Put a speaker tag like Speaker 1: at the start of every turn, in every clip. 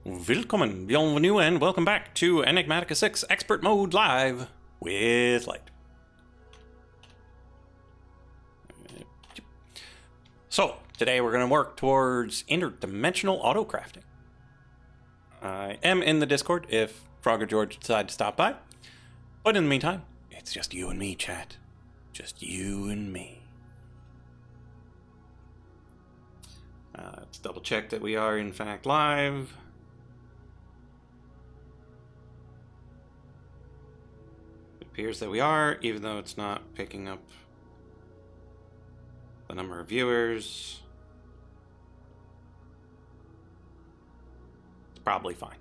Speaker 1: Willkommen, bienvenue, and welcome back to Enigmatica 6 Expert Mode Live with Light. So, today we're going to work towards interdimensional autocrafting. I am in the Discord if Frog or George decide to stop by. But in the meantime, it's just you and me, chat. Just you and me. Let's double check that we are in fact live. Appears that we are, even though it's not picking up the number of viewers. It's probably fine.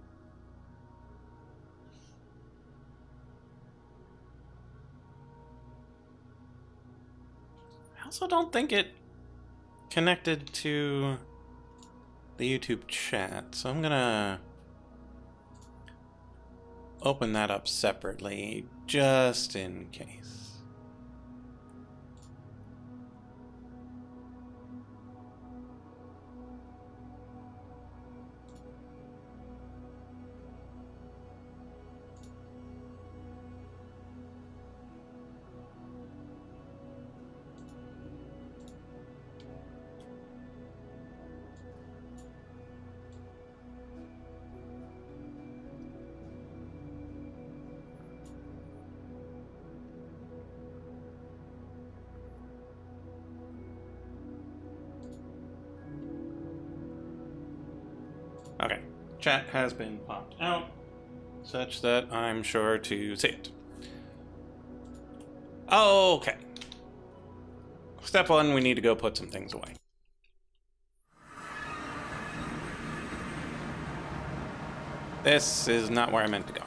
Speaker 1: I also don't think it connected to the YouTube chat, so I'm gonna open that up separately, just in case. Okay, chat has been popped out, such that I'm sure to see it. Okay. Step one, we need to go put some things away. This is not where I meant to go.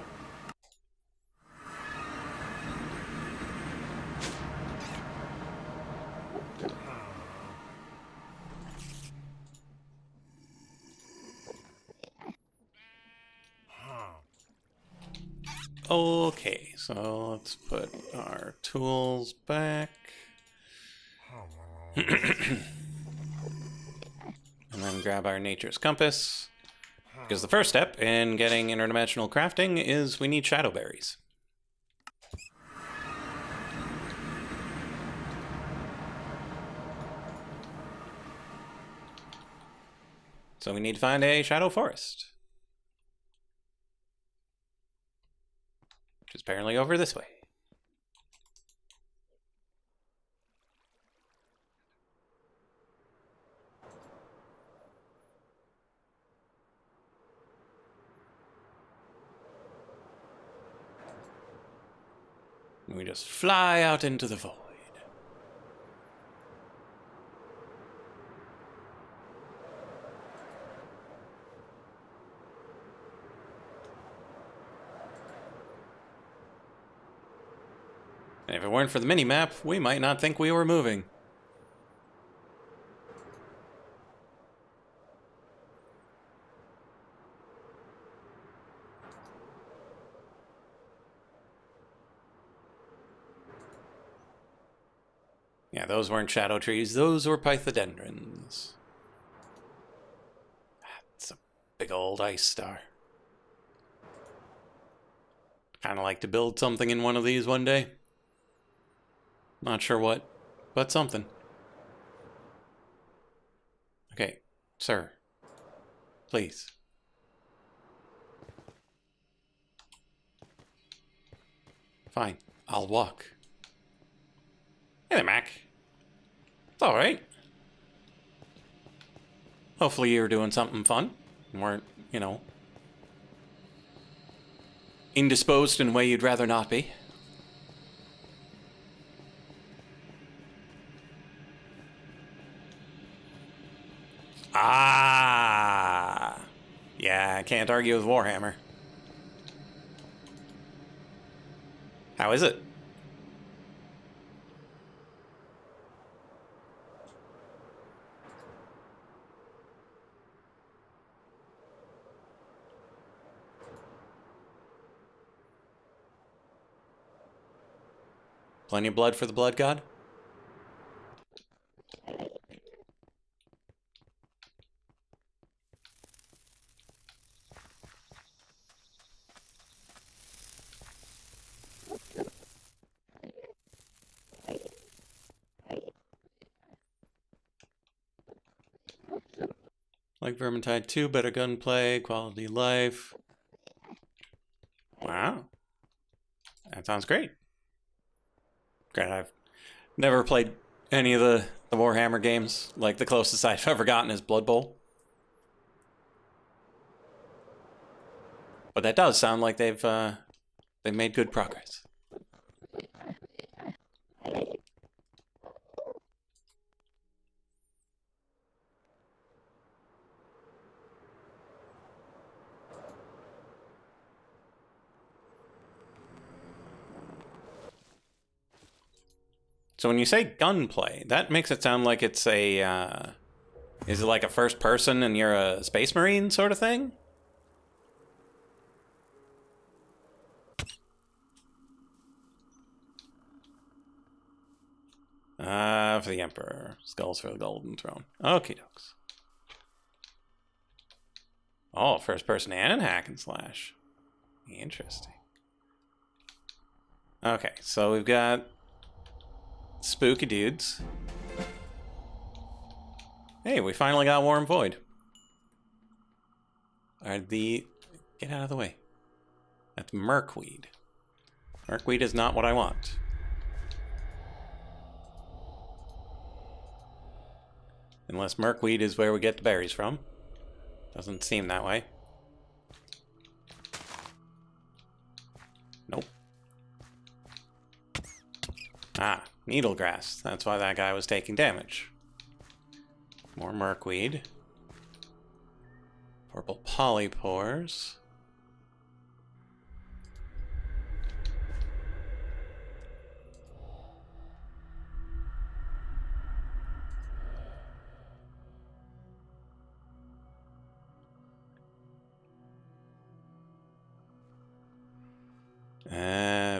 Speaker 1: Okay, so let's put our tools back. And then grab our nature's compass. Because the first step in getting interdimensional crafting is we need shadow berries. So we need to find a shadow forest. Which is apparently over this way. And we just fly out into the void. And if it weren't for the mini-map, we might not think we were moving. Yeah, those weren't shadow trees, those were pythodendrons. That's a big old ice star. Kind of like to build something in one of these one day. Not sure what, but something. Okay, sir. Please. Fine, I'll walk. Hey there, Mac. It's alright. Hopefully you're doing something fun. And weren't, indisposed in a way you'd rather not be. Ah! Yeah, I can't argue with Warhammer. How is it? Plenty of blood for the blood god? Like Vermintide 2, better gunplay, quality of life. Wow. That sounds great. Granted, I've never played any of the Warhammer games. Like, the closest I've ever gotten is Blood Bowl. But that does sound like they've made good progress. So when you say gunplay, that makes it sound like it's a, is it like a first person and you're a space marine sort of thing? For the Emperor. Skulls for the Golden Throne. Okie dokes. Oh, first person and hack and slash. Interesting. Okay, so we've got spooky dudes. Hey, we finally got Warm Void. Get out of the way. That's Merkweed. Merkweed is not what I want. Unless Merkweed is where we get the berries from. Doesn't seem that way. Nope. Ah, needlegrass. That's why that guy was taking damage. More Merkweed. Purple polypores.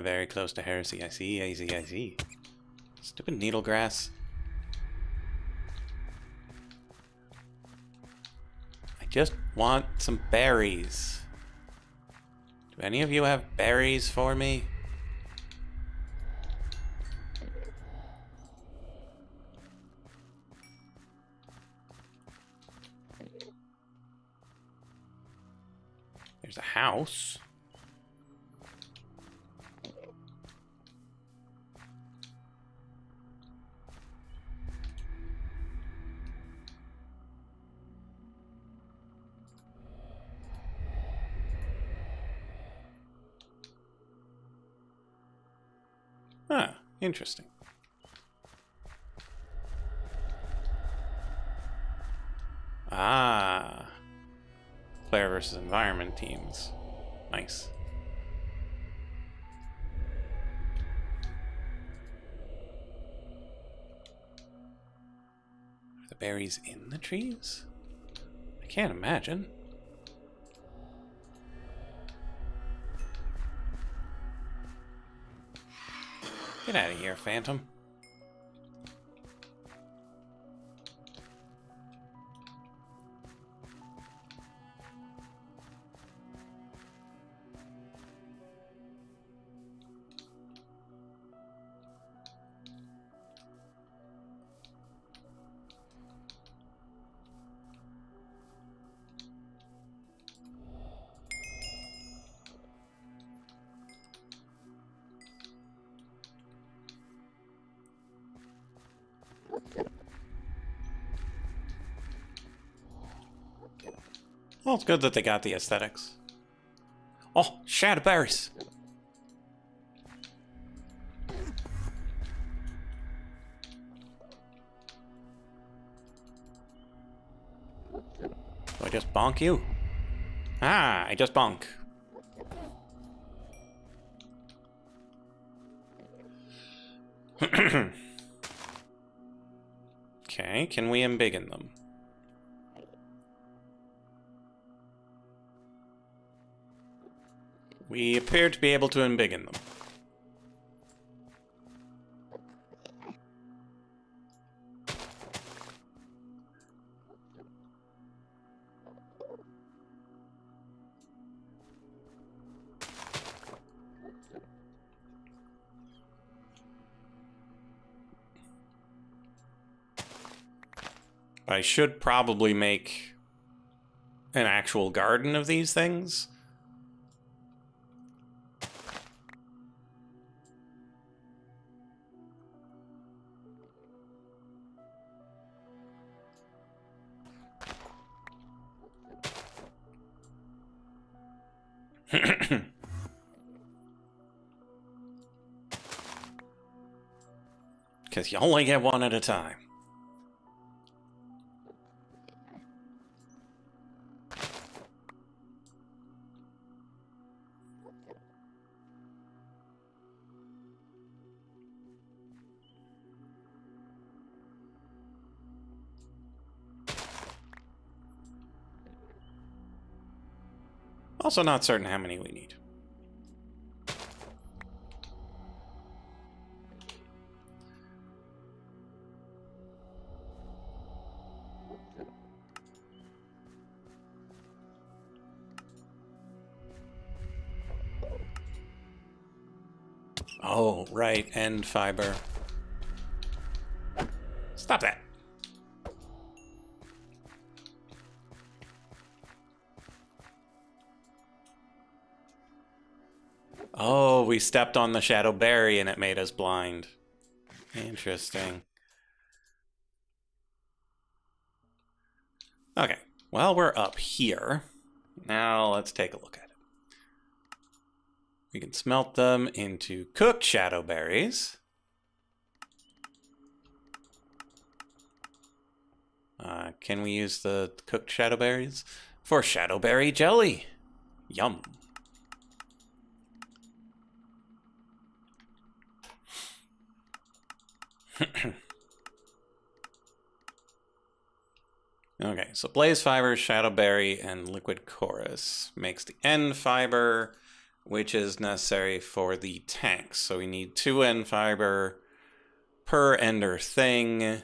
Speaker 1: Very close to heresy. I see. Stupid needlegrass. I just want some berries. Do any of you have berries for me? There's a house. Ah, interesting. Ah. Player versus environment teams. Nice. Are the berries in the trees? I can't imagine. Get out of here, Phantom. Well, it's good that they got the aesthetics. Oh, shadowberries! Do I just bonk you? Ah, I just bonk. Okay, can we embiggen them? We appear to be able to embiggen them. I should probably make an actual garden of these things. Because you only get one at a time. Also not certain how many we need. Oh, right, end fiber. Stop that. Oh, we stepped on the shadow berry and it made us blind. Interesting. Okay, well, we're up here. Now let's take a look at it. We can smelt them into cooked shadow berries. Can we use the cooked shadow berries for shadow berry jelly? Yum. Okay, so blaze fiber, shadowberry, and liquid chorus makes the end fiber, which is necessary for the tank. So we need 2 end fiber per ender thing.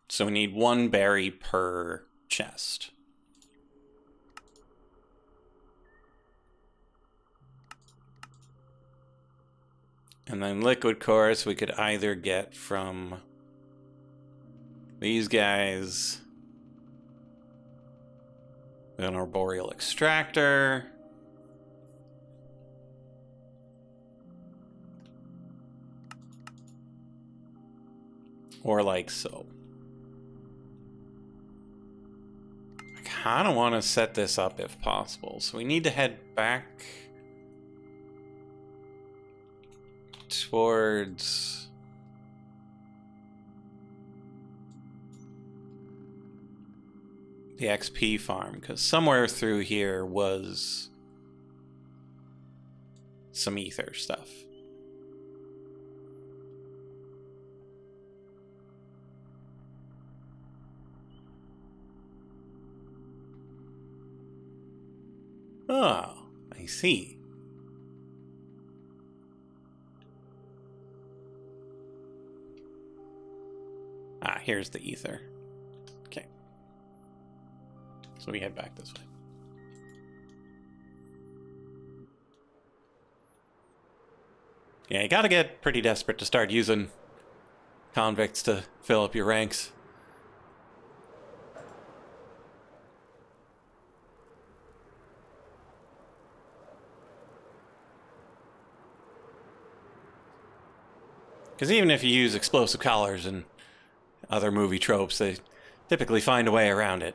Speaker 1: So we need 1 berry per chest. And then liquid chorus we could either get from these guys, an arboreal extractor, or like so. I kind of want to set this up if possible, so we need to head back towards the XP farm, because somewhere through here was some ether stuff. Oh, I see. Ah, here's the ether. Okay. So we head back this way. Yeah, you gotta get pretty desperate to start using convicts to fill up your ranks. Because even if you use explosive collars and other movie tropes, they typically find a way around it.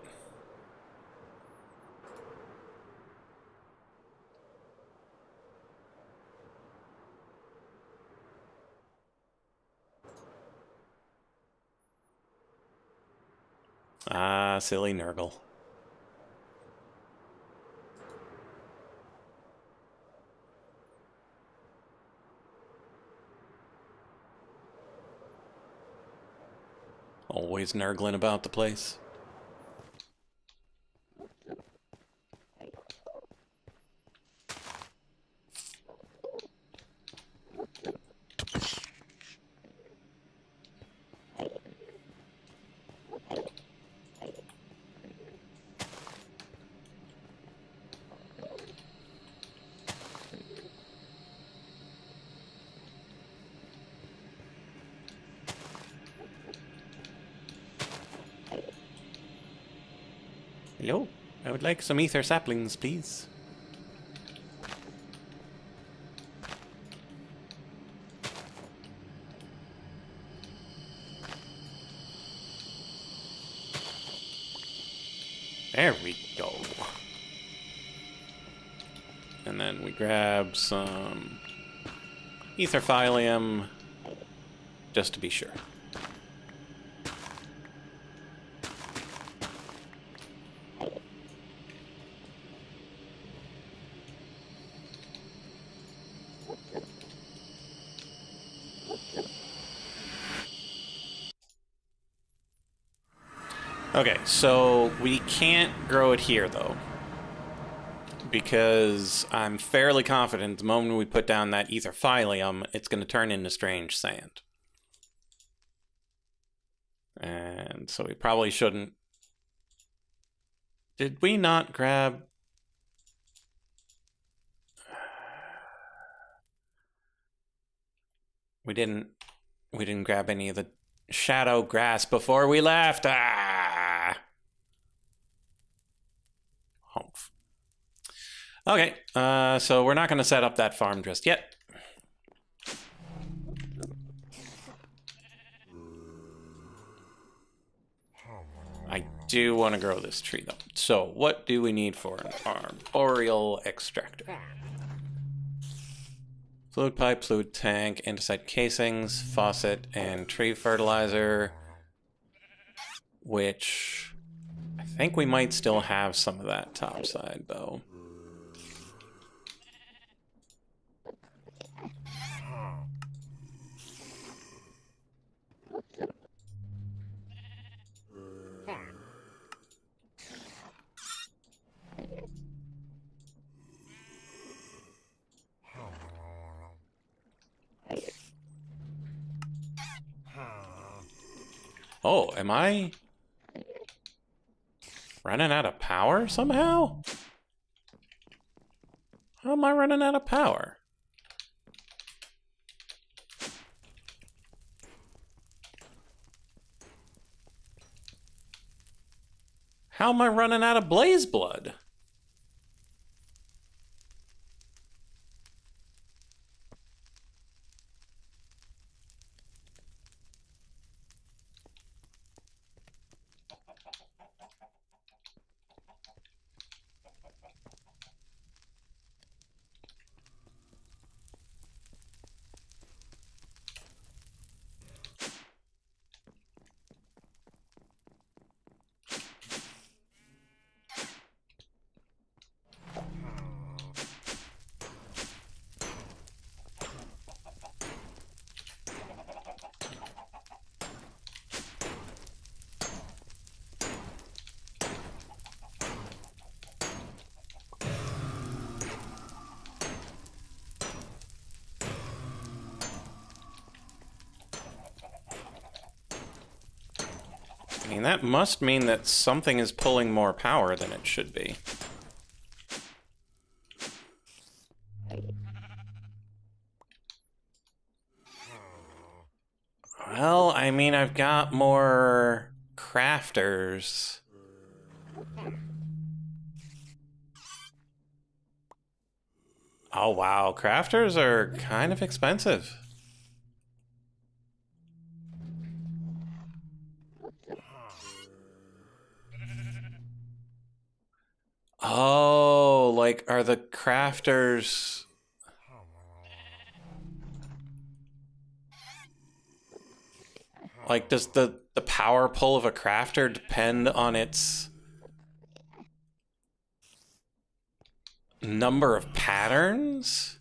Speaker 1: Ah, silly Nurgle. Always nurgling about the place. Hello? I would like some ether saplings, please. There we go. And then we grab some etherphilium, just to be sure. Okay, so we can't grow it here, though. Because I'm fairly confident the moment we put down that etherphilium, it's going to turn into strange sand. And so we probably shouldn't... Did we not grab... We didn't grab any of the shadow grass before we left. Ah! Humph. Okay, so we're not going to set up that farm just yet. I do want to grow this tree, though. So what do we need for an arboreal extractor? Fluid pipe, fluid tank, andesite casings, faucet, and tree fertilizer. Which I think we might still have some of that topside, though. Oh, am I running out of power somehow? How am I running out of power? How am I running out of blaze blood? I mean, that must mean that something is pulling more power than it should be. Well, I mean, I've got more crafters. Oh, wow. Crafters are kind of expensive. Oh, like, are the crafters... Like, does the power pull of a crafter depend on its number of patterns?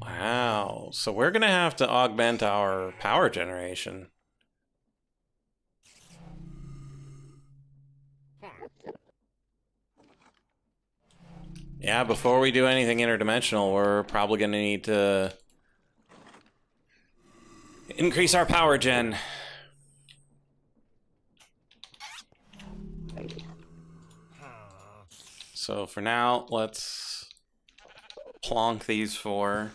Speaker 1: Wow, so we're gonna have to augment our power generation. Yeah, before we do anything interdimensional, we're probably gonna need to increase our power gen. So for now, let's plonk these four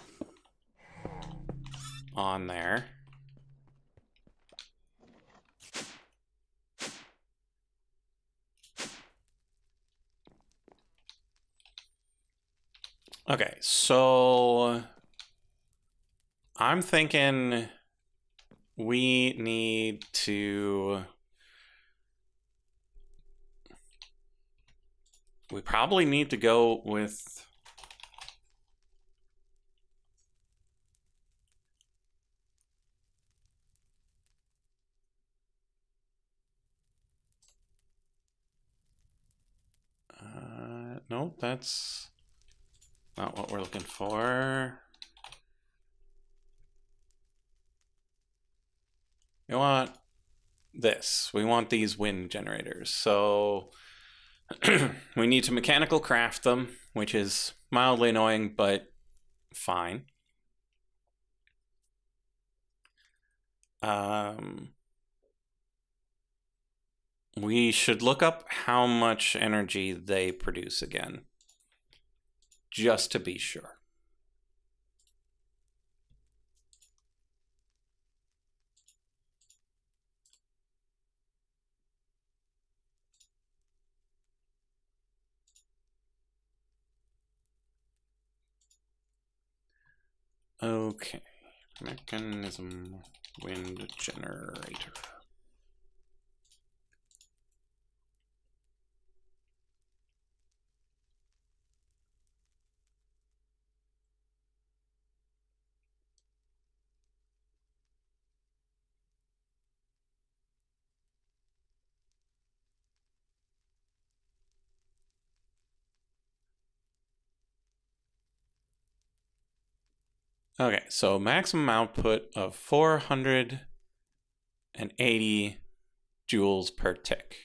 Speaker 1: on there. Okay, so I'm thinking we need to... We probably need to go with... no, that's not what we're looking for. We want this. We want these wind generators. So we need to mechanical craft them, which is mildly annoying, but fine. We should look up how much energy they produce again, just to be sure. Okay, mechanism wind generator. Okay, so maximum output of 480 joules per tick.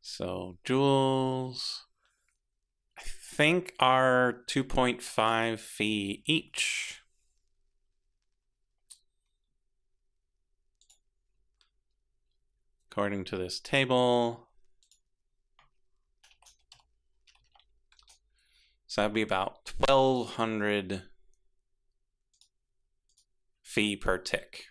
Speaker 1: So joules, I think, are 2.5 phi each. According to this table. So that'd be about 1,200 phi per tick.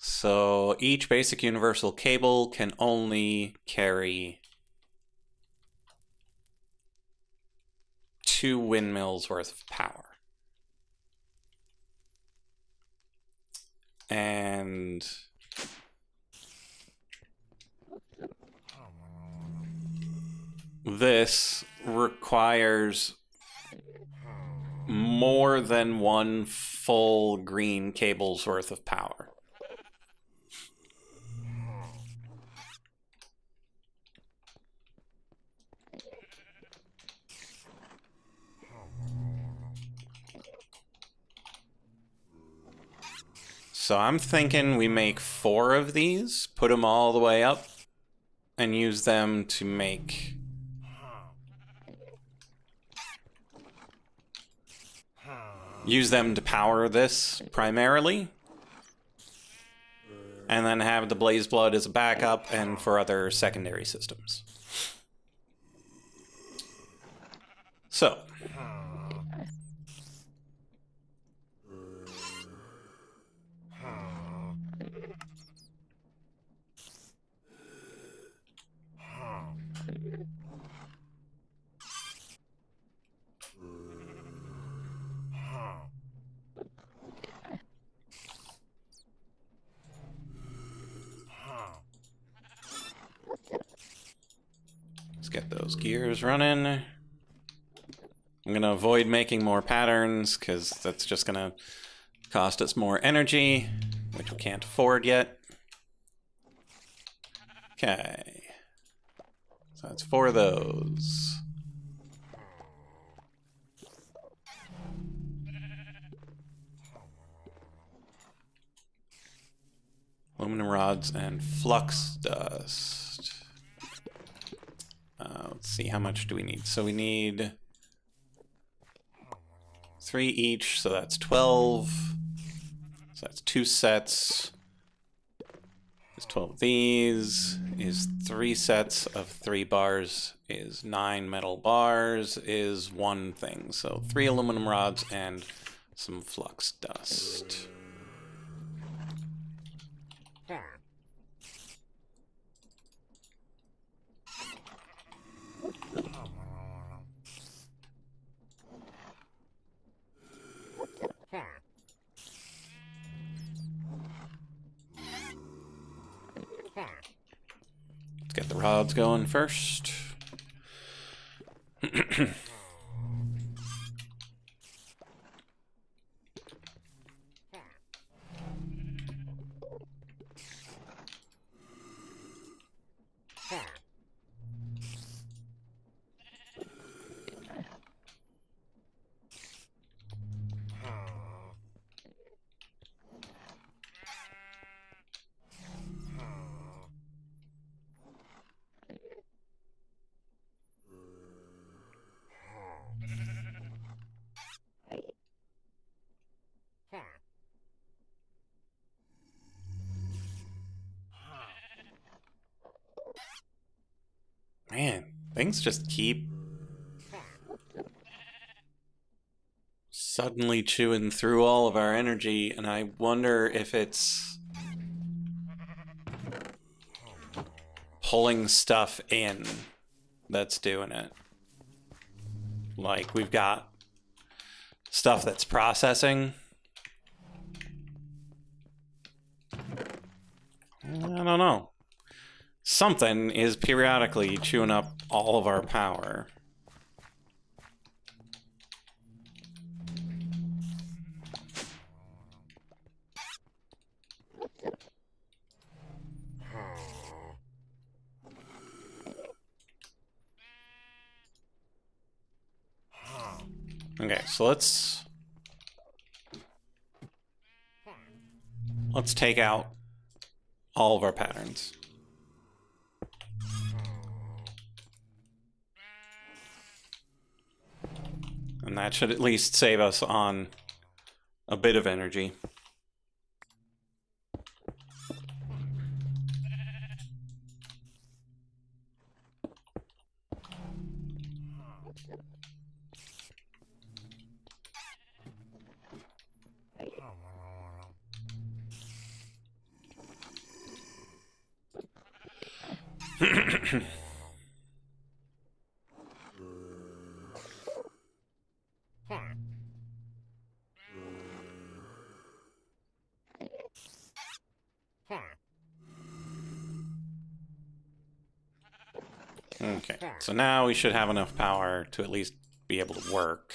Speaker 1: So each basic universal cable can only carry 2 windmills worth of power. And this requires more than 1 full green cable's worth of power. So I'm thinking we make 4 of these, put them all the way up, and use them to make... Use them to power this, primarily. And then have the Blaze Blood as a backup and for other secondary systems. So... Let's get those gears running. I'm gonna avoid making more patterns because that's just gonna cost us more energy, which we can't afford yet. Okay. So that's 4 of those. Aluminum rods and flux dust. Let's see, how much do we need? So we need 3 each, so that's 12. So that's 2 sets. Is 12 of these. Is 3 sets of 3 bars. Is 9 metal bars. Is 1 thing. So 3 aluminum rods and some flux dust. Let's get the rods going first. Man, things just keep suddenly chewing through all of our energy, and I wonder if it's pulling stuff in that's doing it. Like, we've got stuff that's processing. I don't know. Something is periodically chewing up all of our power. Okay, so let's take out all of our patterns. And that should at least save us on a bit of energy. Okay, so now we should have enough power to at least be able to work.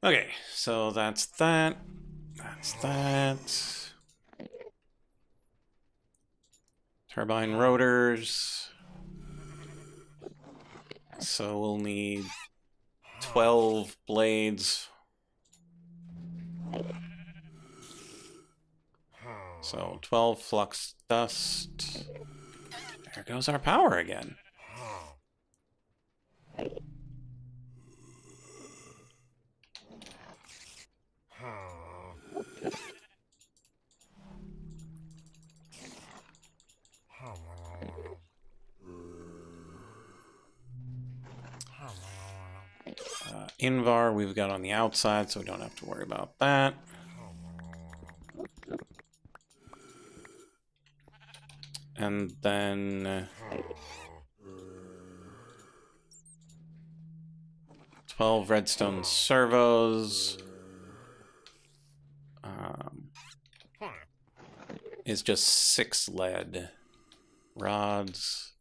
Speaker 1: Okay, so that's that. That's that. Turbine rotors. So we'll need 12 blades. So 12 flux dust. There goes our power again. Invar we've got on the outside, so we don't have to worry about that. And then 12 redstone servos is just 6 lead rods.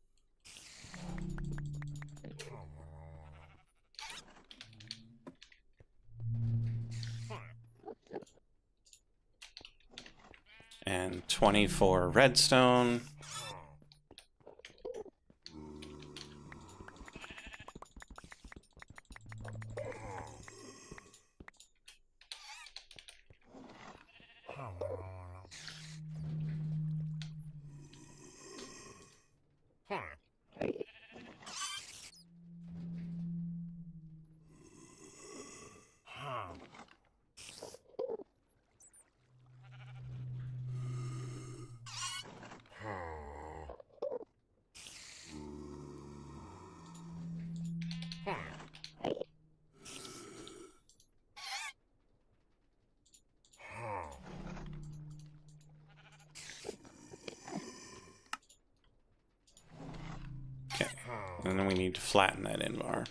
Speaker 1: And 24 redstone. Okay, and then we need to flatten that Invar.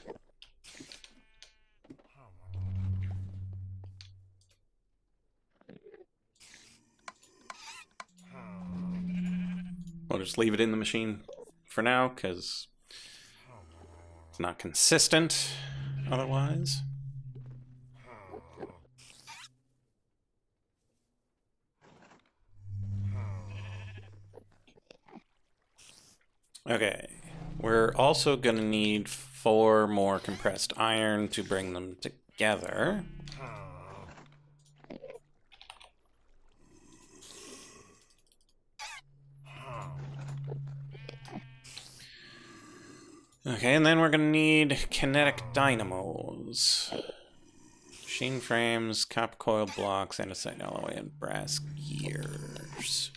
Speaker 1: We'll just leave it in the machine for now, because it's not consistent otherwise. Okay, we're also going to need 4 more compressed iron to bring them together. Okay, and then we're going to need kinetic dynamos. Machine frames, copper coil blocks, andesite alloy, and brass gears.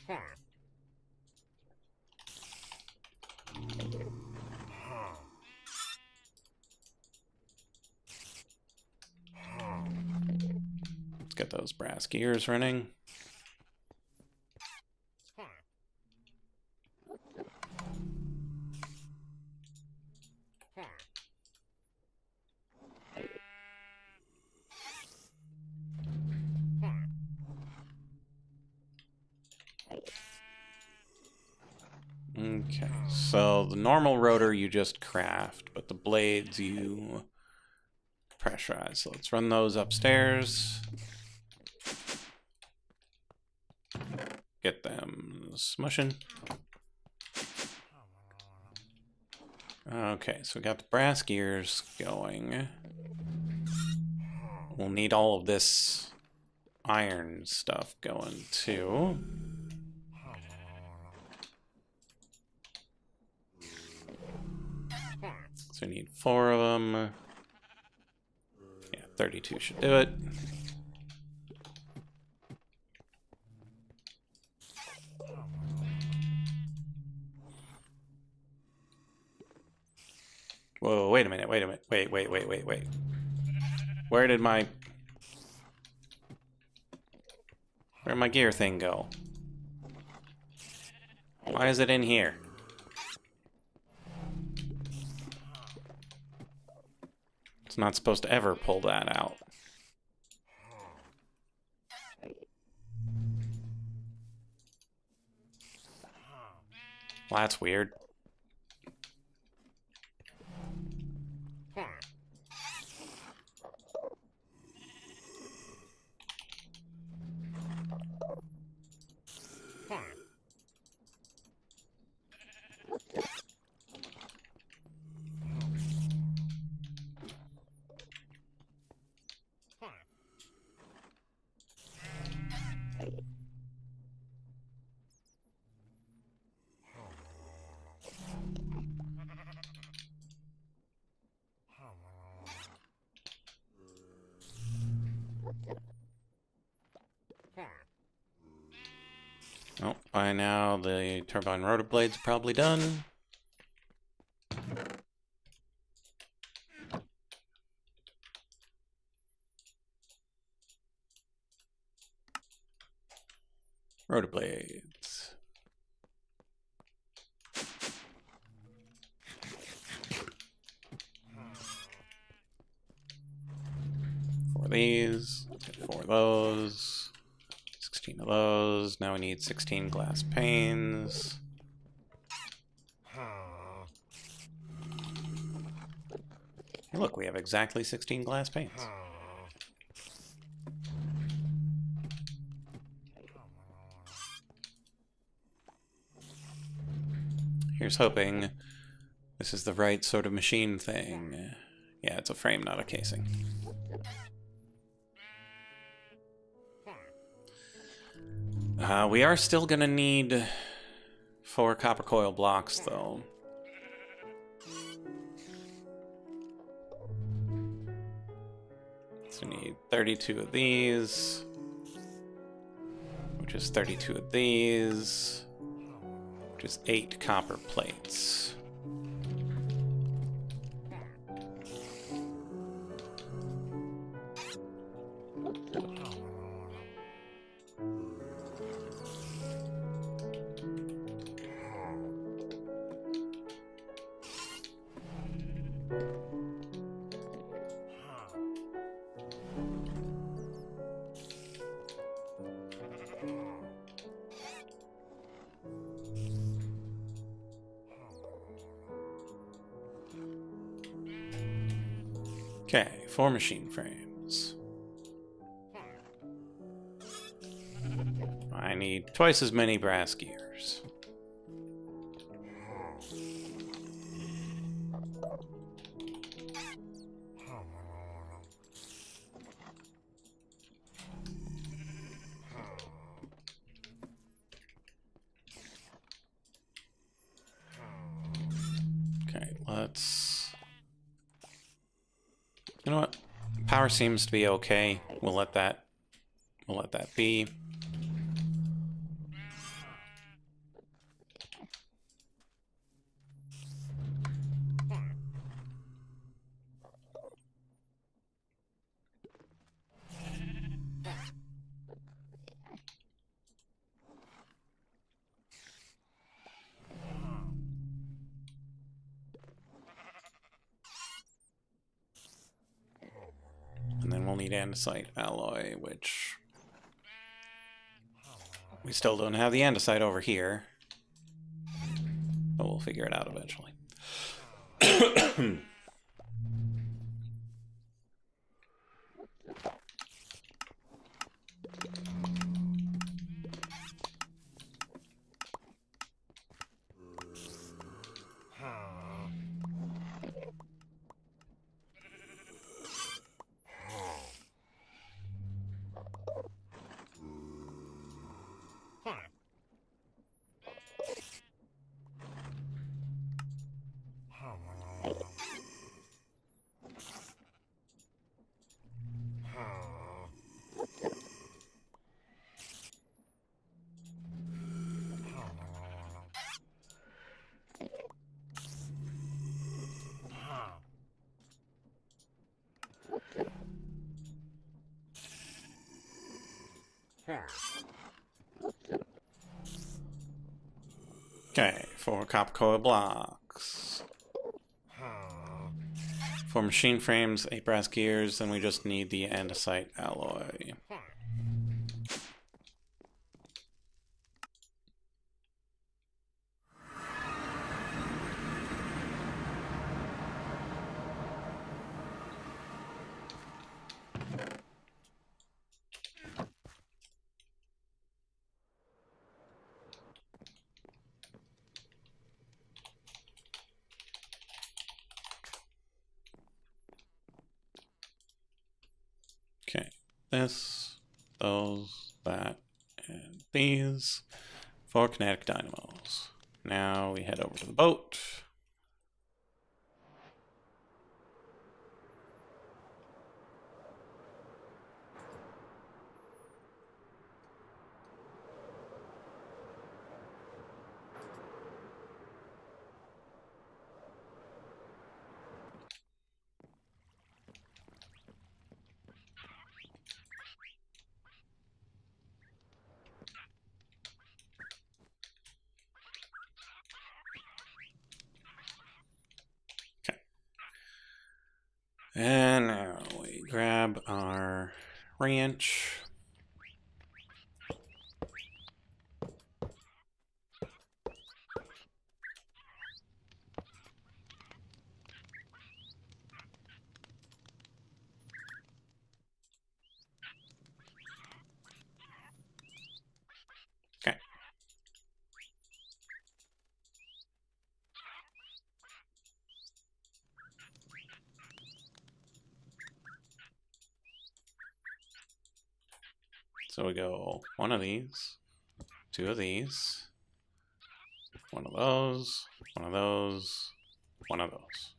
Speaker 1: Let's get those brass gears running. Okay, so the normal rotor you just craft, but the blades you pressurize. So let's run those upstairs. Get them smushing. Okay, so we got the brass gears going. We'll need all of this iron stuff going too. So we need 4 of them. Yeah, 32 should do it. Whoa, wait a minute, wait. Where'd my gear thing go? Why is it in here? It's not supposed to ever pull that out. Well, that's weird. Oh, by now the turbine rotor blade's probably done. Rotor blades. Four of these. Four of those. 16 of those. Now we need 16 glass panes. Look, we have exactly 16 glass panes. Here's hoping this is the right sort of machine thing. Yeah, it's a frame, not a casing. We are still gonna need 4 copper coil blocks, though. So we need 32 of these, which is 32 of these, which is 8 copper plates. Okay, 4 machine frames. I need twice as many brass gears. Okay, let's... You know what? Power seems to be okay. We'll let that be. And then we'll need andesite alloy, which we still don't have the andesite over here. But we'll figure it out eventually. Okay, 4 copper coil blocks. 4 machine frames, 8 brass gears, and we just need the andesite alloy. Okay, this, those, that, and these. 4 kinetic dynamos. Now we head over to the boat. And now we grab our wrench. Okay. So we go one of these, two of these, one of those, one of those, one of those.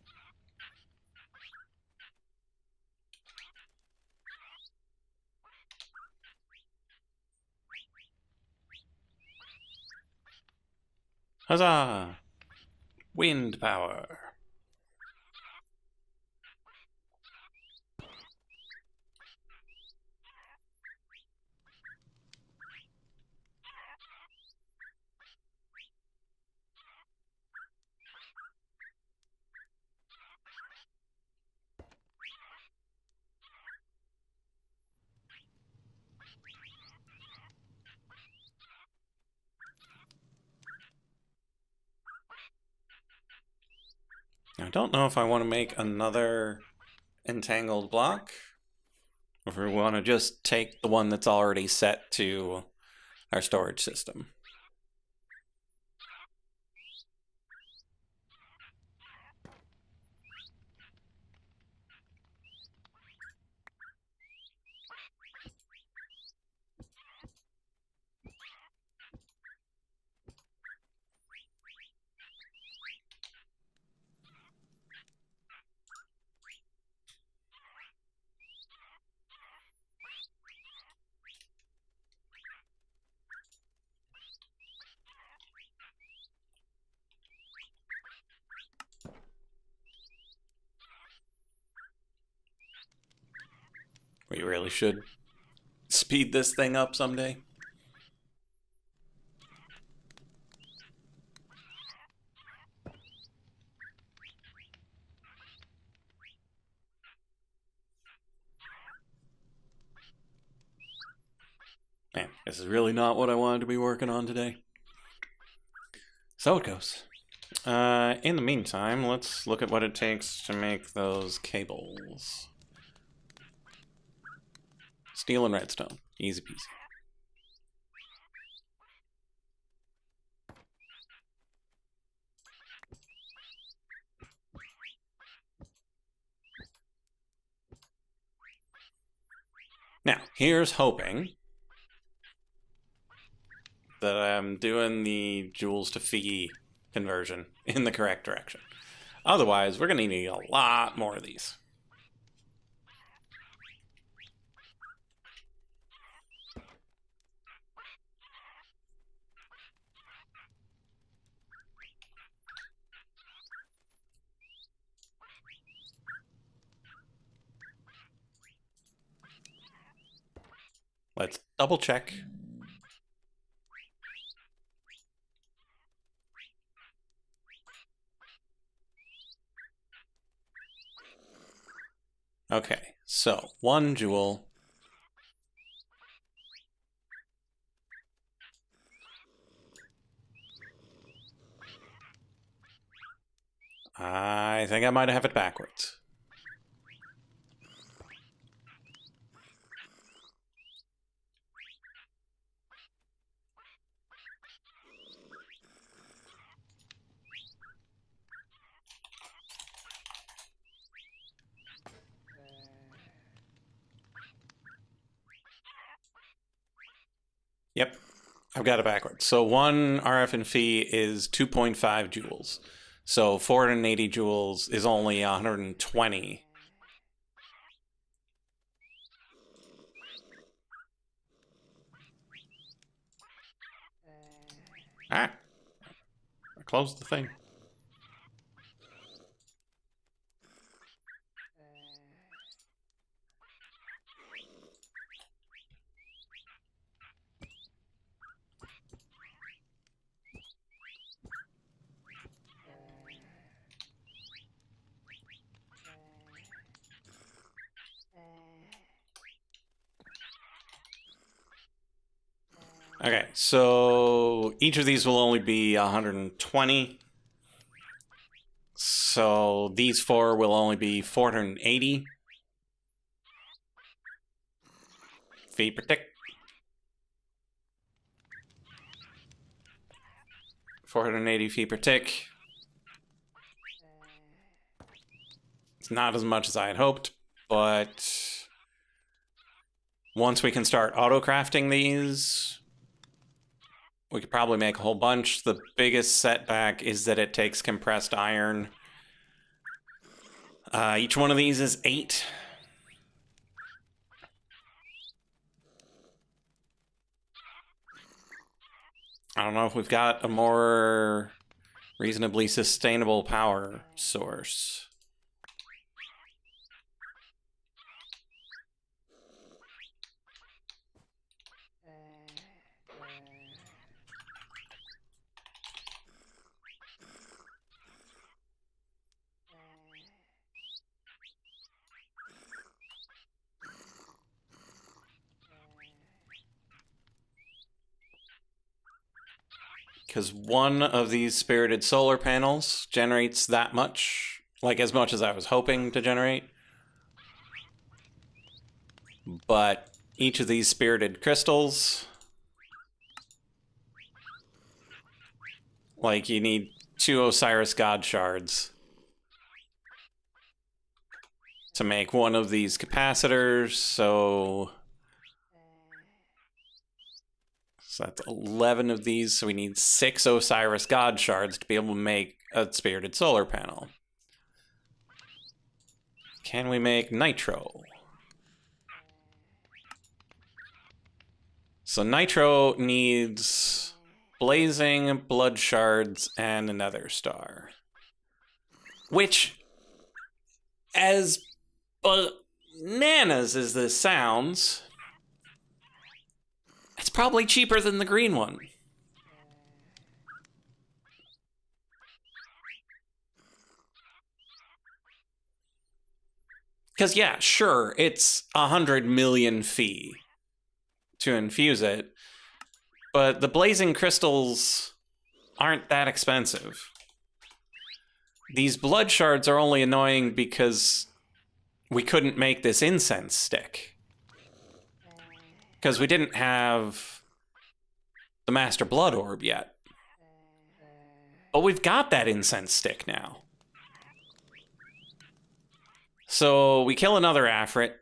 Speaker 1: Huzzah! Wind power. I don't know if I want to make another entangled block, or if we want to just take the one that's already set to our storage system. We really should speed this thing up someday. Man, this is really not what I wanted to be working on today. So it goes. In the meantime, let's look at what it takes to make those cables. Steel and redstone. Easy peasy. Now, here's hoping that I'm doing the joules to phi conversion in the correct direction. Otherwise, we're going to need a lot more of these. Let's double check. Okay, so 1 joule. I think I might have it backwards. Yep, I've got it backwards. So 1 RF and phi is 2.5 joules. So 480 joules is only 120. Ah, I closed the thing. Okay, so each of these will only be 120. So these 4 will only be 480 feet per tick. 480 feet per tick. It's not as much as I had hoped, but once we can start auto-crafting these, we could probably make a whole bunch. The biggest setback is that it takes compressed iron. Each one of these is 8. I don't know if we've got a more reasonably sustainable power source. Because one of these spirited solar panels generates that much, like as much as I was hoping to generate. But each of these spirited crystals, like you need 2 Osiris God shards to make one of these capacitors, so that's 11 of these, so we need 6 Osiris God shards to be able to make a spirited solar panel. Can we make nitro? So nitro needs blazing, blood shards, and a nether star. Which, as bananas as this sounds, it's probably cheaper than the green one. Because, yeah, sure, it's 100 million fee to infuse it, but the blazing crystals aren't that expensive. These blood shards are only annoying because we couldn't make this incense stick. Because we didn't have the Master Blood Orb yet. But we've got that incense stick now. So we kill another Afrit.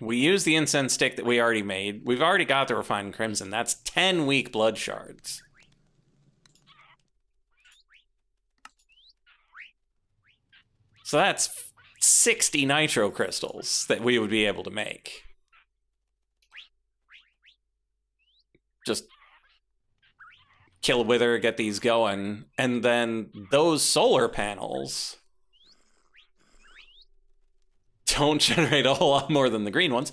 Speaker 1: We use the incense stick that we already made. We've already got the refined crimson. That's 10 weak blood shards. So that's 60 nitro crystals that we would be able to make. Just kill Wither, get these going, and then those solar panels don't generate a whole lot more than the green ones,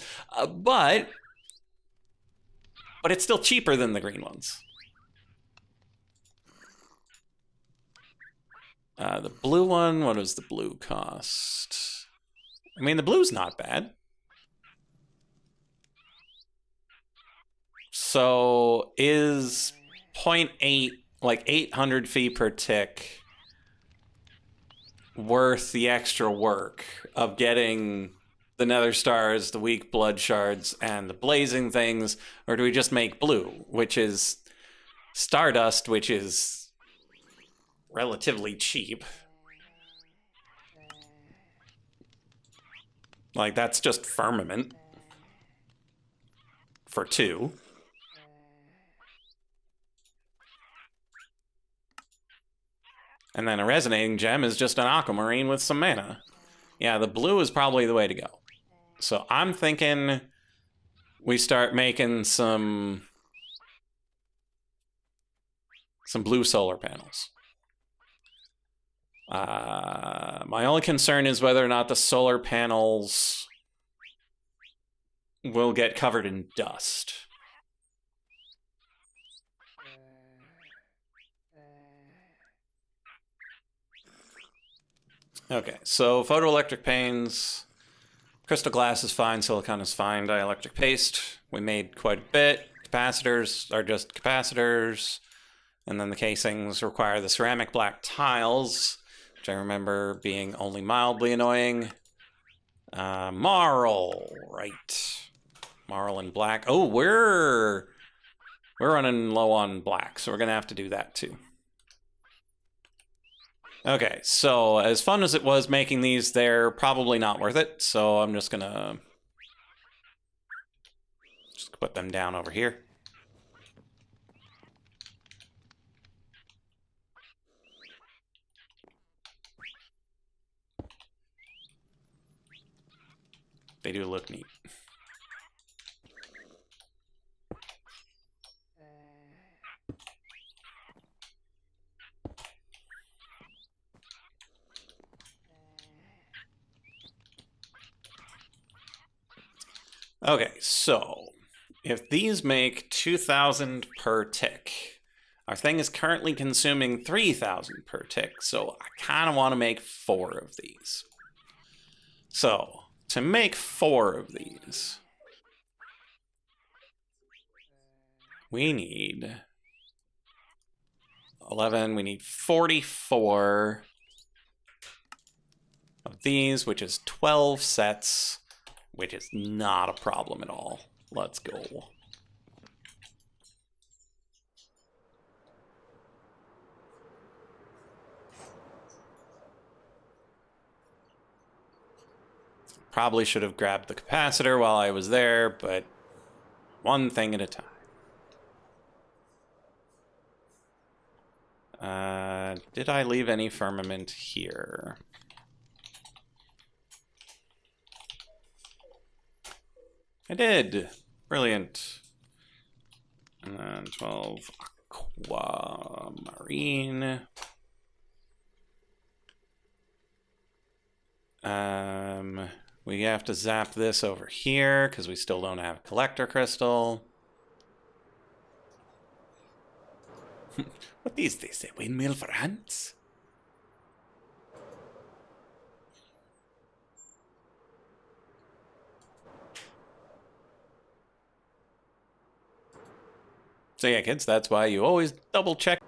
Speaker 1: but it's still cheaper than the green ones. The blue one, what does the blue cost? I mean, the blue's not bad. So is 0.8, like 800 feet per tick, worth the extra work of getting the nether stars, the weak blood shards, and the blazing things? Or do we just make blue, which is stardust, which is relatively cheap? Like, that's just firmament for 2. And then a resonating gem is just an aquamarine with some mana. Yeah, the blue is probably the way to go. So I'm thinking we start making some blue solar panels. My only concern is whether or not the solar panels will get covered in dust. Okay, so photoelectric panes, crystal glass is fine, silicon is fine, dielectric paste, we made quite a bit. Capacitors are just capacitors. And then the casings require the ceramic black tiles, which I remember being only mildly annoying. Marl, right. Marl and black. Oh, we're running low on black, so we're going to have to do that too. Okay, so as fun as it was making these, they're probably not worth it, so I'm just going to put them down over here. They do look neat. Okay, so if these make 2,000 per tick, our thing is currently consuming 3,000 per tick, so I kind of want to make 4 of these. So, to make 4 of these, we need 11, we need 44 of these, which is 12 sets, which is not a problem at all. Let's go. Probably should have grabbed the capacitor while I was there, but one thing at a time. Did I leave any firmament here? I did. Brilliant. And then 12 aquamarine. We have to zap this over here because we still don't have a collector crystal. What is this? A windmill for ants? So yeah, kids, that's why you always double check.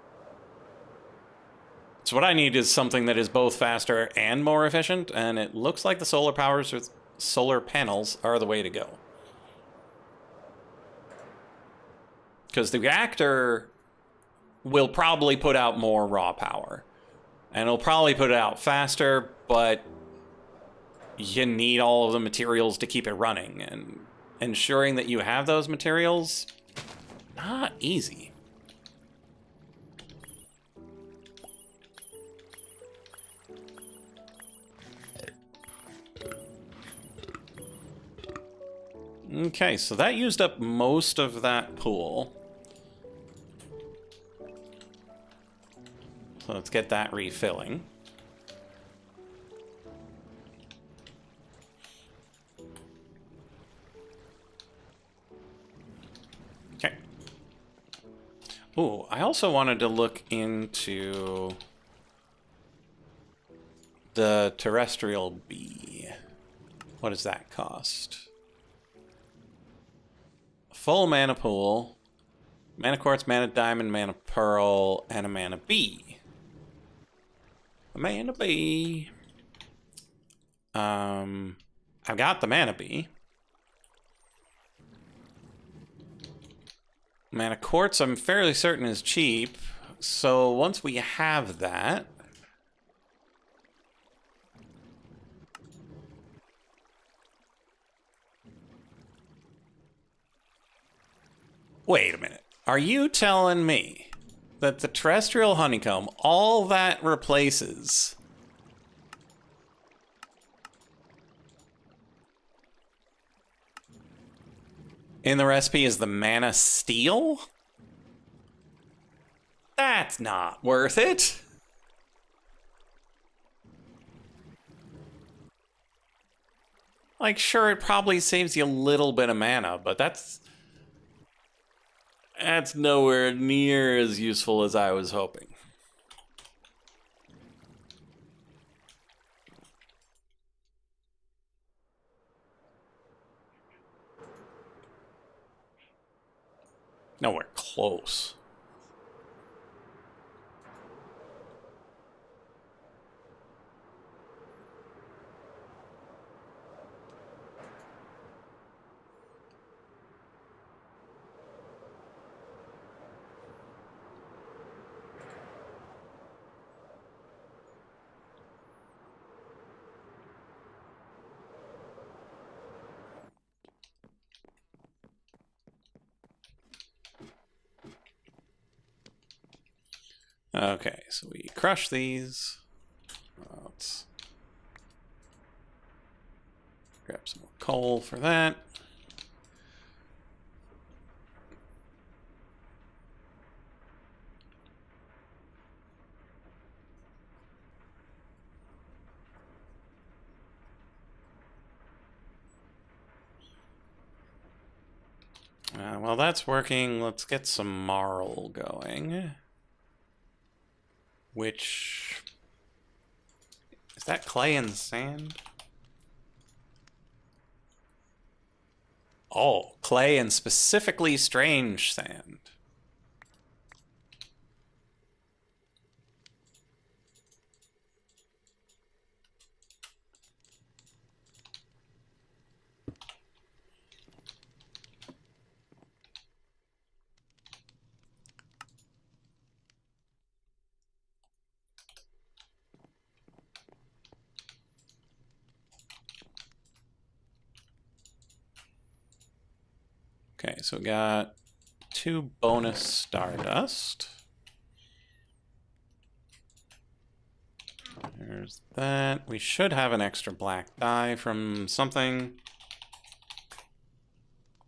Speaker 1: So what I need is something that is both faster and more efficient, and it looks like the solar powers or solar panels are the way to go. Because the reactor will probably put out more raw power. And it'll probably put it out faster, but you need all of the materials to keep it running. And ensuring that you have those materials, not easy. Okay, so that used up most of that pool. So let's get that refilling. Okay. Ooh, I also wanted to look into the terrestrial bee. What does that cost? Full mana pool, mana quartz, mana diamond, mana pearl, and a mana bee. A mana bee. I've got the mana bee. Mana quartz, I'm fairly certain is cheap. So once we have that, wait a minute. Are you telling me that the terrestrial honeycomb, all that replaces in the recipe is the mana steel? That's not worth it. Like, sure, it probably saves you a little bit of mana, but that's nowhere near as useful as I was hoping. Nowhere close. Okay, so we crush these. Let's grab some more coal for that. While that's working, let's get some marl going. Which... is that clay and sand? Oh, clay and specifically strange sand. Okay, so we got 2 bonus stardust. There's that. We should have an extra black dye from something.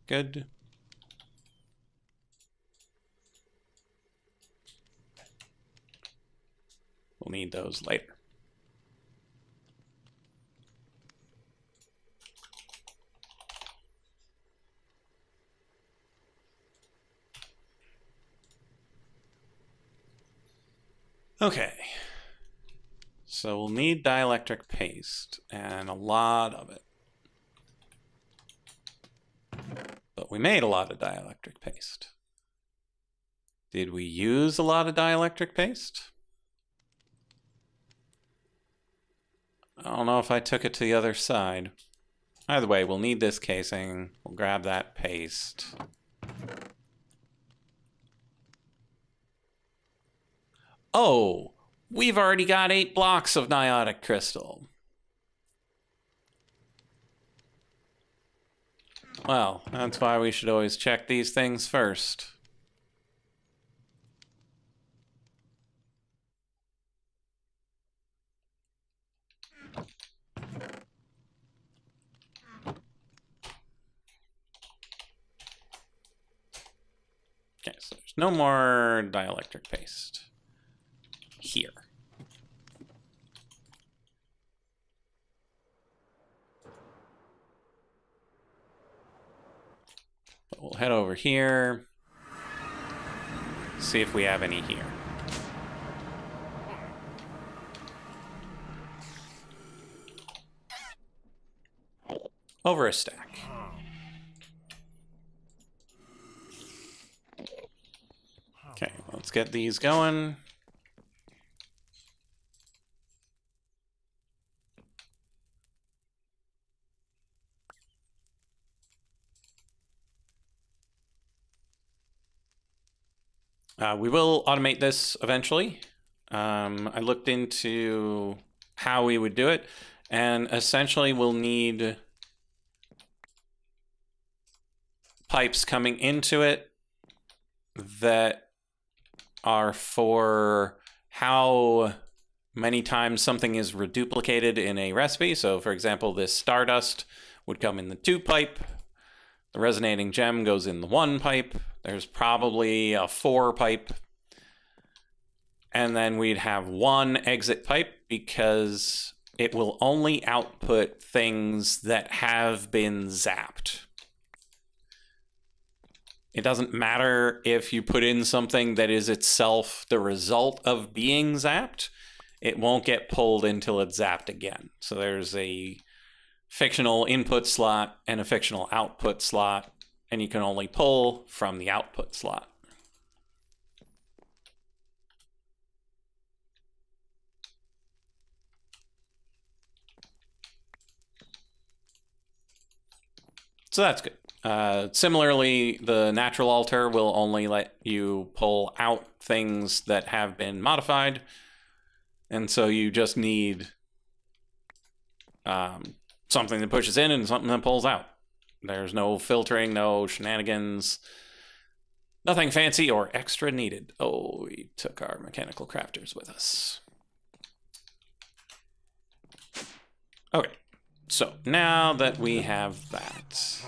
Speaker 1: Good. We'll need those later. Okay, so we'll need dielectric paste, and a lot of it. But we made a lot of dielectric paste. Did we use a lot of dielectric paste? I don't know if I took it to the other side. Either way, we'll need this casing. We'll grab that paste. Oh, we've already got 8 blocks of niotic crystal. Well, that's why we should always check these things first. Okay, so there's no more dielectric paste here. But we'll head over here, see if we have any here. Over a stack. Okay, let's get these going. We will automate this eventually. I looked into how we would do it, and essentially we'll need pipes coming into it that are for how many times something is reduplicated in a recipe. So for example, this stardust would come in the 2 pipe. The resonating gem goes in the 1 pipe. There's probably a 4 pipe. And then we'd have 1 exit pipe because it will only output things that have been zapped. It doesn't matter if you put in something that is itself the result of being zapped. It won't get pulled until it's zapped again. So there's a fictional input slot and a fictional output slot, and you can only pull from the output slot. So that's good. Similarly, the natural altar will only let you pull out things that have been modified. And so you just need something that pushes in and something that pulls out. There's no filtering, no shenanigans, nothing fancy or extra needed. Oh, we took our mechanical crafters with us. Okay. So now that we have that,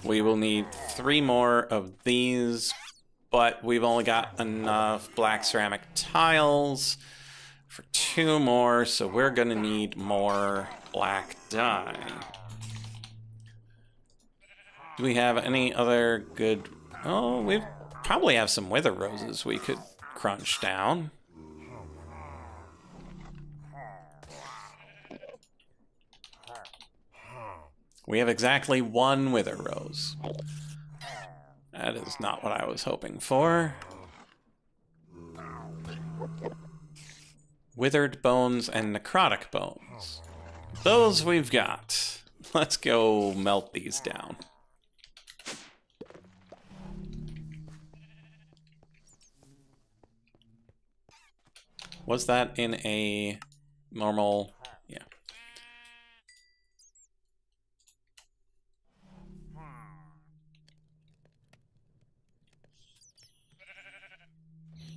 Speaker 1: we will need 3 more of these, but we've only got enough black ceramic tiles for 2 more, so we're gonna need more black dye. Do we have any other good... Oh, we probably have some wither roses we could crunch down. We have exactly 1 wither rose. That is not what I was hoping for. Withered bones and necrotic bones. Those we've got. Let's go melt these down. Was that in a normal... Yeah.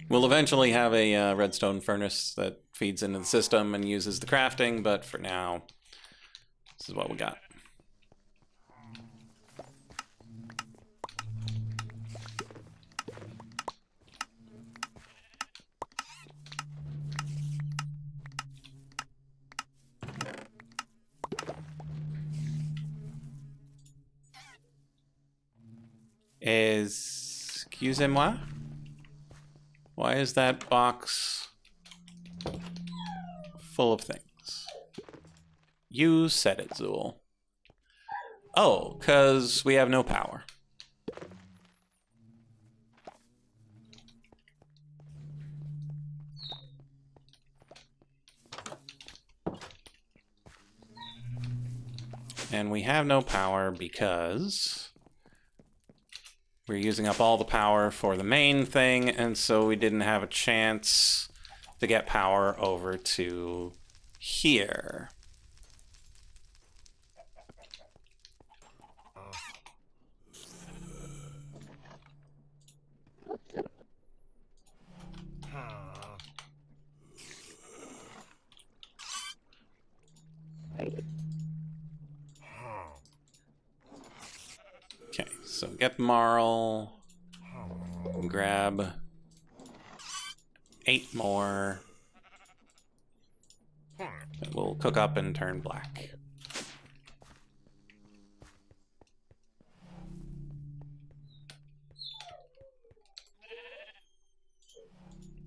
Speaker 1: We'll eventually have a redstone furnace that feeds into the system and uses the crafting, but for now, this is what we got. Excusez-moi? Why is that box full of things? You said it, Zool. Oh, 'cause we have no power. And we have no power because we're using up all the power for the main thing, and so we didn't have a chance to get power over to here. Okay, so get Marl, grab 8 more that will cook up and turn black.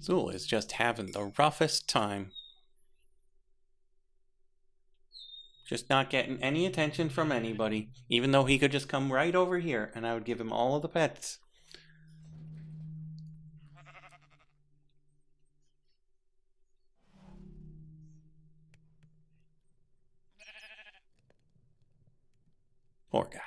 Speaker 1: Zool is just having the roughest time. Just not getting any attention from anybody, even though he could just come right over here and I would give him all of the pets. Poor guy.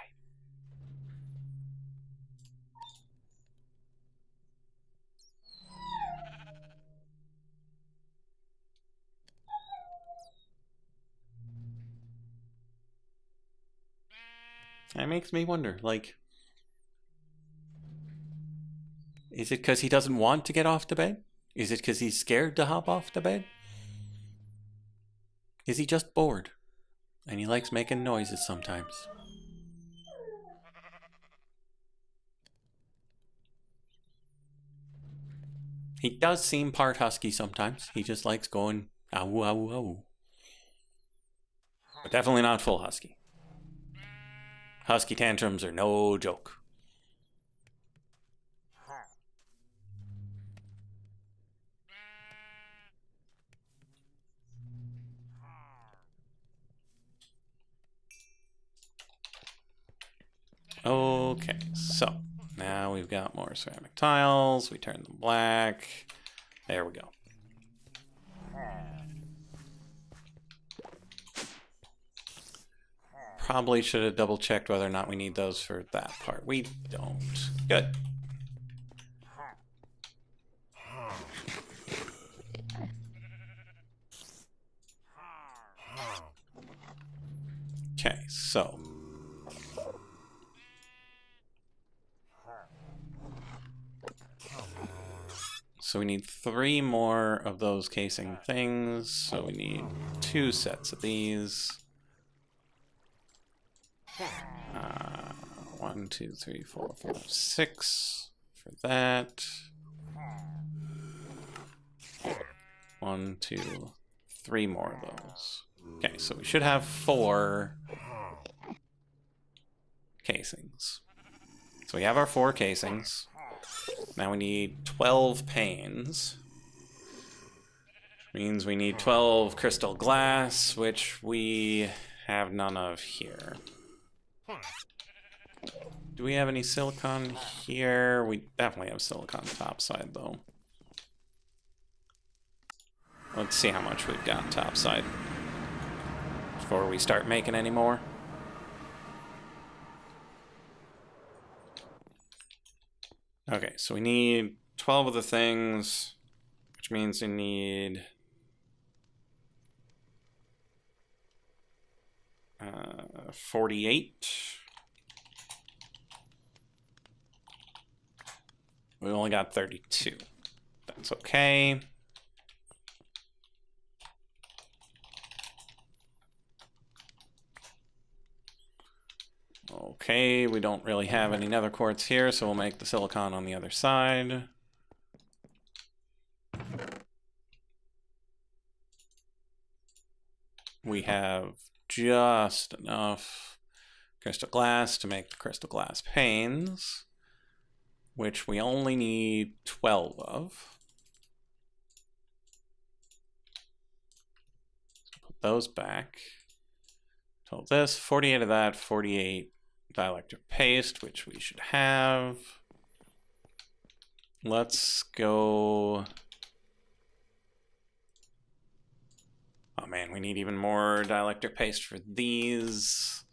Speaker 1: That makes me wonder, like, is it because he doesn't want to get off the bed? Is it because he's scared to hop off the bed? Is he just bored? And he likes making noises sometimes. He does seem part husky sometimes. He just likes going, ow, ow, ow. But definitely not full husky. Husky tantrums are no joke. Okay, so now we've got more ceramic tiles. We turn them black. There we go. Probably should have double checked whether or not we need those for that part. We don't. Good. Okay, so we need 3 more of those casing things. So we need 2 sets of these. 1, 2, 3, 4, 5, 6 for that. 1, 2, 3 more of those. Okay, so we should have 4 casings. So we have our 4 casings. Now we need 12 panes. Which means we need 12 crystal glass, which we have none of here. Do we have any silicon here? We definitely have silicon topside, though. Let's see how much we've got topside before we start making any more. Okay, so we need 12 of the things, which means we need 48. We only got 32. That's okay. Okay, we don't really have any nether quartz here, so we'll make the silicon on the other side. We have just enough crystal glass to make the crystal glass panes, which we only need 12 of. Put those back. So this, 48 of that, 48 dielectric paste, which we should have. Let's go. Oh man, we need even more dielectric paste for these.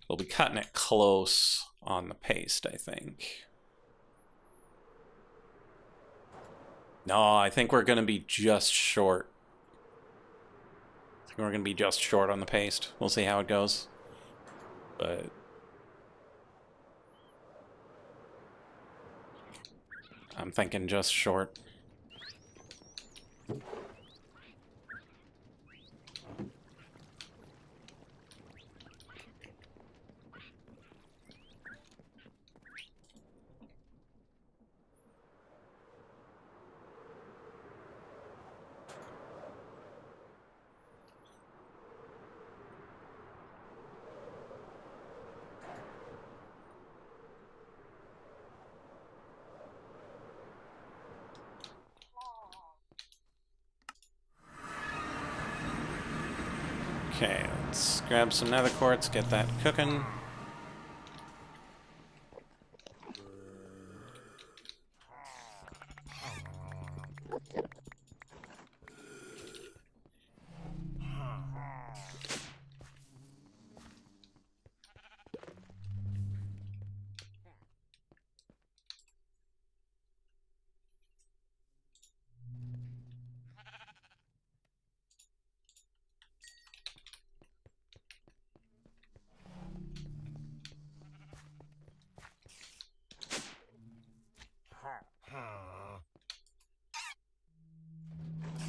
Speaker 1: We'll be cutting it close on the paste, I think. No, I think we're going to be just short. I think we're going to be just short on the paste. We'll see how it goes. But I'm thinking just short. Okay, let's grab some nether quartz, get that cooking.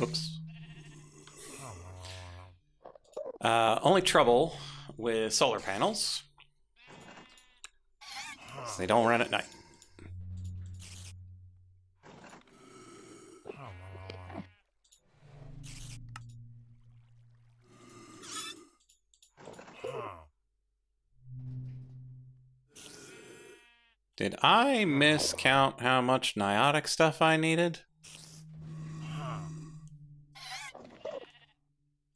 Speaker 1: Oops. Only trouble with solar panels is they don't run at night. Did I miscount how much niotic stuff I needed?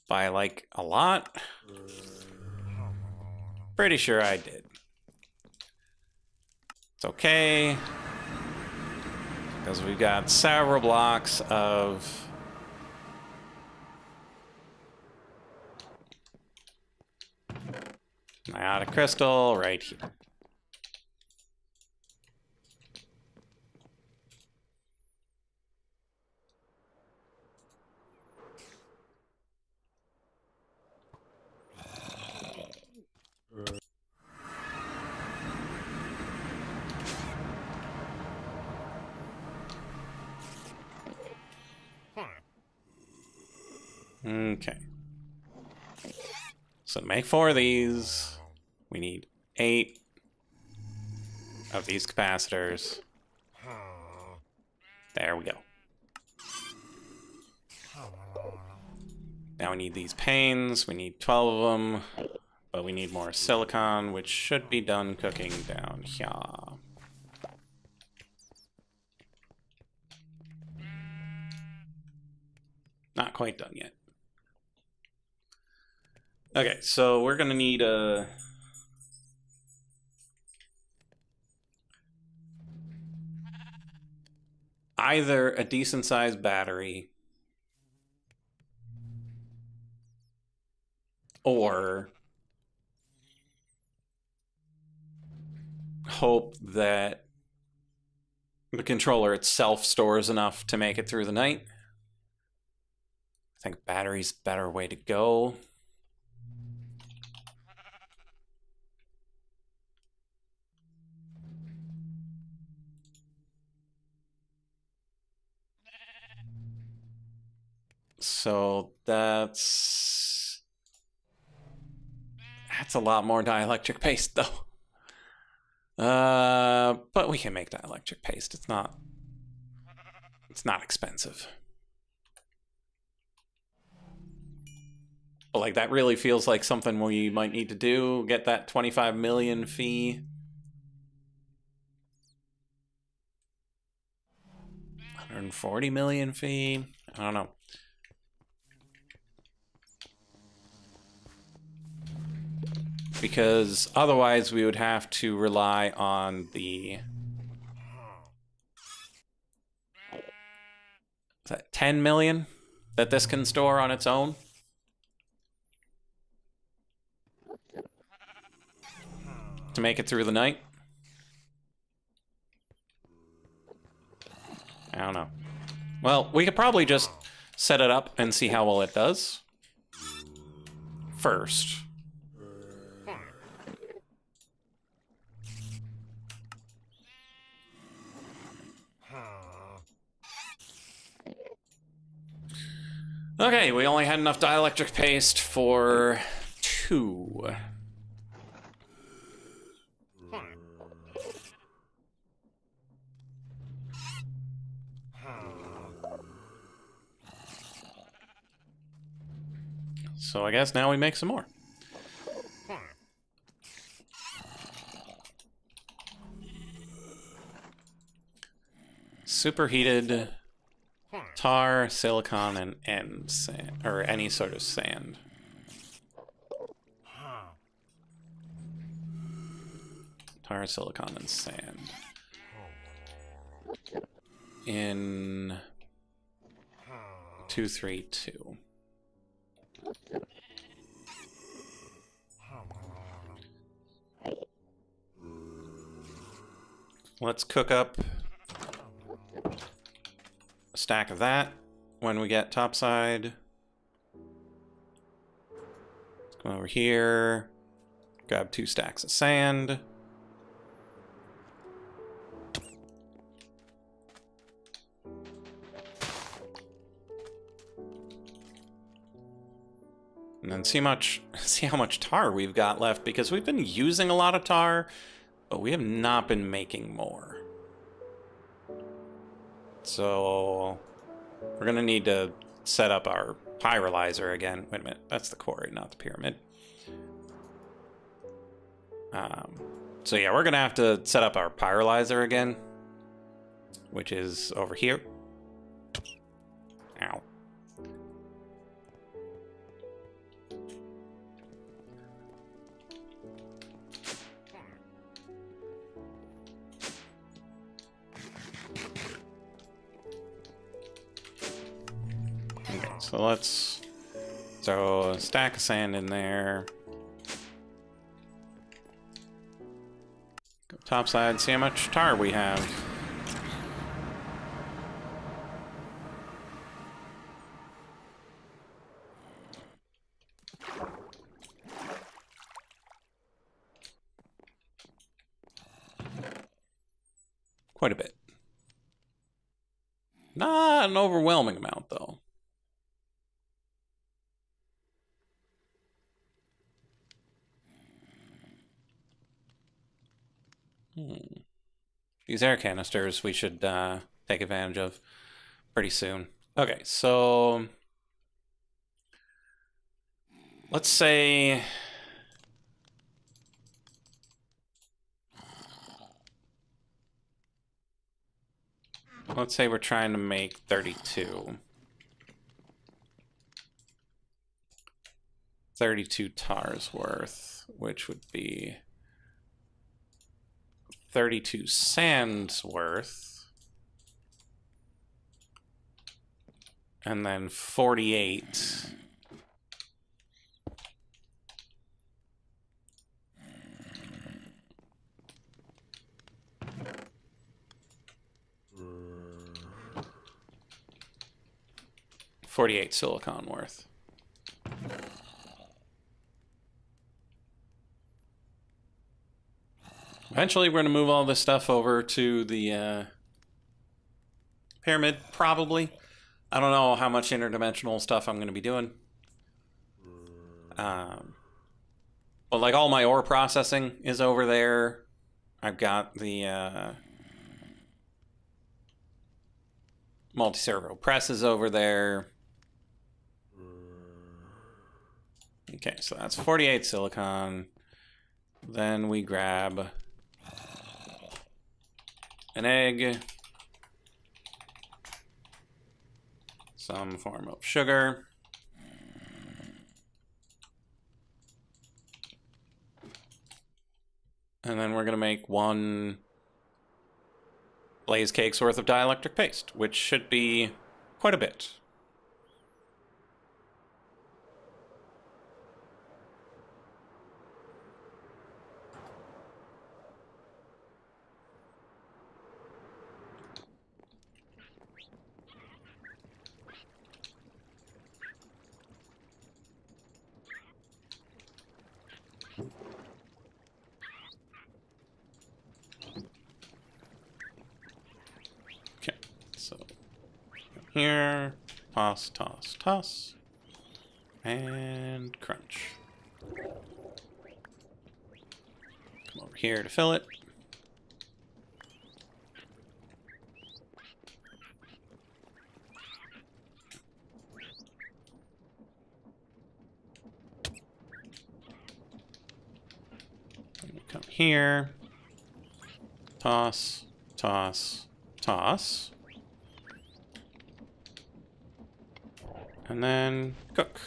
Speaker 1: By like a lot? Pretty sure I did. It's okay. Because we've got several blocks of... Ionic crystal right here. Okay. So to make 4 of these, we need 8 of these capacitors. There we go. Now we need these panes. We need 12 of them, but we need more silicon, which should be done cooking down here. Not quite done yet. Okay, so we're gonna need either a decent sized battery or hope that the controller itself stores enough to make it through the night. I think battery's a better way to go. So that's a lot more dielectric paste, though. But we can make dielectric paste. It's not expensive. But like that really feels like something we might need to do. Get that 25 million fee. 140 million fee. I don't know. Because otherwise we would have to rely on the... Is that 10 million that this can store on its own? To make it through the night? I don't know. Well, we could probably just set it up and see how well it does first. Okay, we only had enough dielectric paste for 2. So I guess now we make some more. Superheated tar, silicon, and N sand, or any sort of sand. Tar, silicon, and sand. In 232. Let's cook up a stack of that when we get topside. Let's come over here, grab 2 stacks of sand. And then see how much tar we've got left, because we've been using a lot of tar, but we have not been making more. So we're gonna need to set up our pyrolyzer again. Wait a minute, that's the quarry, not the pyramid. So yeah, we're gonna have to set up our pyrolyzer again, which is over here. Ow. So let's throw a stack of sand in there. Go topside, see how much tar we have. Quite a bit. Not an overwhelming amount, though. These air canisters we should take advantage of pretty soon. Okay, so let's say we're trying to make 32. 32 tars worth, which would be 32 sands worth. And then 48. $48 silicon worth. Eventually, we're going to move all this stuff over to the pyramid, probably. I don't know how much interdimensional stuff I'm going to be doing. But like all my ore processing is over there. I've got the multi-servo presses over there. Okay, so that's 48 silicon. Then we grab an egg, some form of sugar, and then we're going to make 1 blaze cake's worth of dielectric paste, which should be quite a bit. Here, toss, toss, toss, and crunch. Come over here to fill it. Come here, toss, toss, toss. And then cook.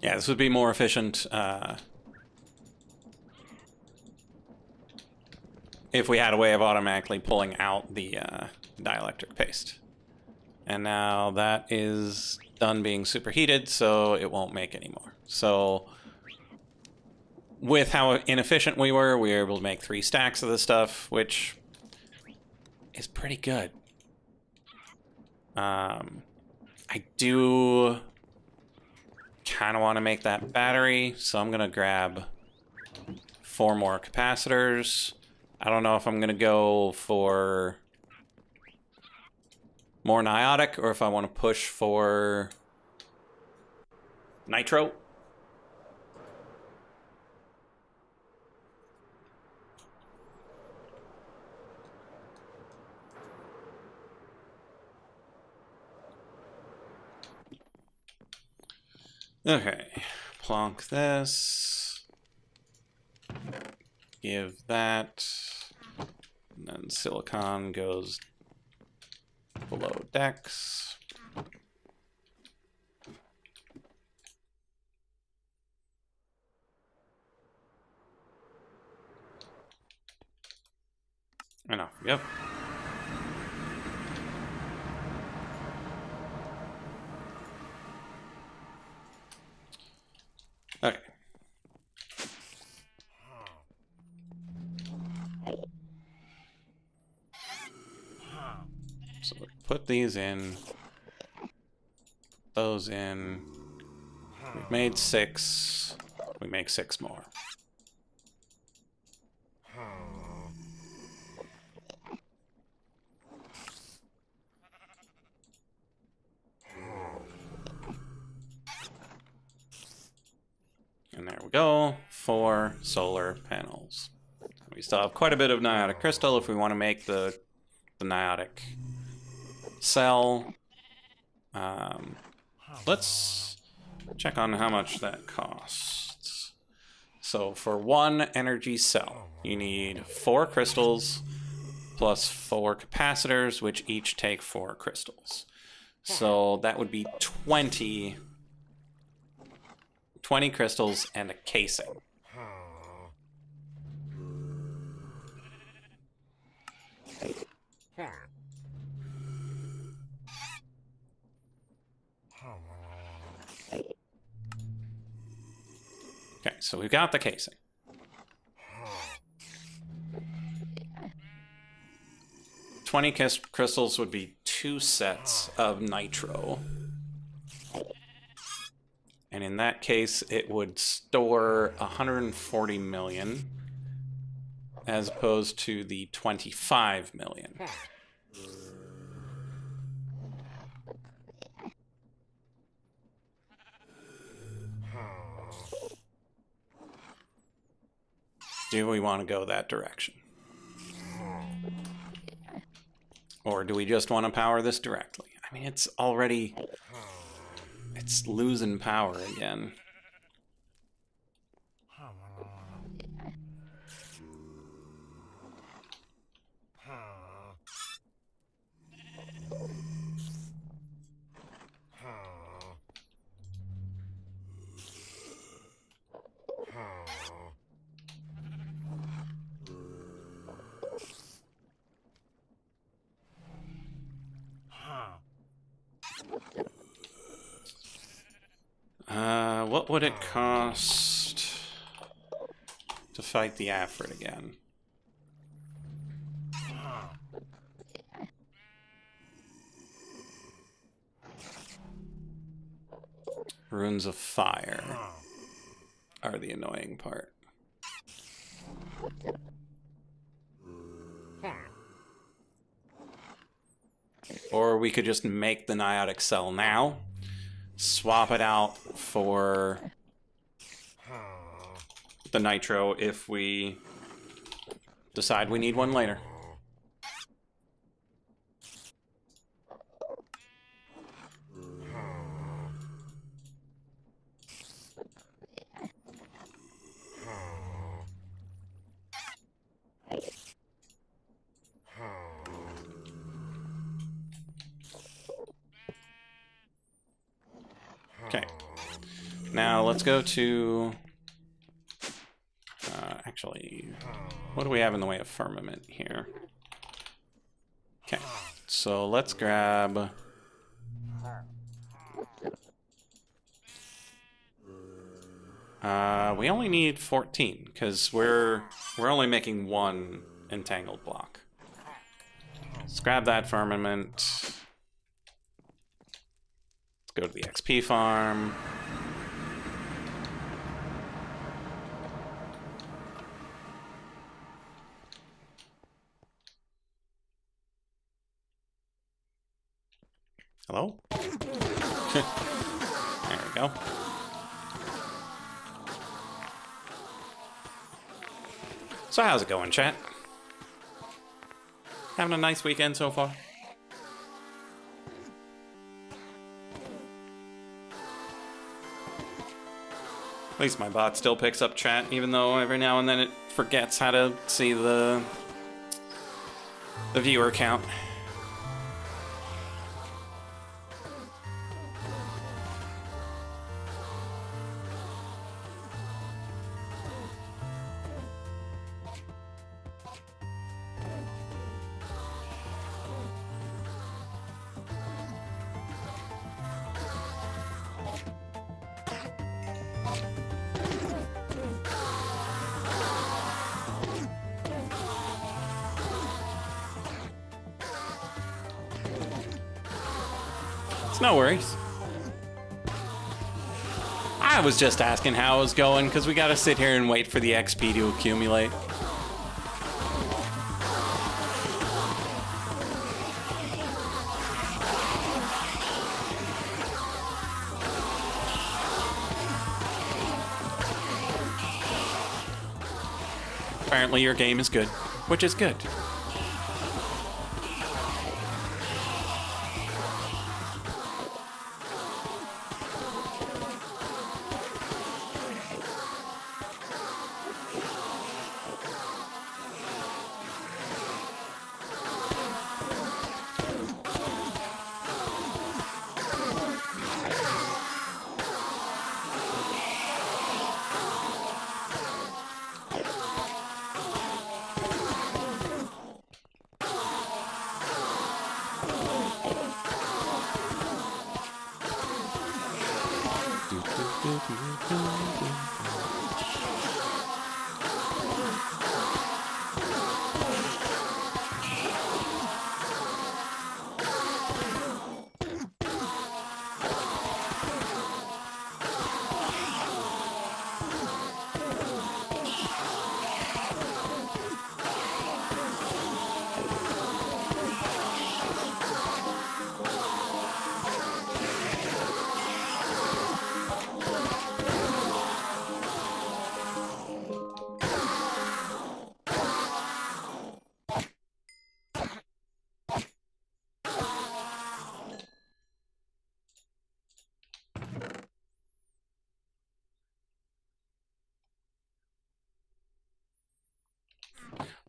Speaker 1: Yeah, this would be more efficient if we had a way of automatically pulling out the dielectric paste. And now that is done being superheated, so it won't make any more. So with how inefficient we were able to make 3 stacks of this stuff, which is pretty good. I do kind of want to make that battery, so I'm gonna grab 4 more capacitors. I don't know if I'm gonna go for more niotic or if I want to push for nitro. Okay, plonk this. Give that. And then silicon goes below decks. Enough, yep. Okay. So put these in. Those in. We've made 6. We make 6 more. And there we go. 4 solar panels. We still have quite a bit of niotic crystal if we want to make the niotic cell. Let's check on how much that costs. So for 1 energy cell, you need 4 crystals plus 4 capacitors, which each take 4 crystals. So that would be 20 crystals and a casing. Okay, so we've got the casing. Crystals would be 2 sets of nitro. And in that case, it would store 140 million as opposed to the 25 million. Do we want to go that direction? Or do we just want to power this directly? I mean, it's already... It's losing power again. What would it cost to fight the Afrit again? Runes of Fire are the annoying part. Or we could just make the niotic cell now, swap it out for the nitro if we decide we need one later. Okay. Now let's go to... actually, what do we have in the way of firmament here? Okay, so let's grab... we only need 14, because we're only making 1 entangled block. Let's grab that firmament. Let's go to the XP farm. Hello? There we go. So how's it going, chat? Having a nice weekend so far? At least my bot still picks up chat, even though every now and then it forgets how to see the viewer count. No worries. I was just asking how it was going because we gotta sit here and wait for the XP to accumulate. Apparently your game is good, which is good.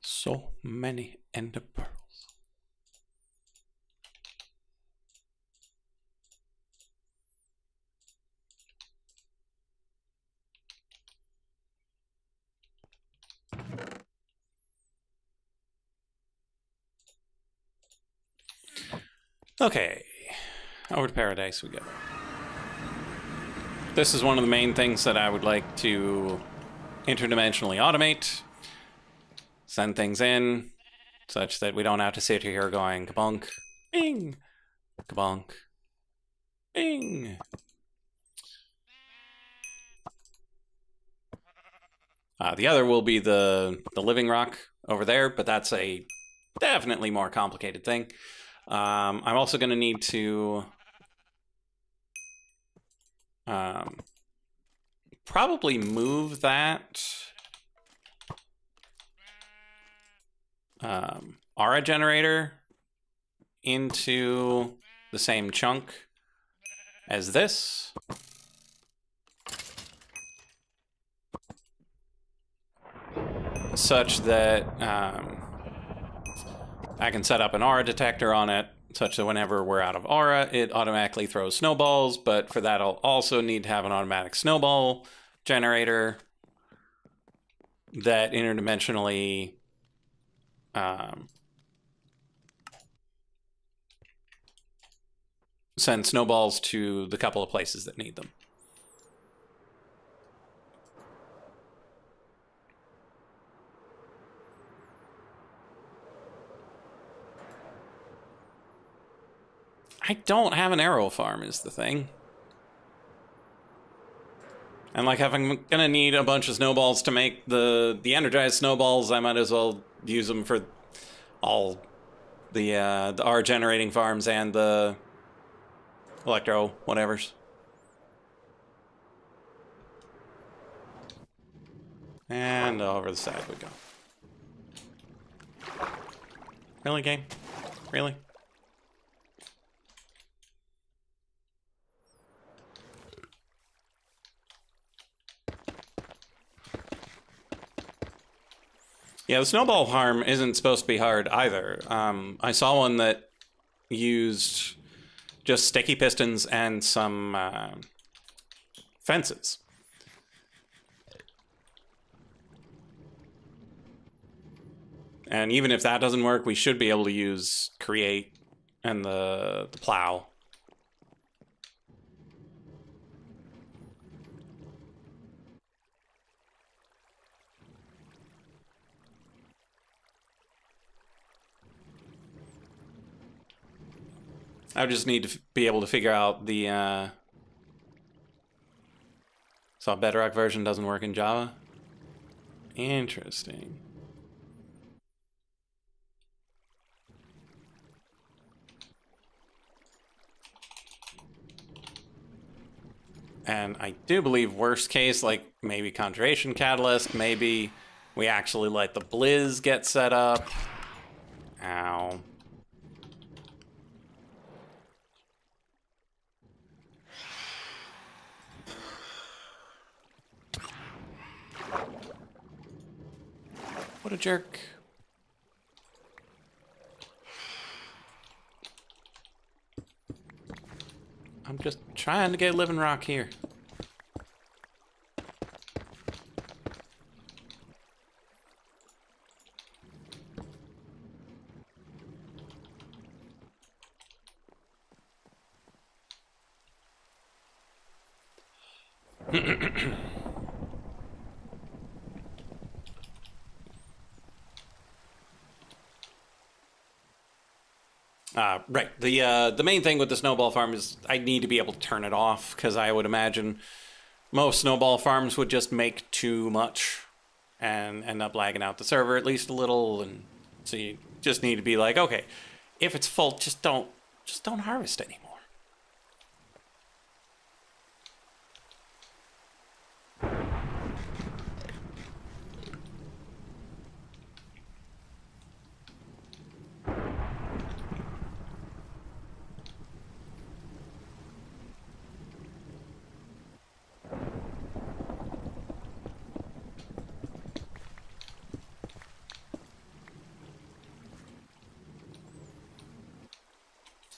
Speaker 1: So many ender pearls. Okay, over to Paradise we go. This is one of the main things that I would like to interdimensionally automate. Send things in such that we don't have to sit here going kabonk, bing, kabonk, bing. The other will be the living rock over there, but that's a definitely more complicated thing. I'm also going to need to probably move that aura generator into the same chunk as this. Such that I can set up an aura detector on it, such that whenever we're out of aura, it automatically throws snowballs, but for that I'll also need to have an automatic snowball generator that interdimensionally send snowballs to the couple of places that need them. I don't have an arrow farm is the thing. And like if I'm gonna need a bunch of snowballs to make the energized snowballs, I might as well use them for all the R generating farms and the electro whatevers. And over the side we go. Really, game? Really? Yeah, the snowball farm isn't supposed to be hard either. I saw one that used just sticky pistons and some fences. And even if that doesn't work, we should be able to use create and the plow. I just need to be able to figure out the so Bedrock version doesn't work in Java. Interesting. And I do believe worst case, like maybe Conjuration Catalyst, maybe we actually let the Blizz get set up. Ow. What a jerk. I'm just trying to get Living Rock here. Right. The main thing with the snowball farm is I need to be able to turn it off, because I would imagine most snowball farms would just make too much and end up lagging out the server at least a little. And so you just need to be like, okay, if it's full, just don't harvest anymore.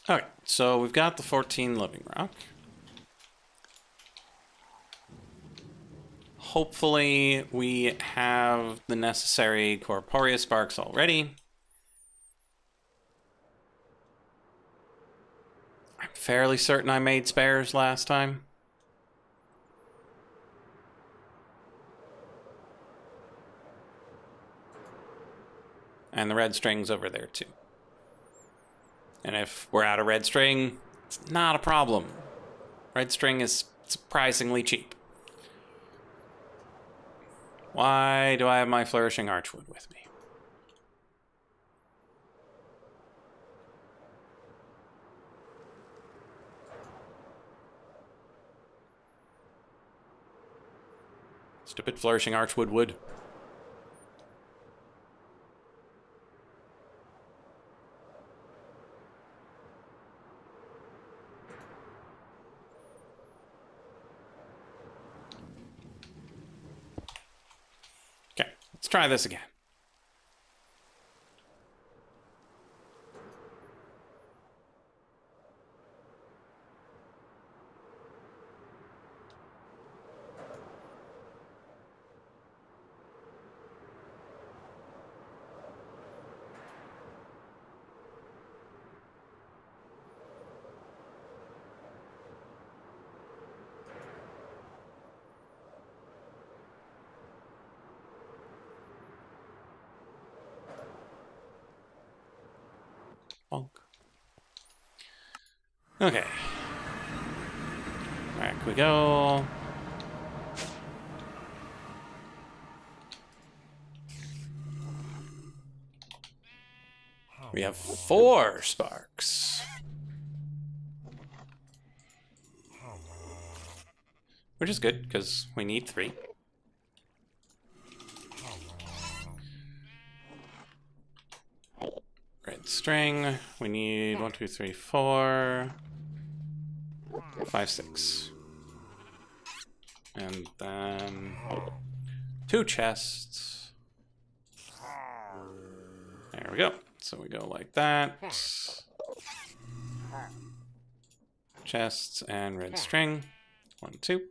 Speaker 1: Alright, so we've got the 14 Living Rock. Hopefully we have the necessary Corporeal Sparks already. I'm fairly certain I made spares last time. And the red string's over there too. And if we're out of red string, it's not a problem. Red string is surprisingly cheap. Why do I have my Flourishing Archwood with me? Stupid Flourishing Archwood wood. Let's try this again. Bonk. Okay. Back we go. We have 4 sparks. Which is good, because we need 3. Red string. We need 1, 2, 3, 4, 5, 6. And then 2 chests. There we go. So we go like that. Chests and red string. 1, 2.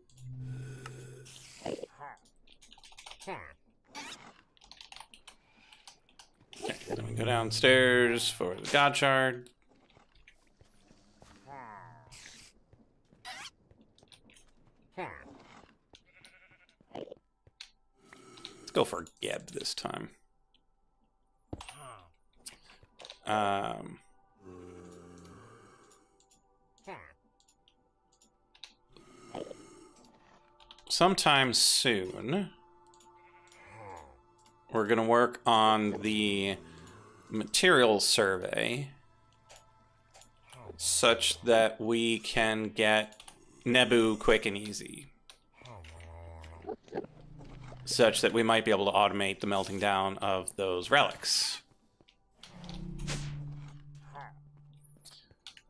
Speaker 1: Okay, then we go downstairs for the god shard. Let's go for Geb this time. Sometime soon, we're going to work on the materials survey such that we can get Nebu quick and easy. Such that we might be able to automate the melting down of those relics.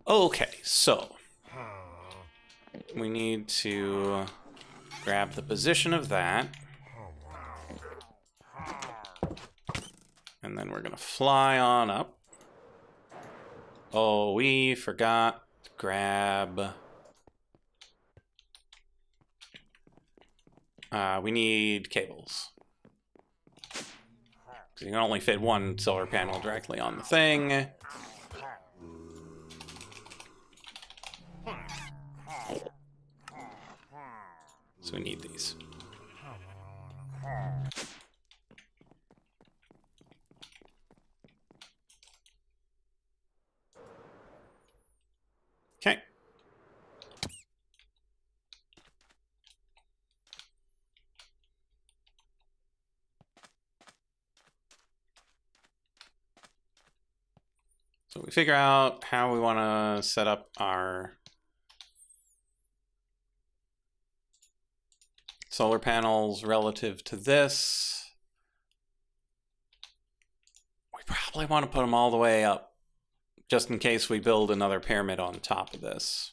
Speaker 1: Okay, so we need to grab the position of that. And then we're gonna fly on up. Oh, we forgot to grab... we need cables. You can only fit one solar panel directly on the thing. So we need these. Okay. So we figure out how we want to set up our solar panels relative to this. We probably want to put them all the way up, just in case we build another pyramid on top of this.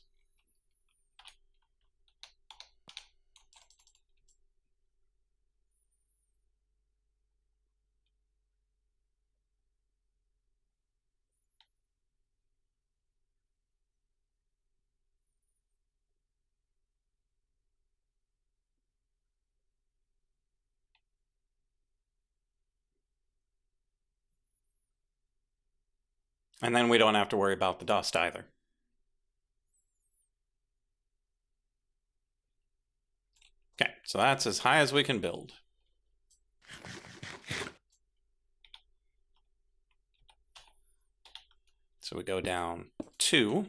Speaker 1: And then we don't have to worry about the dust either. Okay, so that's as high as we can build. So we go down 2.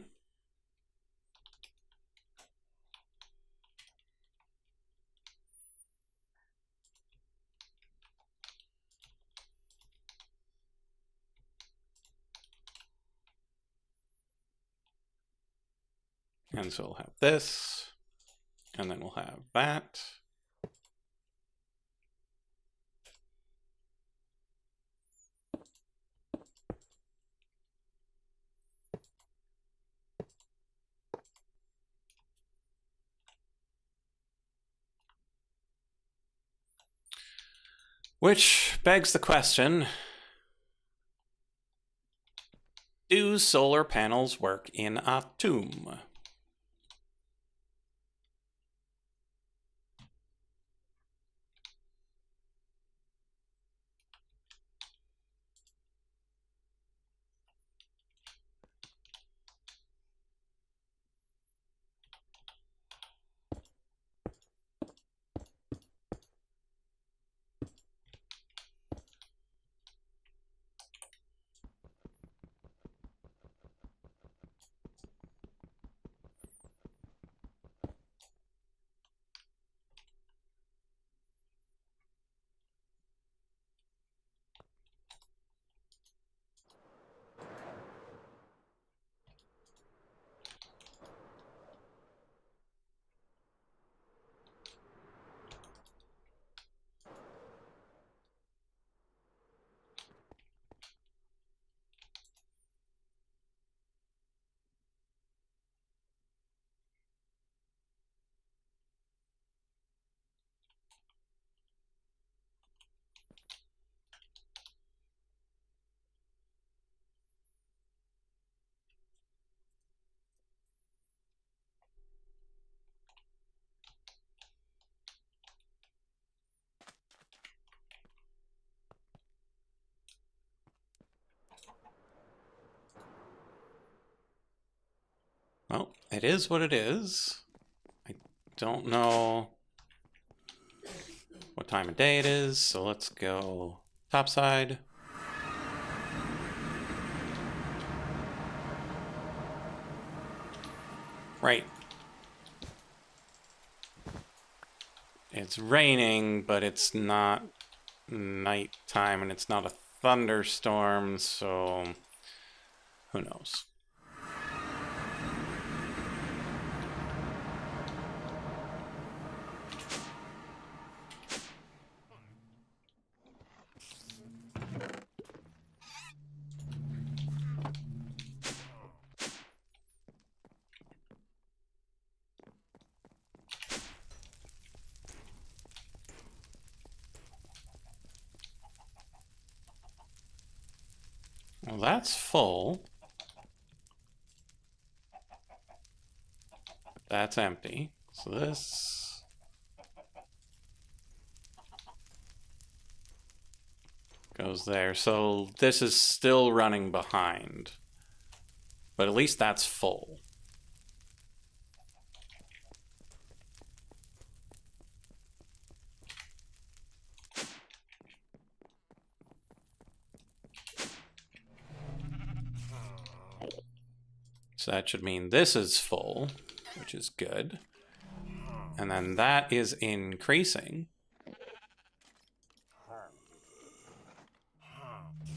Speaker 1: And so we'll have this, and then we'll have that. Which begs the question, do solar panels work in a tomb? it is what it is. I don't know what time of day it is, so let's go topside. Right. It's raining, but it's not nighttime and it's not a thunderstorm, so who knows? Well, that's full. That's empty. So this goes there. So this is still running behind. But at least that's full. So that should mean this is full, which is good. And then that is increasing.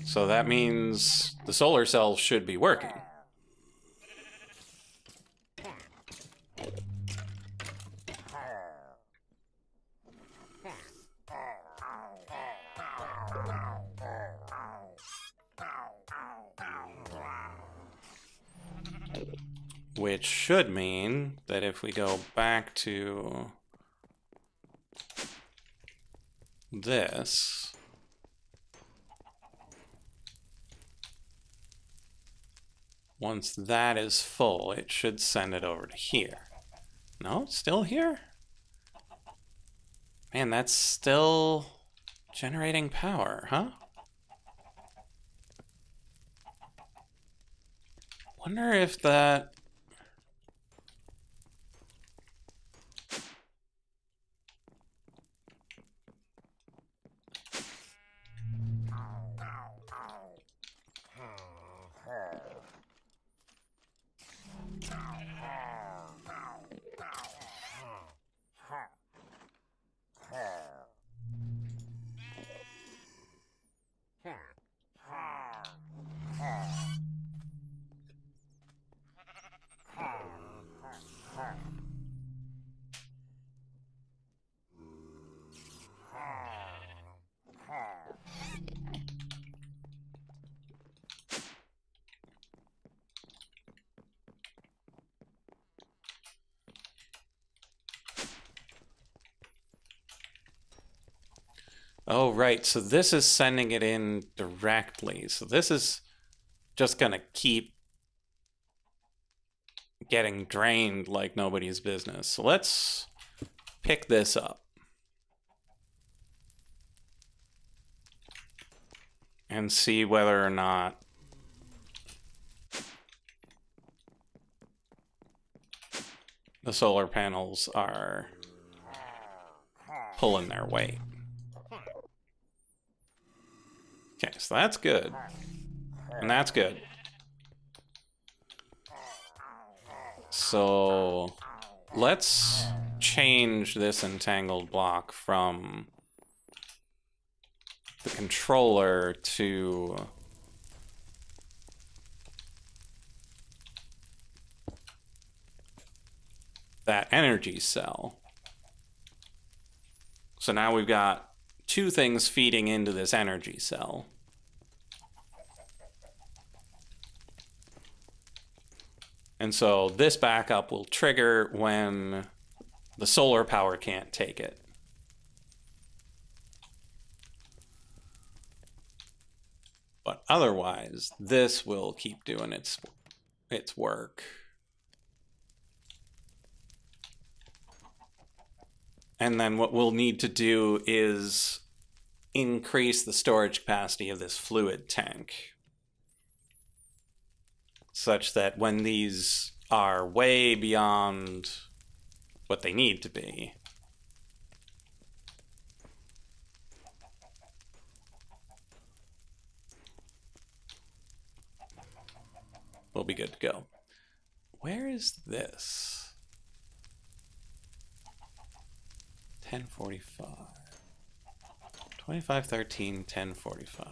Speaker 1: So that means the solar cell should be working. Which should mean that if we go back to this, once that is full, it should send it over to here. No, it's still here? Man, that's still generating power, huh? Wonder if that... Oh, right. So this is sending it in directly. So this is just going to keep getting drained like nobody's business. So let's pick this up. And see whether or not the solar panels are pulling their weight. Okay, so that's good. And that's good. So let's change this entangled block from the controller to that energy cell. So now we've got two things feeding into this energy cell. And so this backup will trigger when the solar power can't take it. But otherwise, this will keep doing its work. And then what we'll need to do is increase the storage capacity of this fluid tank, such that when these are way beyond what they need to be. We'll be good to go. Where is this? 1045. 2513, 1045.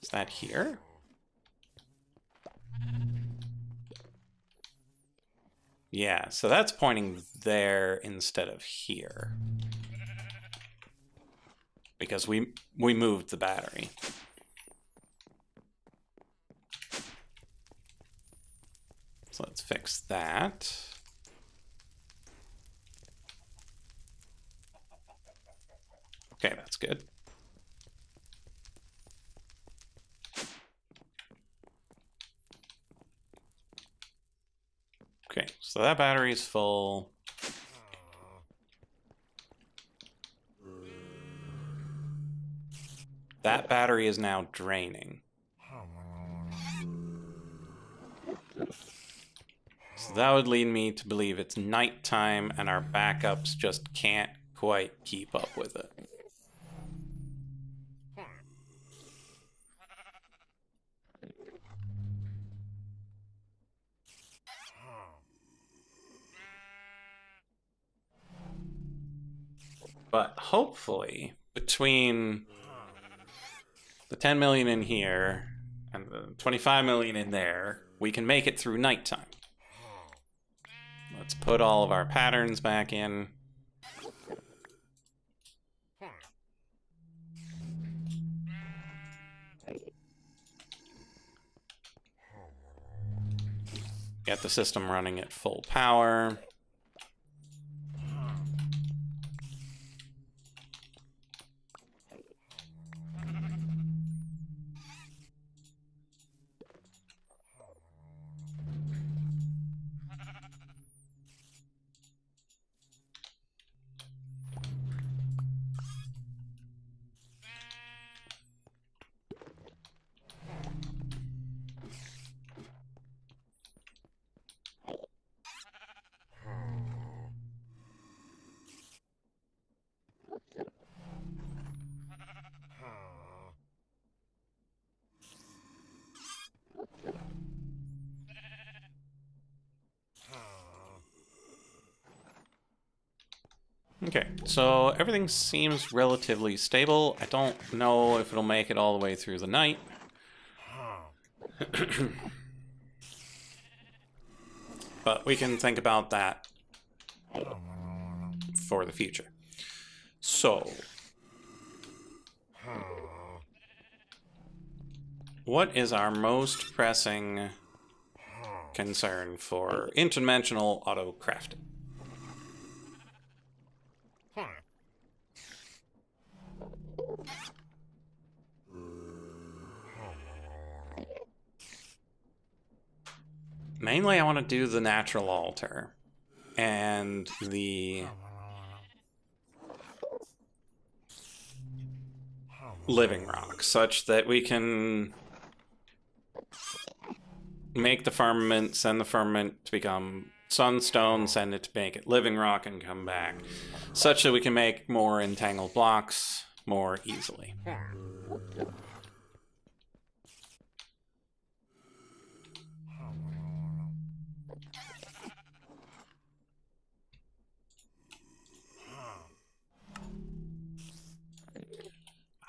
Speaker 1: Is that here? Yeah, so that's pointing there instead of here. Because we moved the battery. So let's fix that. Okay, that's good. Okay, so that battery is full. That battery is now draining. So that would lead me to believe it's nighttime and our backups just can't quite keep up with it. But hopefully, between the 10 million in here and the 25 million in there, we can make it through nighttime. Let's put all of our patterns back in. Get the system running at full power. Okay, so everything seems relatively stable. I don't know if it'll make it all the way through the night. But we can think about that for the future. So, what is our most pressing concern for interdimensional autocrafting? Mainly, I want to do the natural altar and the living rock, such that we can make the firmament, send the firmament to become sunstone, send it to make it living rock, and come back, such that we can make more entangled blocks more easily.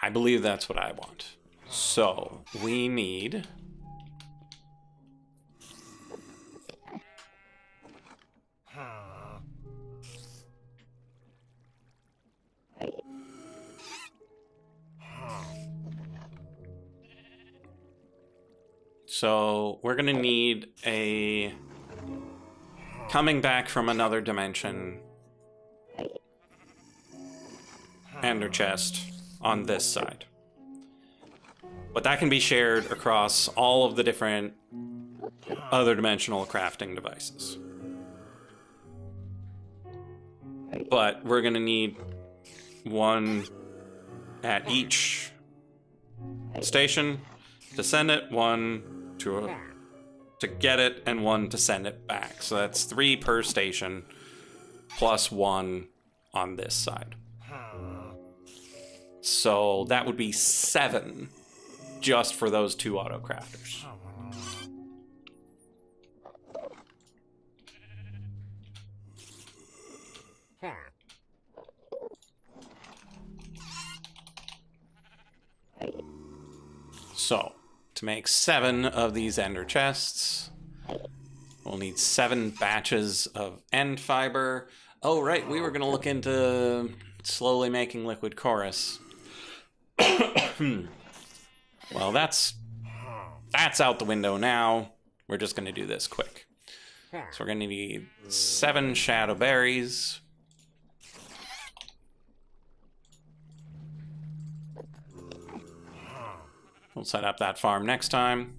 Speaker 1: I believe that's what I want. So, we need... So, we're gonna need a... coming back from another dimension ender chest on this side. But that can be shared across all of the different other dimensional crafting devices. But we're gonna need one at each station to send it, one to get it, and one to send it back. So that's 3 per station, plus 1 on this side. So that would be 7 just for those 2 autocrafters. So, to make 7 of these ender chests, we'll need 7 batches of end fiber. Oh, right, we were going to look into slowly making liquid chorus. Well, that's out the window now. We're just going to do this quick. So we're going to need 7 shadow berries. We'll set up that farm next time.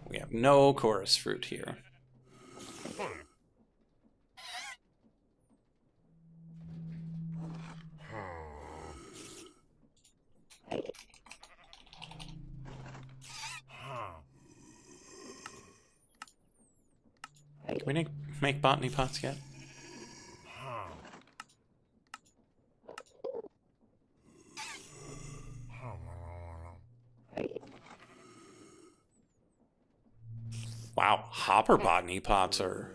Speaker 1: We have no chorus fruit here. Can we make botany pots yet? Wow, hopper botany pots are...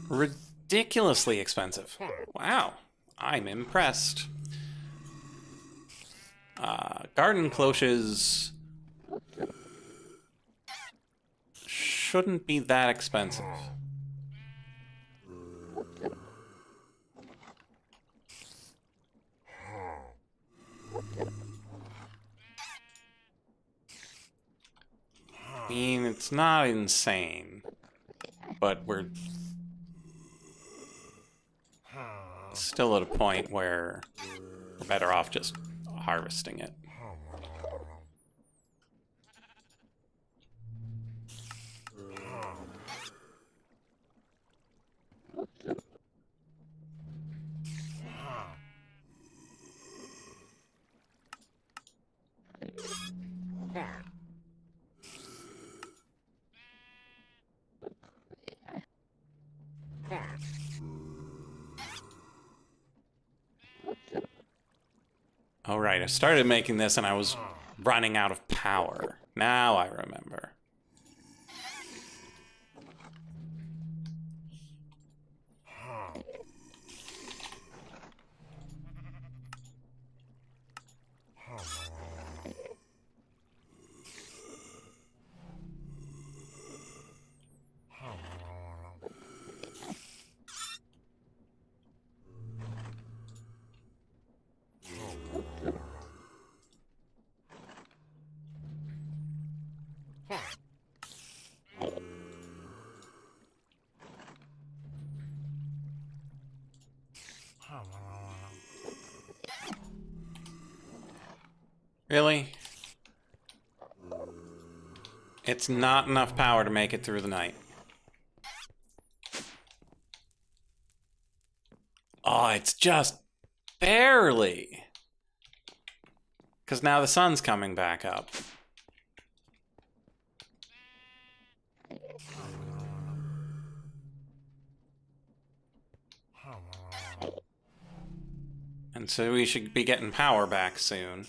Speaker 1: ridiculously expensive. Wow, I'm impressed. Garden cloches shouldn't be that expensive. I mean, it's not insane, but we're still at a point where we're better off just harvesting it. Oh, right, I started making this and I was running out of power. Now I remember. Really? It's not enough power to make it through the night. Oh, it's just barely. Because now the sun's coming back up. And so we should be getting power back soon.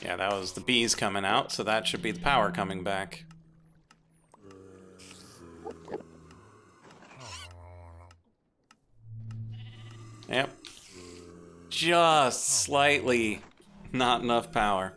Speaker 1: Yeah, that was the bees coming out, so that should be the power coming back. Yep. Just slightly not enough power.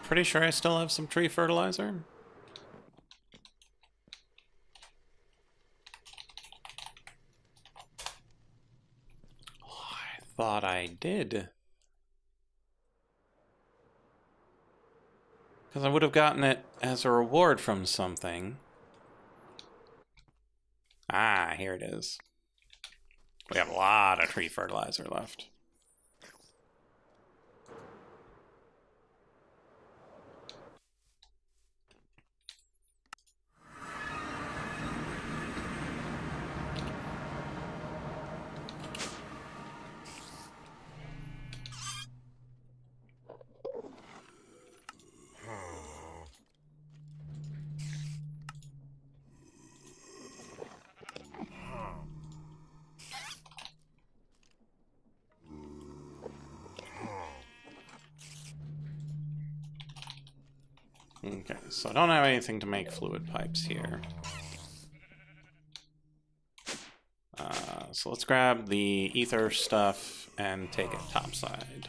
Speaker 1: Pretty sure I still have some tree fertilizer. Oh, I thought I did. Because I would have gotten it as a reward from something. Ah, here it is. We have a lot of tree fertilizer left. Okay, so I don't have anything to make fluid pipes here. So let's grab the ether stuff and take it topside.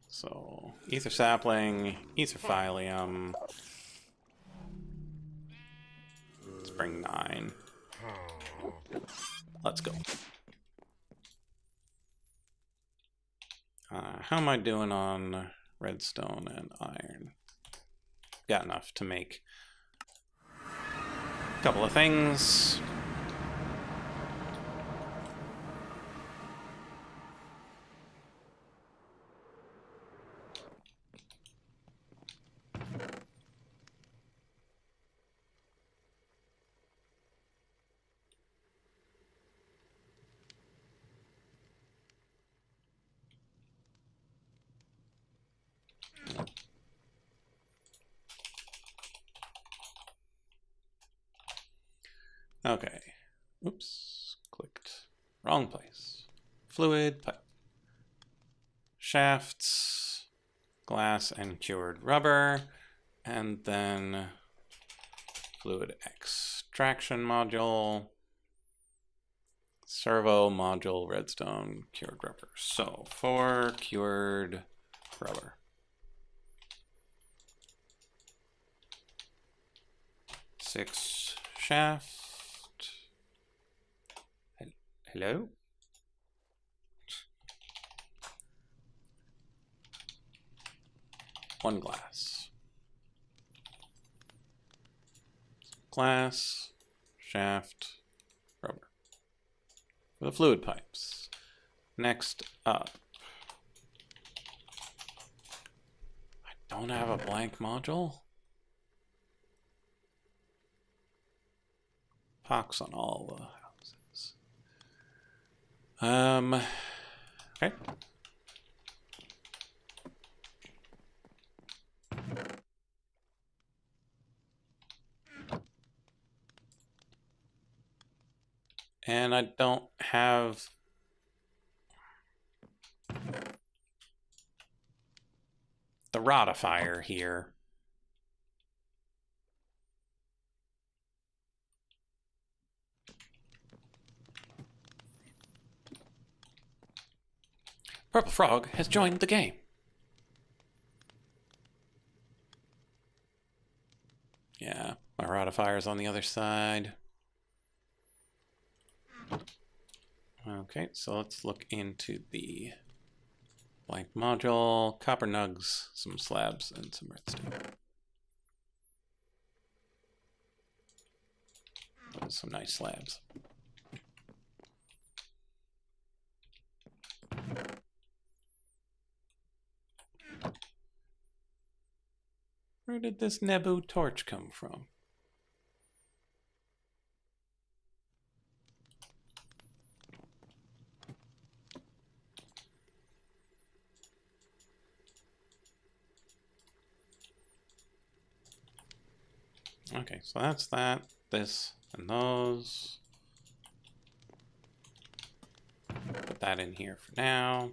Speaker 1: So, ether sapling, ether phyllium. Let's bring 9. Let's go. How am I doing on redstone and iron? Got enough to make a couple of things. Okay. Oops. Clicked. Wrong place. Fluid pipe. Shafts. Glass and cured rubber. And then fluid extraction module. Servo module redstone cured rubber. So 4 cured rubber. 6 shaft. Hello? One glass. Glass, shaft, rubber. For the fluid pipes. Next up. I don't have a blank module. Pox on all the houses. Okay. And I don't have the ratifier here. Purple Frog has joined the game. Yeah, my ratifiers on the other side. Okay, so let's look into the blank module, copper nugs, some slabs, and some redstone. Some nice slabs. Where did this Nebu torch come from? Okay, so that's that, this, and those. Put that in here for now.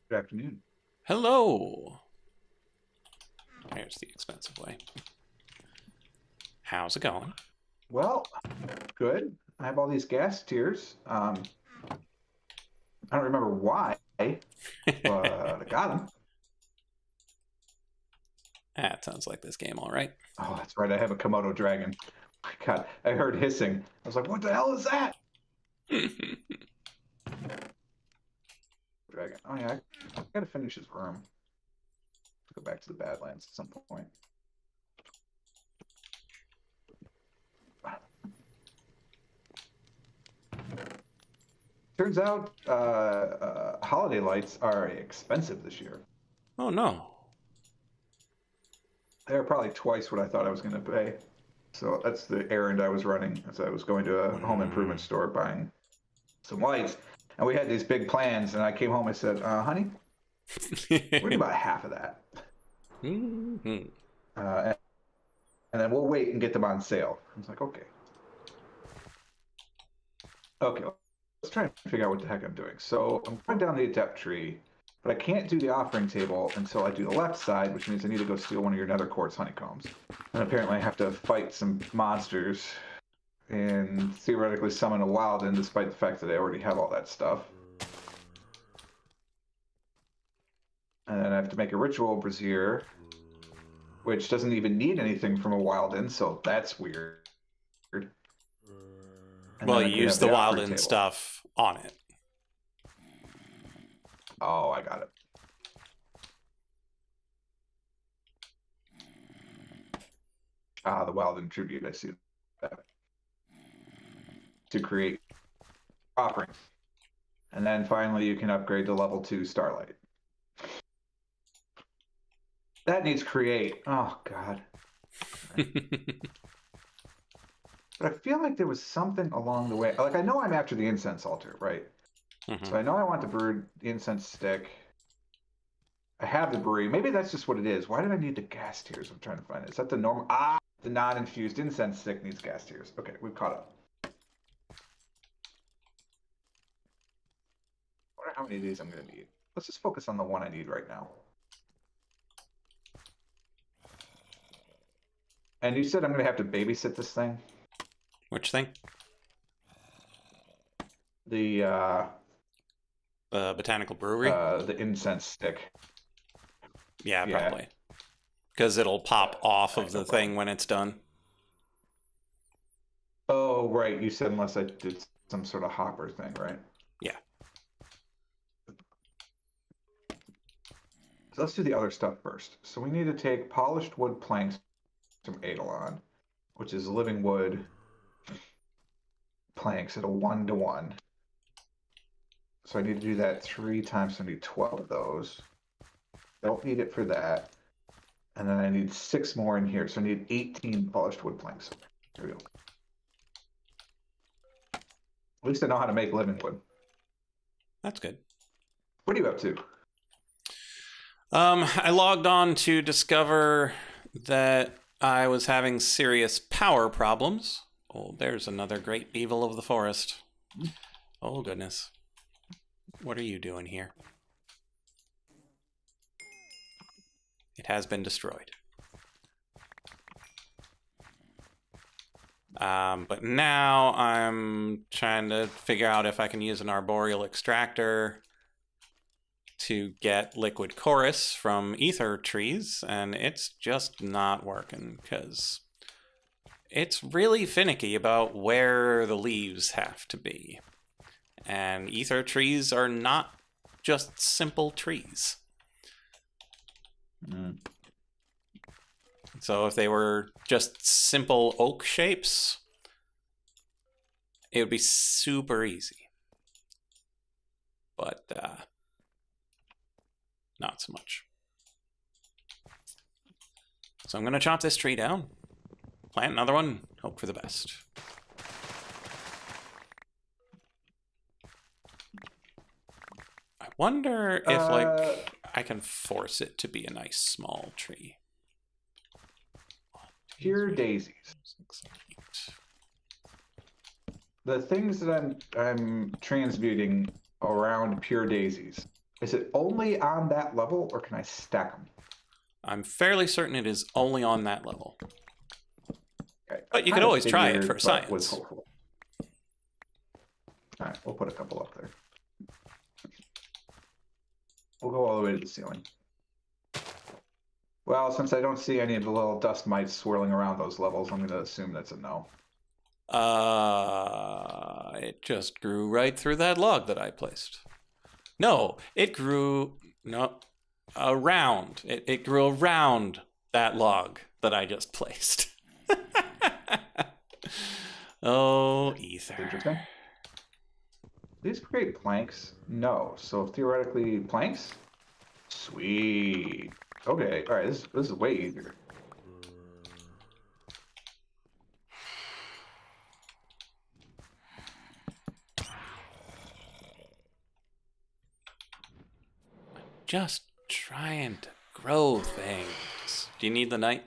Speaker 2: Good afternoon.
Speaker 1: Hello! Here's the expensive way. How's it going?
Speaker 2: Well, good. I have all these gas tiers. I don't remember why, but I got them.
Speaker 1: That sounds like this game, all right.
Speaker 2: Oh, that's right. I have a Komodo dragon. My God, I heard hissing. I was like, what the hell is that? Dragon. Oh, yeah. I got to finish his room. Go back to the Badlands at some point. Turns out holiday lights are expensive this year.
Speaker 1: Oh, no.
Speaker 2: They're probably twice what I thought I was going to pay. So that's the errand I was running as I was going to a home improvement store buying some lights. And we had these big plans, and I came home and said, honey, we're about half of that. And then we'll wait and get them on sale. I was like, okay. Okay, let's try and figure out what the heck I'm doing. So I'm going down the adept tree, but I can't do the offering table until I do the left side, which means I need to go steal one of your nether quartz honeycombs. And apparently I have to fight some monsters and theoretically summon a Wilden, despite the fact that I already have all that stuff. And then I have to make a ritual brazier, which doesn't even need anything from a Wilden, so that's weird. And
Speaker 1: well, you use the Wilden stuff on it.
Speaker 2: Oh, I got it. Ah, the Wilden tribute, I see that. To create offerings. And then finally you can upgrade to level 2 Starlight. That needs create. Oh, God. But I feel like there was something along the way. Like, I know I'm after the incense altar, right? So I know I want the brewed incense stick. I have the brewery. Maybe that's just what it is. Why did I need the gas tiers? I'm trying to find it. Is that the normal? Ah, the non-infused incense stick needs gas tiers. Okay, we've caught up. I wonder how many of these I'm going to need. Let's just focus on the one I need right now. And you said I'm going to have to babysit this thing?
Speaker 1: Which thing?
Speaker 2: The
Speaker 1: botanical brewery?
Speaker 2: The incense stick.
Speaker 1: Yeah, probably. Because it'll pop off of the thing when it's done.
Speaker 2: Oh, right. You said unless I did some sort of hopper thing, right?
Speaker 1: Yeah.
Speaker 2: So let's do the other stuff first. So we need to take polished wood planks from Eidolon, which is living wood planks at a 1-to-1. So I need to do that 3 times. So I need 12 of those. Don't need it for that. And then I need 6 more in here. So I need 18 polished wood planks. There we go. At least I know how to make living wood.
Speaker 1: That's good.
Speaker 2: What are you up to?
Speaker 1: I logged on to discover that I was having serious power problems. Oh, there's another great evil of the forest. Oh, goodness. What are you doing here? has been destroyed. But now I'm trying to figure out if I can use an arboreal extractor to get liquid chorus from ether trees, and it's just not working because it's really finicky about where the leaves have to be. And ether trees are not just simple trees.
Speaker 2: Mm.
Speaker 1: So if they were just simple oak shapes, it would be super easy. But not so much. So I'm going to chop this tree down, plant another one, hope for the best. I wonder if, like, I can force it to be a nice small tree.
Speaker 2: Pure daisies.
Speaker 1: 6, 8.
Speaker 2: The things that I'm transmuting around pure daisies, is it only on that level, or can I stack them?
Speaker 1: I'm fairly certain it is only on that level.
Speaker 2: Okay.
Speaker 1: But you could always try it for science.
Speaker 2: Was hopeful. All right, we'll put a couple up there. We'll go all the way to the ceiling. Well, since I don't see any of the little dust mites swirling around those levels, I'm going to assume that's a no.
Speaker 1: It just grew right through that log that I placed. No, it grew around. It grew around that log that I just placed. Oh, ether.
Speaker 2: Interesting. These create planks? No. So theoretically, planks? Sweet. Okay. All right. This is way easier.
Speaker 1: Just trying to grow things. Do you need the night?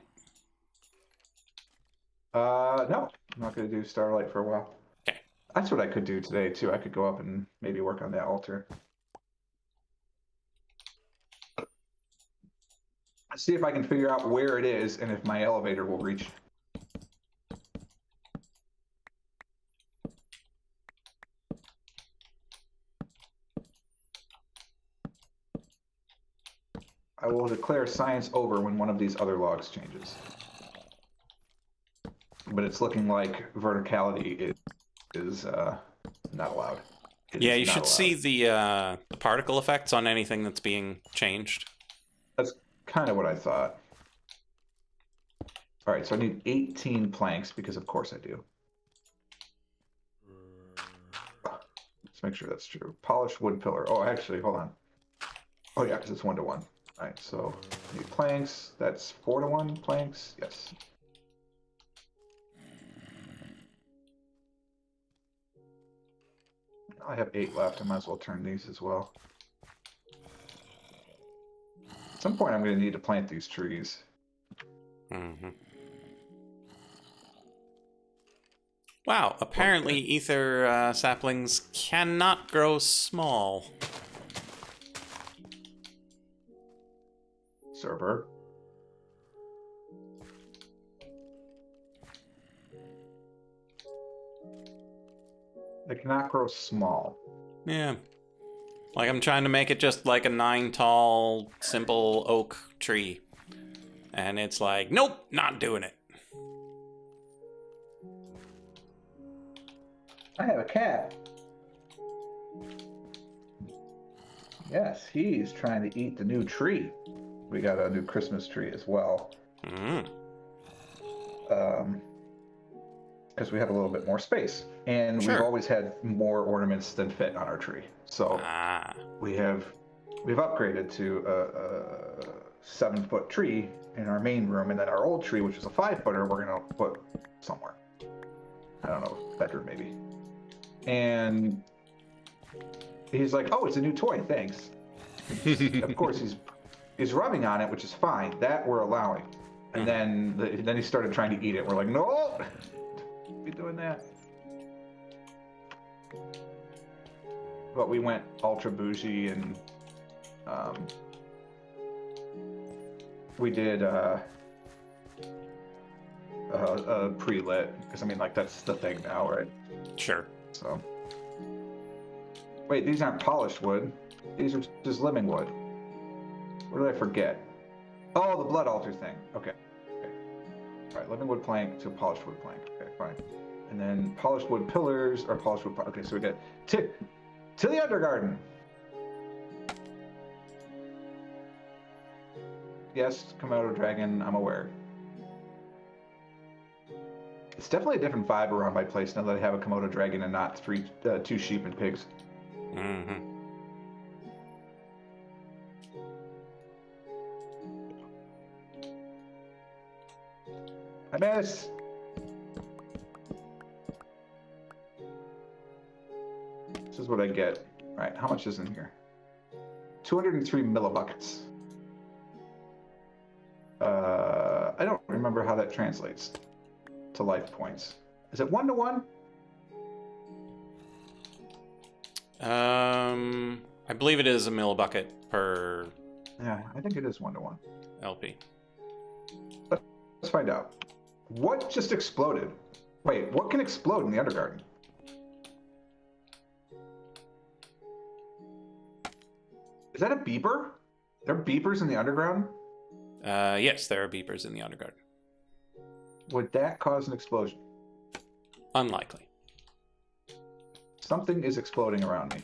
Speaker 2: No. I'm not going to do starlight for a while.
Speaker 1: Okay.
Speaker 2: That's what I could do today, too. I could go up and maybe work on that altar. See if I can figure out where it is and if my elevator will reach. I will declare science over when one of these other logs changes. But it's looking like verticality is not allowed.
Speaker 1: Yeah, you should see the particle effects on anything that's being changed.
Speaker 2: That's kind of what I thought. All right, so I need 18 planks because of course I do. Let's make sure that's true. Polished wood pillar. Oh, actually, hold on. Oh yeah, because it's 1 to 1. All right, so I need planks. That's 4 to 1 planks. Yes. I have 8 left. I might as well turn these as well. At some point, I'm going to need to plant these trees.
Speaker 1: Mm-hmm. Wow, apparently ether saplings cannot grow small.
Speaker 2: Server. They cannot grow small.
Speaker 1: Yeah. Like I'm trying to make it just like a 9 tall, simple oak tree. And it's like, nope, not doing it.
Speaker 2: I have a cat. Yes, he's trying to eat the new tree. We got a new Christmas tree as well. Because we have a little bit more space. And
Speaker 1: Sure.
Speaker 2: we've always had more ornaments than fit on our tree. So we've upgraded to a 7-foot tree in our main room, and then our old tree, which is a 5-footer, we're gonna put somewhere. I don't know, bedroom maybe. And he's like, "Oh, it's a new toy, thanks." Of course, he's rubbing on it, which is fine. That we're allowing. And then he started trying to eat it. We're like, "No, don't be doing that." But we went ultra bougie and we did pre-lit, because I mean, like, that's the thing now, right?
Speaker 1: Sure.
Speaker 2: So, wait, these aren't polished wood. These are just living wood. What did I forget? Oh, the blood altar thing. Okay. All right, living wood plank to polished wood plank. Okay, fine. And then polished wood pillars or polished wood. Okay, so we get to the Undergarden. Yes, Komodo dragon. I'm aware. It's definitely a different vibe around my place now that I have a Komodo dragon and not two sheep and pigs.
Speaker 1: Mm-hmm.
Speaker 2: I miss. This is what I get. All right, how much is in here? 203 millibuckets. I don't remember how that translates to life points. Is it 1-to-1?
Speaker 1: I believe it is a millibucket per
Speaker 2: Yeah, I think it is 1-to-1.
Speaker 1: LP.
Speaker 2: Let's find out. What just exploded? Wait, what can explode in the Undergarden? Is that a beeper? There are beepers in the underground?
Speaker 1: Yes, there are beepers in the Undergarden.
Speaker 2: Would that cause an explosion?
Speaker 1: Unlikely.
Speaker 2: Something is exploding around me.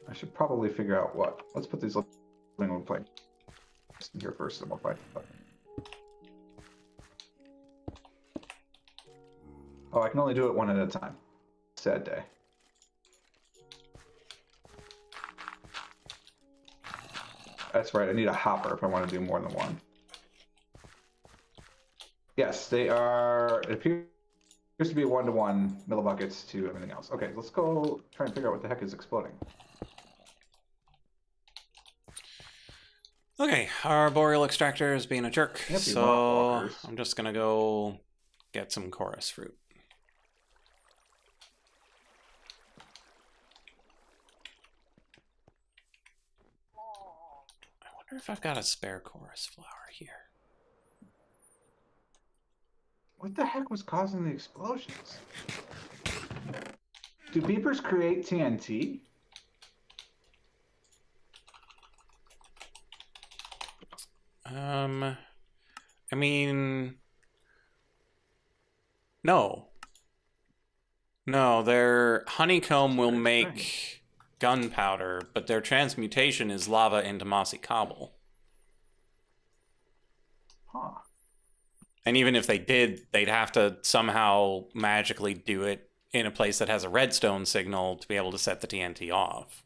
Speaker 2: I should probably figure out what. Let's put these living wood planks in here first, and we'll find out. Oh, I can only do it one at a time. Sad day. That's right, I need a hopper if I want to do more than one. Yes, they are. It appears to be a 1-to-1 millibuckets to everything else. Okay, let's go try and figure out what the heck is exploding.
Speaker 1: Okay, our boreal extractor is being a jerk,
Speaker 2: Can't be
Speaker 1: so
Speaker 2: walkers.
Speaker 1: I'm just gonna go get some chorus fruit. I wonder if I've got a spare chorus flower here.
Speaker 2: What the heck was causing the explosions? Do beepers create TNT?
Speaker 1: I mean, no. No, their honeycomb will make gunpowder, but their transmutation is lava into mossy cobble.
Speaker 2: Huh.
Speaker 1: And even if they did, they'd have to somehow magically do it in a place that has a redstone signal to be able to set the TNT off.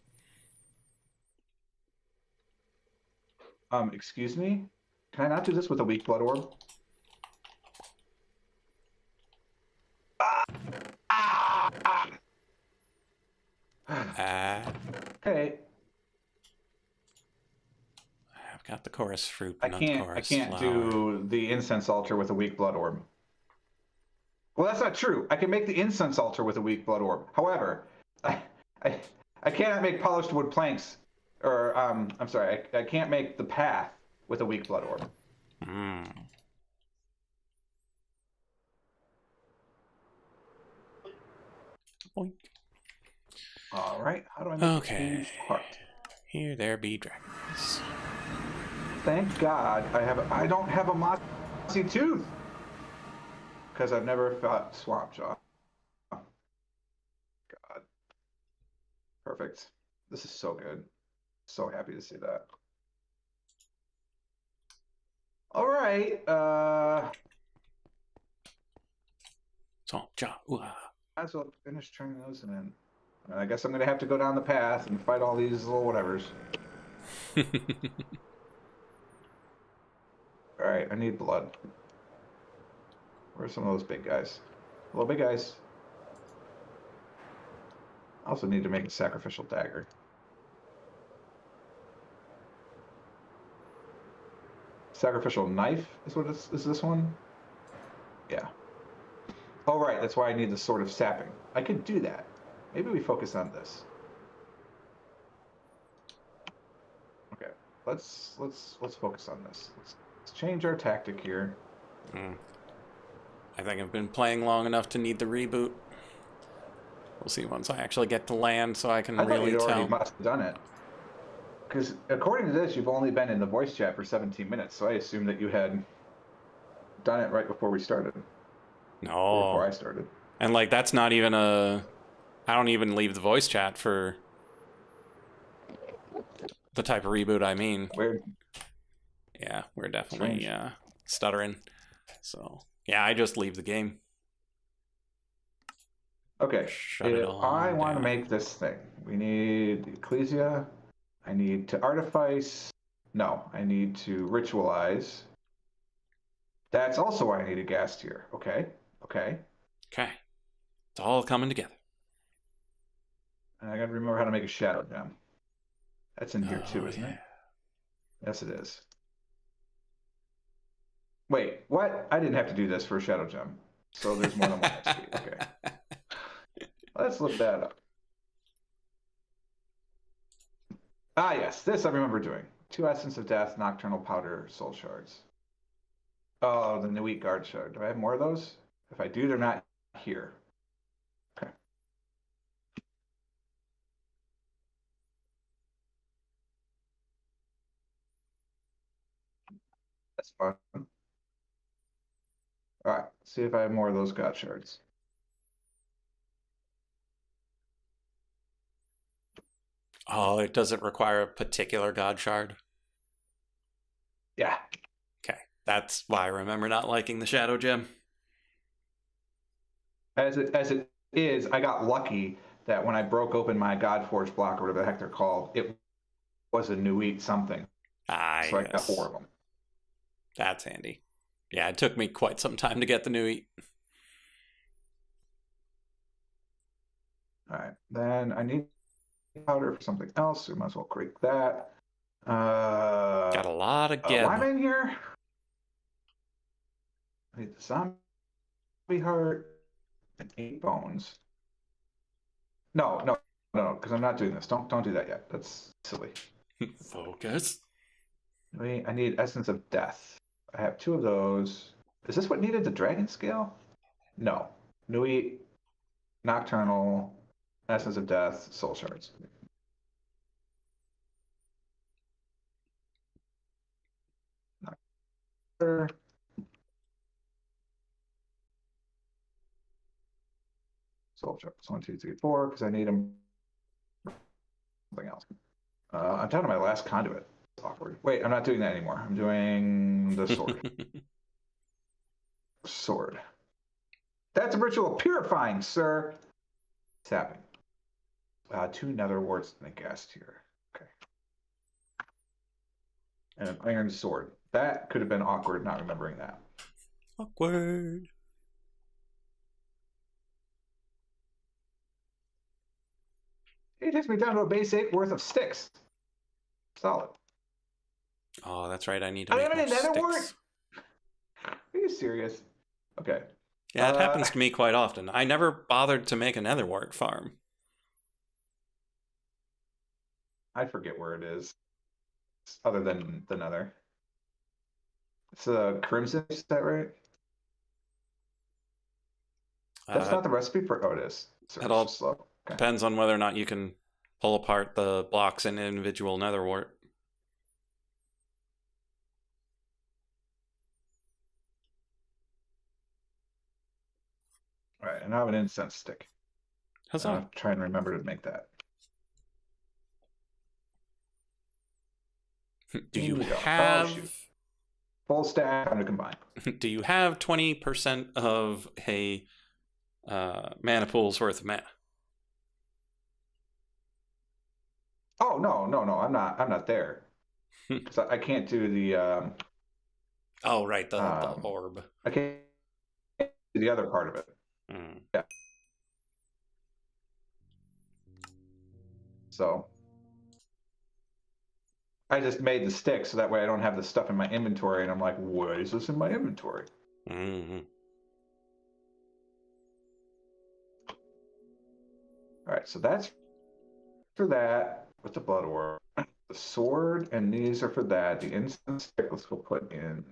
Speaker 2: Excuse me? Can I not do this with a weak blood orb? Okay.
Speaker 1: I've got the chorus fruit,
Speaker 2: I
Speaker 1: but not the
Speaker 2: can't
Speaker 1: chorus flower.
Speaker 2: do the incense altar with a weak blood orb. Well, that's not true. I can make the incense altar with a weak blood orb. However, I cannot make polished wood planks, or I'm sorry, I can't make the path with a weak blood orb.
Speaker 1: Boink.
Speaker 2: All right, how do I make a huge heart?
Speaker 1: Here there be dragons.
Speaker 2: Thank God I don't have a mossy tooth because I've never fought Swamp Jaw. God, perfect. This is so good. So happy to see that. All right.
Speaker 1: Swamp Jaw. Might
Speaker 2: as well finish turning those in. I guess I'm gonna have to go down the path and fight all these little whatevers. All right, I need blood. Where are some of those big guys? Hello, big guys. I also need to make a sacrificial dagger. Sacrificial knife is what is this one? Yeah. Oh, right, that's why I need the sword of sapping. I could do that. Maybe we focus on this. Okay. let's focus on this. Let's change our tactic here.
Speaker 1: Mm. I think I've been playing long enough to need the reboot. We'll see once I actually get to land so I can
Speaker 2: I thought
Speaker 1: really
Speaker 2: you'd already
Speaker 1: tell.
Speaker 2: must have done it. Because according to this, you've only been in the voice chat for 17 minutes, so I assumed that you had done it right before we started. Or before
Speaker 1: No.
Speaker 2: I started.
Speaker 1: And like that's not even a I don't even leave the voice chat for the type of reboot I mean.
Speaker 2: Weird.
Speaker 1: Yeah, we're definitely
Speaker 2: Strange.
Speaker 1: stuttering. So, yeah, I just leave the game.
Speaker 2: Okay,
Speaker 1: Shut it
Speaker 2: if I
Speaker 1: all
Speaker 2: want to
Speaker 1: down.
Speaker 2: make this thing, we need the Ecclesia. I need to artifice. No, I need to ritualize. That's also why I need a gas tier. Okay, okay.
Speaker 1: Okay. It's all coming together.
Speaker 2: And I got to remember how to make a shadow gem. That's in here too,
Speaker 1: Oh,
Speaker 2: isn't it?
Speaker 1: yeah.
Speaker 2: Yes, it is. Wait, what? I didn't have to do this for a shadow gem. So there's more than one recipe. Okay. Let's look that up. Ah, yes, this I remember doing. 2 Essence of Death, Nocturnal Powder, Soul Shards. Oh, the Nuit Guard Shard. Do I have more of those? If I do, they're not here. Okay. That's fun. All right, see if I have more of those God Shards.
Speaker 1: Oh, it doesn't require a particular god shard.
Speaker 2: Yeah.
Speaker 1: Okay. That's why I remember not liking the shadow gem.
Speaker 2: As it is, I got lucky that when I broke open my God Forge block or whatever the heck they're called, it was a Nuit something.
Speaker 1: Ah,
Speaker 2: So I got 4
Speaker 1: yes.
Speaker 2: of them.
Speaker 1: That's handy. Yeah, it took me quite some time to get the new eat.
Speaker 2: All right. Then I need powder for something else. We might as well create that.
Speaker 1: Got a lot of
Speaker 2: Why am
Speaker 1: geb.
Speaker 2: I in here? I need the zombie heart and 8 bones. No, because I'm not doing this. Don't do that yet. That's silly.
Speaker 1: Focus.
Speaker 2: Wait, I need Essence of Death. I have 2 of those. Is this what needed the dragon scale? No. Nui, Nocturnal, Essence of Death, Soul Shards. Soul Shards. 1, 2, 3, 4, because I need them something else. I'm down to my last conduit. It's awkward. Wait, I'm not doing that anymore. I'm doing the sword. Sword. That's a ritual purifying, sir. Tapping. 2 nether warts and a gas tier. Okay. And an iron sword. That could have been awkward not remembering that.
Speaker 1: Awkward.
Speaker 2: It takes me down to a base 8 worth of sticks. Solid.
Speaker 1: Oh, that's right. I need to
Speaker 2: I
Speaker 1: make
Speaker 2: have
Speaker 1: more
Speaker 2: any nether wart?
Speaker 1: sticks.
Speaker 2: Are you serious? Okay.
Speaker 1: Yeah, it happens to me quite often. I never bothered to make a netherwart farm.
Speaker 2: I forget where it is. Other than the nether. It's a crimson, is that right? That's
Speaker 1: Uh,
Speaker 2: not the recipe for. Oh, it is.
Speaker 1: it
Speaker 2: Search
Speaker 1: all
Speaker 2: slow. Okay.
Speaker 1: depends on whether or not you can pull apart the blocks in individual netherwart.
Speaker 2: All right, and I have an incense stick.
Speaker 1: Huzzah.
Speaker 2: I'll try and remember to make that.
Speaker 1: Do
Speaker 2: In
Speaker 1: you
Speaker 2: we go. Oh,
Speaker 1: have
Speaker 2: shoot. Full stack. I'm going to combine.
Speaker 1: do you have 20% of a mana pool's worth of mana?
Speaker 2: Oh, no. I'm not there. Because I can't do the.
Speaker 1: Oh, right, the
Speaker 2: Um,
Speaker 1: orb.
Speaker 2: I can't do the other part of it.
Speaker 1: Mm.
Speaker 2: Yeah. So I just made the stick so that way I don't have the stuff in my inventory and I'm like, what is this in my inventory?
Speaker 1: Mm-hmm.
Speaker 2: All right, so that's for that with the blood orb. the sword, and these are for that. The incense stick, let's go put in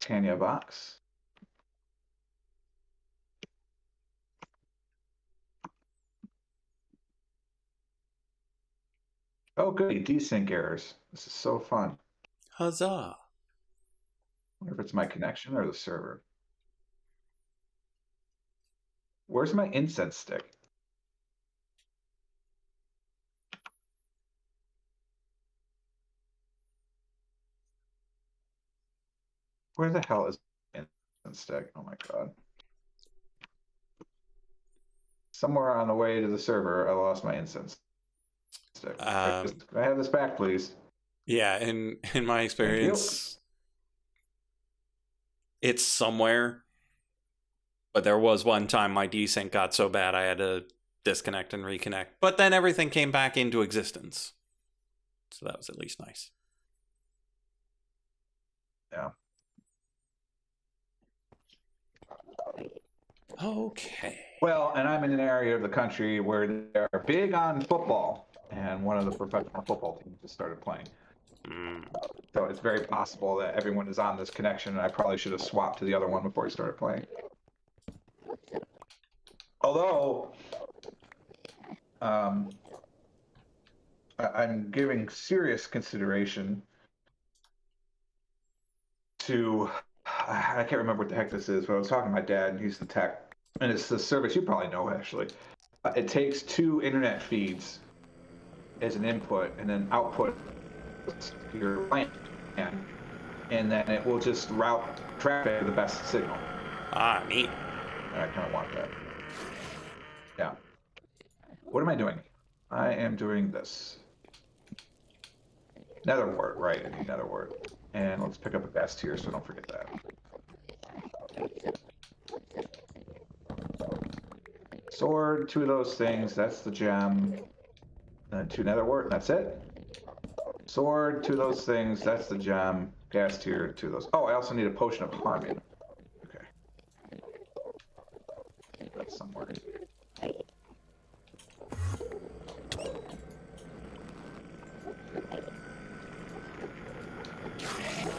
Speaker 2: Tanya box. Oh, goody, desync errors. This is so fun.
Speaker 1: Huzzah.
Speaker 2: I wonder if it's my connection or the server. Where's my incense stick? Where the hell is my incense stick? Oh my god. Somewhere on the way to the server, I lost my incense stick. Can I have this back, please?
Speaker 1: Yeah, in my experience, it's somewhere. But there was one time my desync got so bad I had to disconnect and reconnect. But then everything came back into existence. So that was at least nice.
Speaker 2: Yeah.
Speaker 1: Okay.
Speaker 2: Well, and I'm in an area of the country where they're big on football, and one of the professional football teams just started playing. So it's very possible that everyone is on this connection, and I probably should have swapped to the other one before he started playing. Although, I'm giving serious consideration to, I can't remember what the heck this is, but I was talking to my dad, and he's the tech, and it's the service you probably know, actually. It takes 2 internet feeds as an input, and then output your LAN, and then it will just route traffic to the best signal.
Speaker 1: Ah, neat.
Speaker 2: And I kind of want that. Yeah. What am I doing? I am doing this. Nether wart, right? I need nether wart. And let's pick up a best here so don't forget that. Sword, 2 of those things, that's the gem. And 2 nether wart, that's it. Sword, 2 of those things, that's the gem. Gas tier, 2 of those. Oh, I also need a potion of harming. Okay. That's somewhere.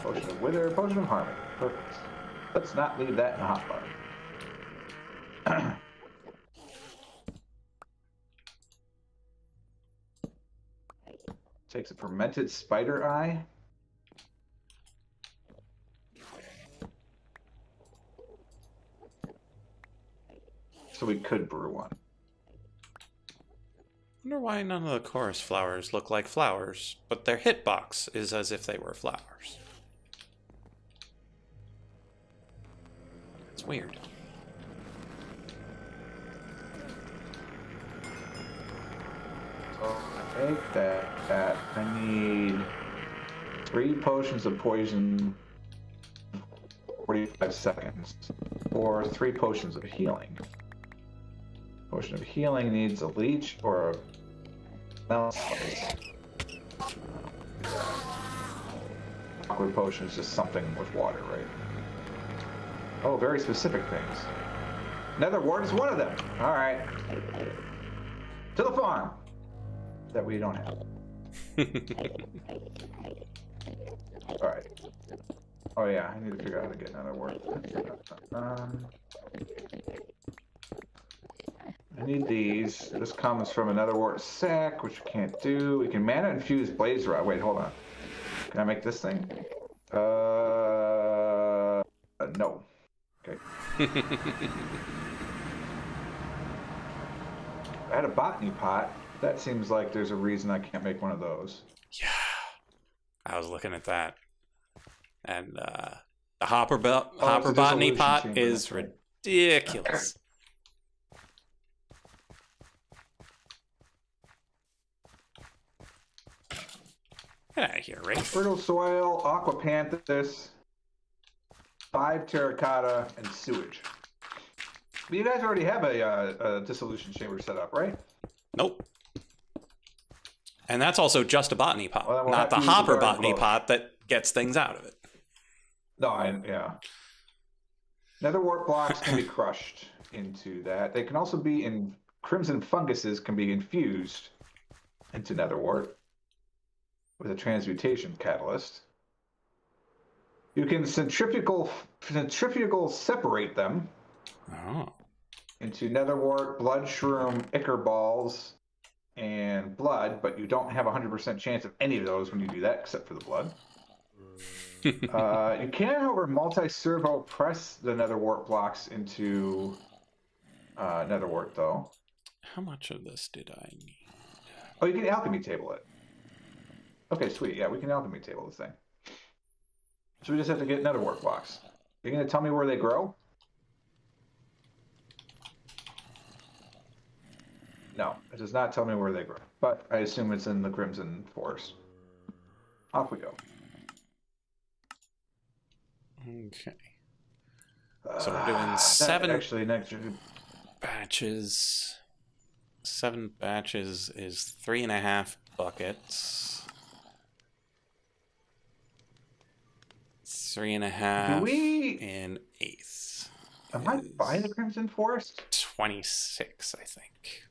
Speaker 2: Potion of wither, potion of harming. Perfect. Let's not leave that in the hotbar. Takes a fermented spider eye. So we could brew one.
Speaker 1: Wonder why none of the chorus flowers look like flowers, but their hitbox is as if they were flowers. It's weird.
Speaker 2: So take that. I need 3 potions of poison, 45 seconds, or 3 potions of healing. Potion of healing needs a leech or a melon slice. Awkward potion is just something with water, right? Oh, very specific things. Nether wart is one of them. All right. To the farm that we don't have. All right. Oh yeah, I need to figure out how to get nether wart. I need these. This comes from another wart sack, which we can't do. We can mana infuse blaze rod. Wait, hold on. Can I make this thing? No. Okay. I had a botany pot. That seems like there's a reason I can't make one of those.
Speaker 1: Yeah. I was looking at that. And the hopper botany pot is ridiculous. Get out of here, Ray.
Speaker 2: Fertile soil, aquapanthus, 5 terracotta, and sewage. But you guys already have a dissolution chamber set up, right?
Speaker 1: Nope. And that's also just a botany pot,
Speaker 2: Well, we'll
Speaker 1: not the hopper botany pot that gets things out of it.
Speaker 2: No, yeah. Nether wart blocks can be crushed into that. They can also be in crimson funguses can be infused into nether wart. with a transmutation catalyst. You can centrifugal separate them into netherwort, blood shroom, ichor balls, and blood, but you don't have a 100% chance of any of those when you do that, except for the blood. You can, however, multi-servo press the netherwort blocks into netherwort, though.
Speaker 1: How much of this did I need?
Speaker 2: Oh, you can alchemy table it. Okay, sweet. Yeah, we can alchemy table this thing. So we just have to get netherwort blocks. You're going to tell me where they grow? No, it does not tell me where they grow. But I assume it's in the Crimson Forest. Off we go.
Speaker 1: Okay. So we're doing 7
Speaker 2: actually, next
Speaker 1: batches. 7 batches is 3.5 buckets. 3.5 in eighth.
Speaker 2: Am I by the Crimson Forest?
Speaker 1: 26, I think.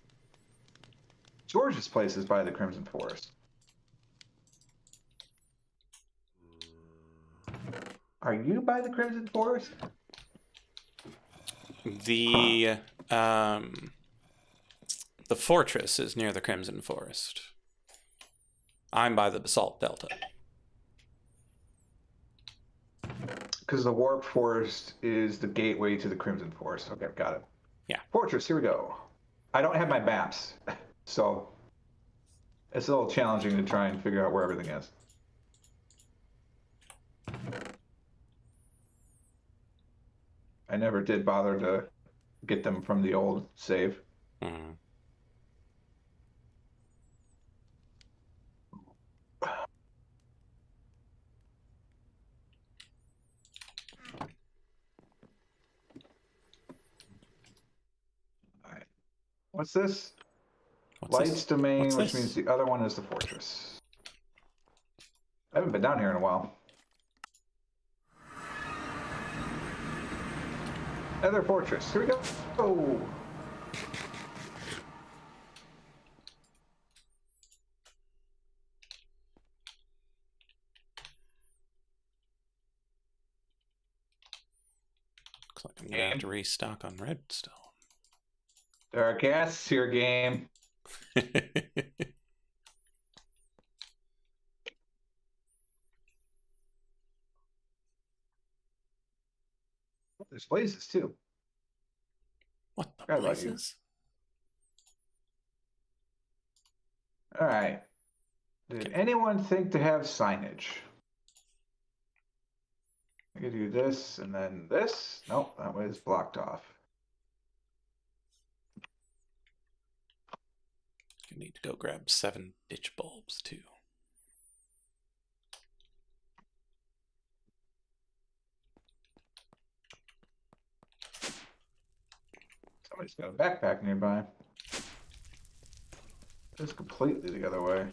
Speaker 2: George's place is by the Crimson Forest. Are you by the Crimson Forest?
Speaker 1: The fortress is near the Crimson Forest. I'm by the Basalt Delta.
Speaker 2: Because the Warp Forest is the gateway to the Crimson Forest. Okay, got it.
Speaker 1: Yeah.
Speaker 2: Fortress, here we go. I don't have my maps, so it's a little challenging to try and figure out where everything is. I never did bother to get them from the old save.
Speaker 1: Mm.
Speaker 2: What's this?
Speaker 1: What's
Speaker 2: Lights
Speaker 1: this?
Speaker 2: domain,
Speaker 1: What's
Speaker 2: which
Speaker 1: this?
Speaker 2: means the other one is the fortress. I haven't been down here in a while. Nether fortress. Here we go. Oh.
Speaker 1: Looks like I'm gonna have to restock on redstone.
Speaker 2: There are guests here, game. There's blazes too.
Speaker 1: What the
Speaker 2: Forgot about you.
Speaker 1: blazes?
Speaker 2: All right. Did anyone think to have signage? I could do this and then this. Nope, that was blocked off.
Speaker 1: You need to go grab 7 ditch bulbs too.
Speaker 2: Somebody's got a backpack nearby. It's completely the other way.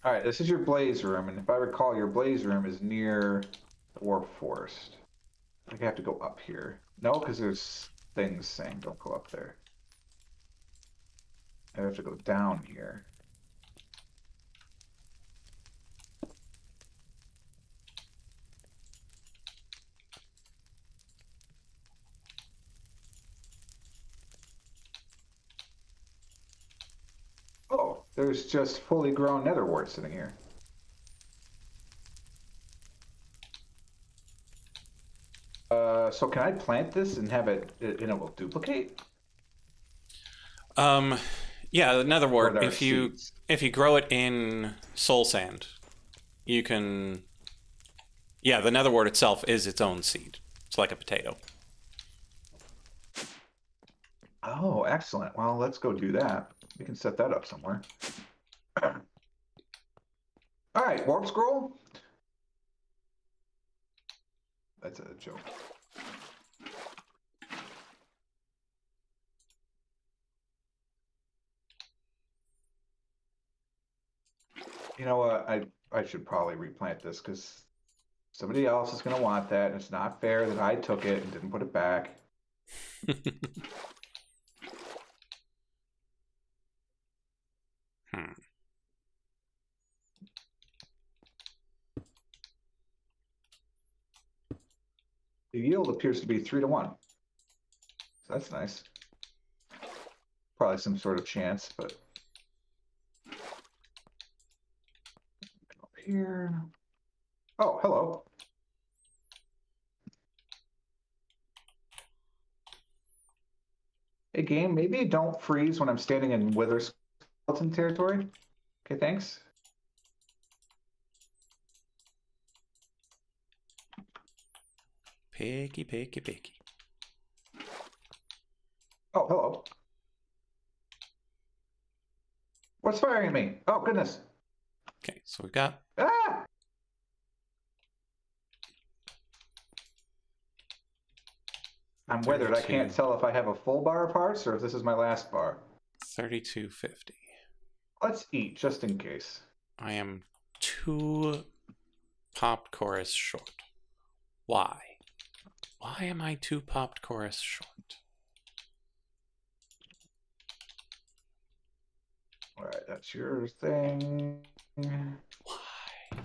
Speaker 2: All right, this is your blaze room, and if I recall, your blaze room is near the Warp Forest. I think I have to go up here. No, because there's things saying don't go up there. I have to go down here. Oh, there's just fully grown netherwort sitting here. So can I plant this and have it, and it will duplicate?
Speaker 1: Yeah, the netherwort,
Speaker 2: Or
Speaker 1: if you
Speaker 2: seeds?
Speaker 1: if you grow it in soul sand, you can. Yeah, the netherwort itself is its own seed. It's like a potato.
Speaker 2: Oh, excellent. Well, let's go do that. We can set that up somewhere. All right, warp scroll. That's a joke. You know what? I should probably replant this because somebody else is going to want that, and it's not fair that I took it and didn't put it back. The yield appears to be 3-1. So that's nice. Probably some sort of chance, but up here. Oh, hello. Hey, game, maybe don't freeze when I'm standing in wither skeleton territory. Okay, thanks.
Speaker 1: Picky, picky, picky.
Speaker 2: Oh, hello. What's firing at me? Oh, goodness.
Speaker 1: Okay, so we've got
Speaker 2: Ah! I'm withered. I can't tell if I have a full bar of parts or if this is my last bar.
Speaker 1: 3250.
Speaker 2: Let's eat, just in case.
Speaker 1: I am 2 popped chorus short. Why? Why am I 2 popped chorus short?
Speaker 2: All right, that's your thing.
Speaker 1: Why?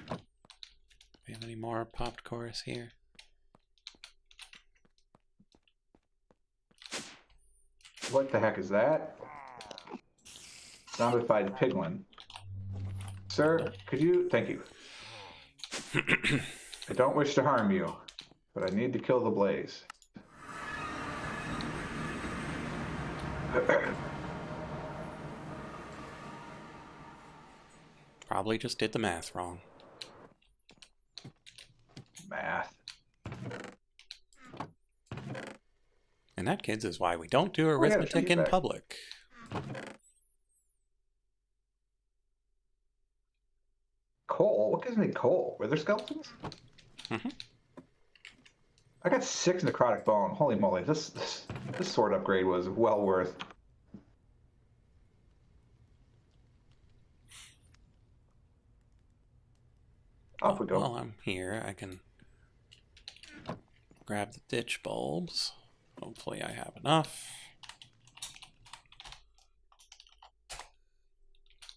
Speaker 1: Do we have any more popped chorus here?
Speaker 2: What the heck is that? Zombified piglin. Sir, could you... Thank you. I don't wish to harm you, but I need to kill the blaze.
Speaker 1: Probably just did the math wrong.
Speaker 2: Math.
Speaker 1: And that, kids, is why we don't do
Speaker 2: I got a
Speaker 1: arithmetic in
Speaker 2: feedback.
Speaker 1: public.
Speaker 2: Coal? What gives me coal? Wither skeletons?
Speaker 1: Mm-hmm.
Speaker 2: I got 6 necrotic bone. Holy moly, this sword upgrade was well worth. Off we go.
Speaker 1: While I'm here, I can grab the ditch bulbs. Hopefully I have enough.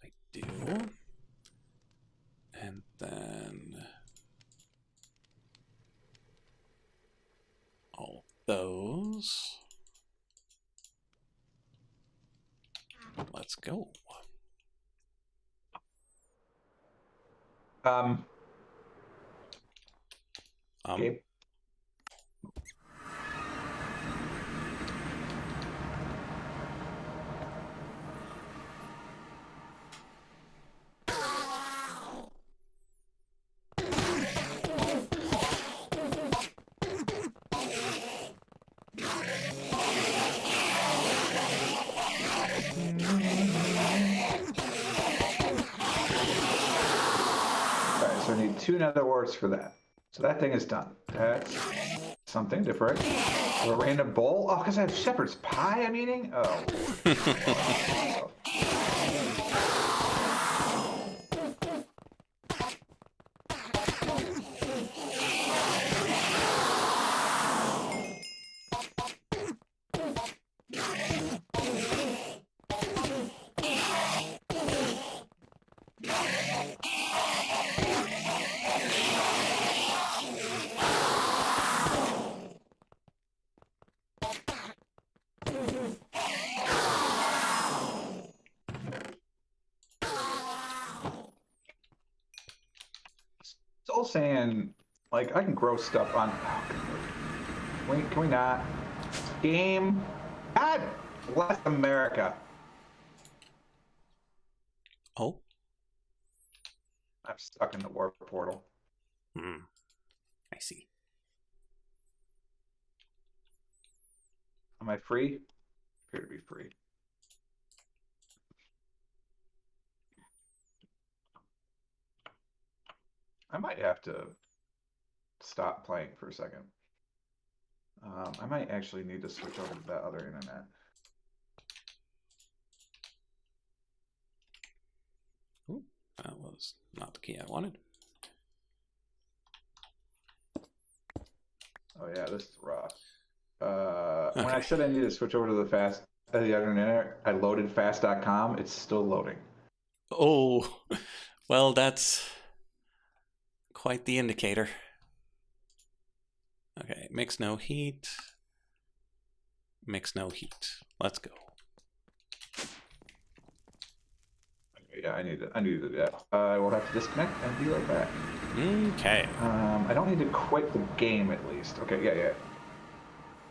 Speaker 1: I do. And then all those. Let's go.
Speaker 2: Gabe? Alright, so I need 2 nether warts for that. So that thing is done. That's something different. A random bowl? Oh, because I have shepherd's pie I'm eating? Oh. Still saying, like, I can grow stuff on. Oh, can we not? Game. God bless America.
Speaker 1: Oh.
Speaker 2: I'm stuck in the warp portal.
Speaker 1: I see.
Speaker 2: Am I free? Appear to be free. I might have to stop playing for a second. I might actually need to switch over to that other internet.
Speaker 1: Ooh, that was not the key I wanted.
Speaker 2: Oh yeah, this is rough. When I said I needed to switch over to the other internet, I loaded fast.com. It's still loading.
Speaker 1: Oh, well, that's quite the indicator. Okay, mix no heat. Mix no heat. Let's go.
Speaker 2: Yeah, I need to do that. I will have to disconnect and be right back.
Speaker 1: Okay.
Speaker 2: I don't need to quit the game at least. Okay, yeah.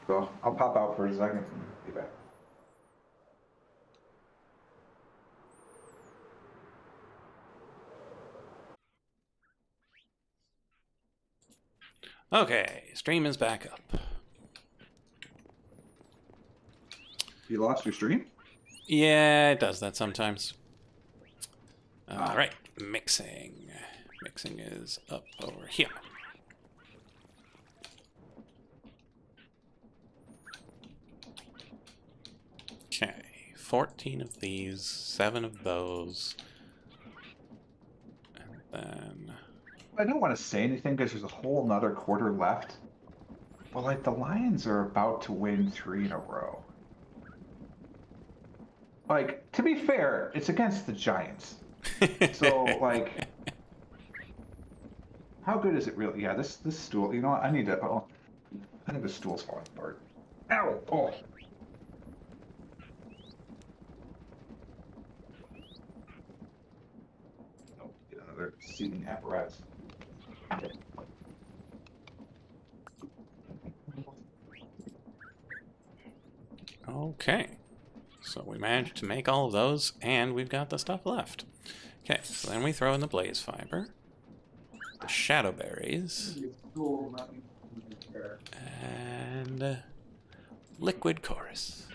Speaker 2: So I'll pop out for a second and be back.
Speaker 1: Okay, stream is back up.
Speaker 2: You lost your stream?
Speaker 1: Yeah, it does that sometimes. All right, mixing. Mixing is up over here. Okay, 14 of these, 7 of those. And then...
Speaker 2: I don't want to say anything because there's a whole nother quarter left. But, like, the Lions are about to win 3 in a row. Like, to be fair, it's against the Giants. So, like, how good is it really? Yeah, this stool, you know what? I need to, oh, I think the stool's falling apart. Ow! Oh! Oh, get another seating apparatus.
Speaker 1: Okay, so we managed to make all of those, and we've got the stuff left. Okay, so then we throw in the blaze fiber, the shadow berries, and liquid chorus.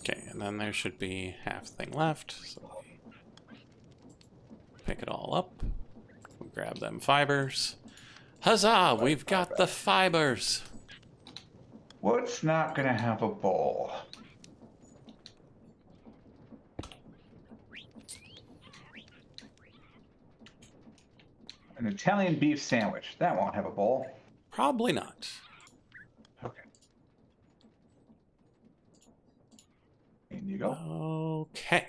Speaker 1: Okay, and then there should be half thing left, so we pick it all up, we grab them fibers. Huzzah, we've got the fibers!
Speaker 2: What's not gonna have a bowl? An Italian beef sandwich. That won't have a bowl.
Speaker 1: Probably not.
Speaker 2: Okay. In you go.
Speaker 1: Okay.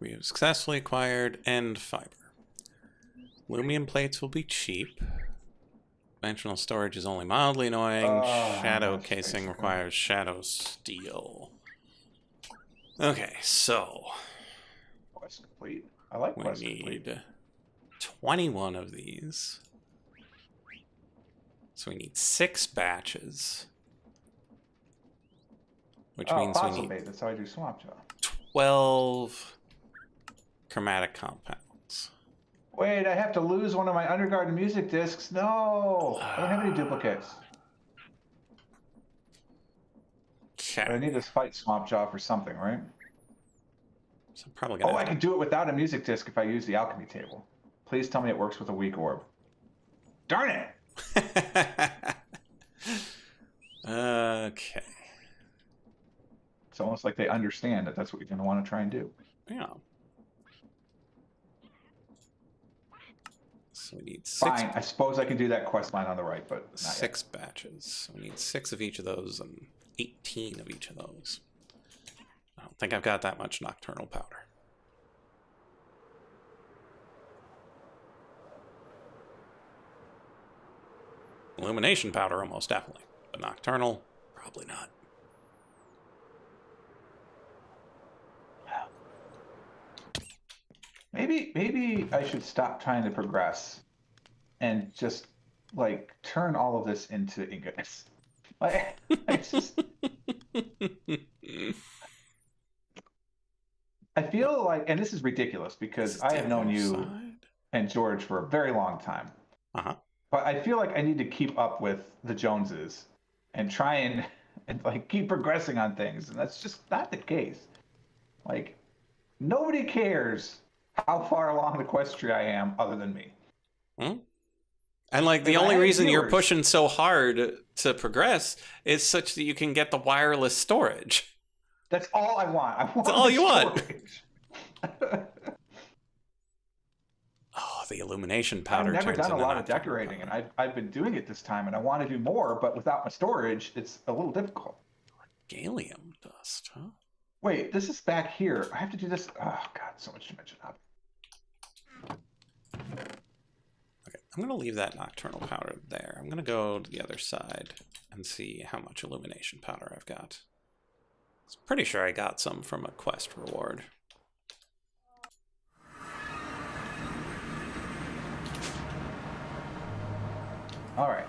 Speaker 1: We have successfully acquired end fiber. Aluminum plates will be cheap. Dimensional storage is only mildly annoying. Shadow casing requires shadow steel. Okay, so
Speaker 2: Quest complete. I like
Speaker 1: we
Speaker 2: quest complete.
Speaker 1: need 21 of these. So we need 6 batches. Which means we need
Speaker 2: bait. That's how I do swamp jaw.
Speaker 1: 12 chromatic compounds.
Speaker 2: Wait, I have to lose one of my Undergarden music discs. No, I don't have any duplicates.
Speaker 1: Okay.
Speaker 2: But I need to fight Swamp Jaw for something, right?
Speaker 1: So I'm probably gonna.
Speaker 2: I can do it without a music disc if I use the alchemy table. Please tell me it works with a weak orb. Darn it!
Speaker 1: Okay.
Speaker 2: It's almost like they understand that that's what you're going to want to try and do.
Speaker 1: Yeah. So we need 6.
Speaker 2: Fine, I suppose I can do that quest line on the right, but not
Speaker 1: 6 batches. We need 6 of each of those and 18 of each of those. I don't think I've got that much nocturnal powder. Illumination powder, almost definitely. But nocturnal, probably not.
Speaker 2: Maybe I should stop trying to progress and just like turn all of this into ingots. Like, it's just. I feel like, and this is ridiculous because I have known you and George for a very long time. But I feel like I need to keep up with the Joneses and try and like keep progressing on things, and that's just not the case. Like, nobody cares how far along the quest tree I am other than me.
Speaker 1: Hmm? And like the
Speaker 2: If I
Speaker 1: only
Speaker 2: had
Speaker 1: reason you're
Speaker 2: viewers-
Speaker 1: pushing so hard to progress is such that you can get the wireless storage.
Speaker 2: That's all I want. I want
Speaker 1: That's all
Speaker 2: the
Speaker 1: you want.
Speaker 2: storage.
Speaker 1: Oh, the illumination
Speaker 2: I've
Speaker 1: powder
Speaker 2: never
Speaker 1: turns
Speaker 2: done a
Speaker 1: into
Speaker 2: lot of
Speaker 1: nocturnal
Speaker 2: decorating,
Speaker 1: powder.
Speaker 2: and I've been doing it this time, and I want to do more, but without my storage, it's a little difficult.
Speaker 1: Gallium dust, huh?
Speaker 2: Wait, this is back here. I have to do this. Oh God, so much to mention up.
Speaker 1: Okay, I'm going to leave that nocturnal powder there. I'm going to go to the other side and see how much illumination powder I've got. I'm pretty sure I got some from a quest reward.
Speaker 2: All right.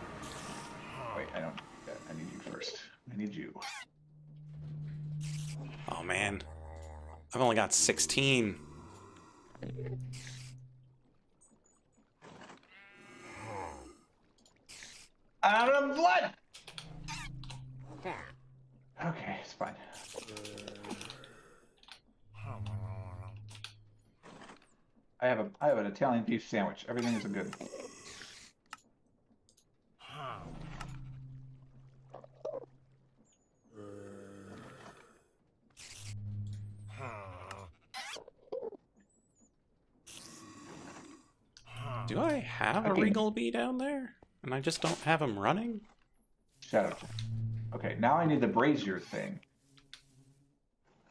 Speaker 2: Wait, I don't need that. I need you first. I need you.
Speaker 1: Oh man, I've only got 16.
Speaker 2: Out of blood. Okay, it's fine. I have an Italian beef sandwich. Everything is good.
Speaker 1: Do I have a
Speaker 2: Okay.
Speaker 1: Regal Bee down there? And I just don't have him running?
Speaker 2: Shadow. Okay, now I need the brazier thing.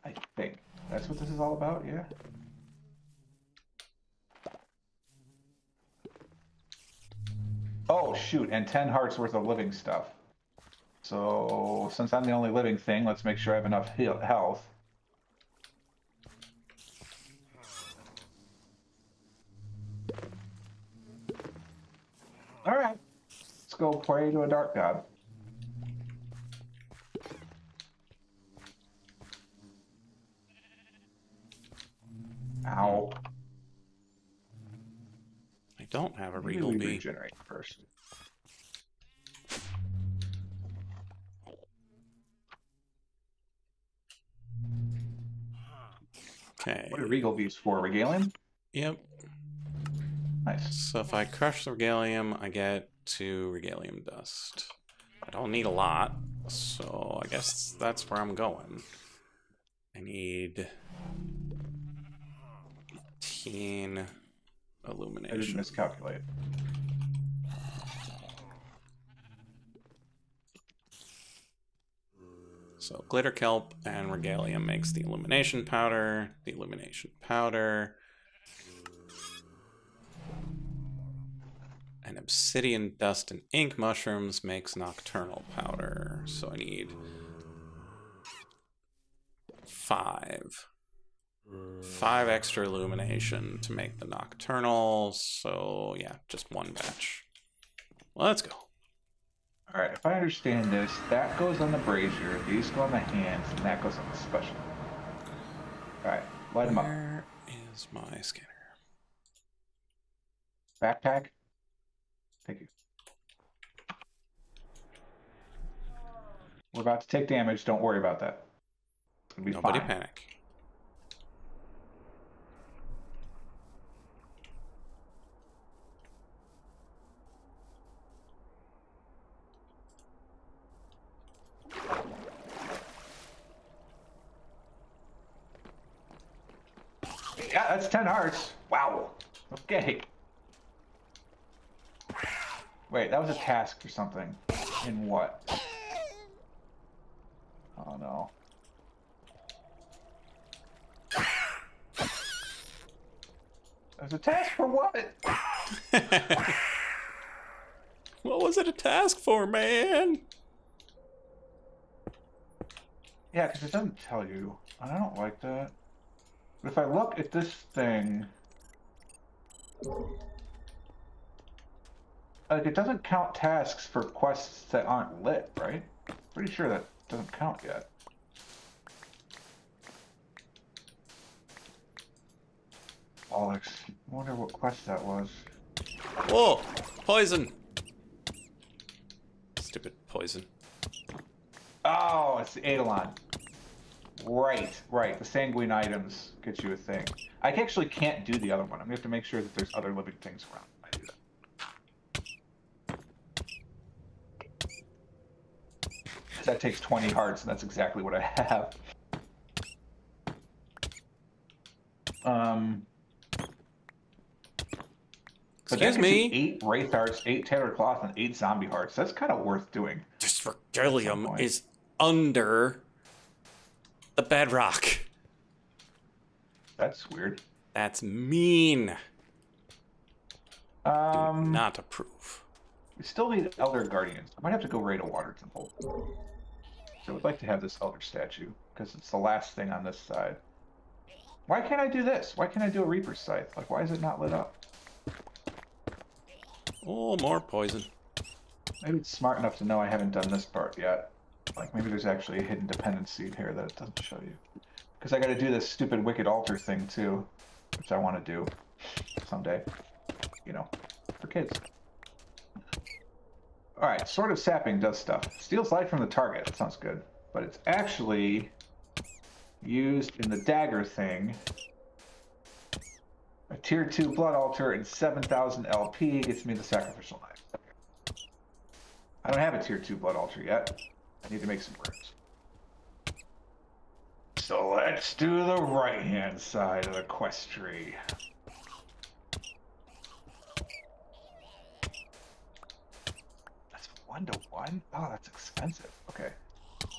Speaker 2: I think that's what this is all about. Yeah. Oh shoot! And 10 hearts worth of living stuff. So since I'm the only living thing, let's make sure I have enough health. All right, let's go pray to a dark god. Ow.
Speaker 1: I don't have a
Speaker 2: Maybe
Speaker 1: Regal
Speaker 2: we
Speaker 1: Bee.
Speaker 2: regenerate first.
Speaker 1: Okay.
Speaker 2: What are regal bees for? Regalium?
Speaker 1: Yep.
Speaker 2: Nice.
Speaker 1: So if I crush the Regalium, I get 2 Regalium dust. I don't need a lot, so I guess that's where I'm going. I need 18
Speaker 2: I didn't
Speaker 1: illumination.
Speaker 2: miscalculate.
Speaker 1: So glitter kelp and Regalium makes the illumination powder. The illumination powder. And obsidian dust and ink mushrooms makes nocturnal powder. So I need 5. 5 extra illumination to make the nocturnal. So yeah, just 1 batch. Let's go.
Speaker 2: All right, if I understand this, that goes on the brazier, these go on the hands, and that goes on the special. All right, light them up.
Speaker 1: Where is my scanner?
Speaker 2: Backpack. Thank you. We're about to take damage. Don't worry about that. It's gonna be
Speaker 1: Nobody
Speaker 2: fine.
Speaker 1: panic.
Speaker 2: Yeah, that's 10 hearts. Wow. Okay. Wait, that was a task or something. In what? Oh no. That was a task for what?
Speaker 1: What was it a task for, man?
Speaker 2: Yeah, because it doesn't tell you. And I don't like that. But if I look at this thing... Like, it doesn't count tasks for quests that aren't lit, right? Pretty sure that doesn't count yet. Bollocks. I wonder what quest that was.
Speaker 1: Whoa! Poison! Stupid poison.
Speaker 2: Oh, it's the Eidolon. Right. The sanguine items get you a thing. I actually can't do the other one. I'm going to have to make sure that there's other living things around when I do that. That takes 20 hearts, and that's exactly what I have. But
Speaker 1: Excuse me.
Speaker 2: 8 wraith hearts, 8 tailor cloth, and 8 zombie hearts. That's kind of worth doing.
Speaker 1: This Vergilium is under the bedrock.
Speaker 2: That's weird.
Speaker 1: That's mean. Do
Speaker 2: Um,
Speaker 1: not approve.
Speaker 2: we still need Elder Guardians. I might have to go raid a water temple. So I would like to have this Elder statue, because it's the last thing on this side. Why can't I do this? Why can't I do a Reaper's Scythe? Like, why is it not lit up?
Speaker 1: Oh, more poison.
Speaker 2: Maybe it's smart enough to know I haven't done this part yet. Like, maybe there's actually a hidden dependency here that it doesn't show you. Because I gotta do this stupid Wicked Altar thing, too. Which I want to do someday. You know, for kids. Alright, Sword of Sapping does stuff. Steals life from the target. That sounds good. But it's actually used in the dagger thing. A tier 2 blood altar and 7,000 LP gets me the sacrificial knife. I don't have a tier 2 blood altar yet. I need to make some runes. So let's do the right hand side of the quest tree. That's 1 to 1? Oh, that's expensive. Okay. Let's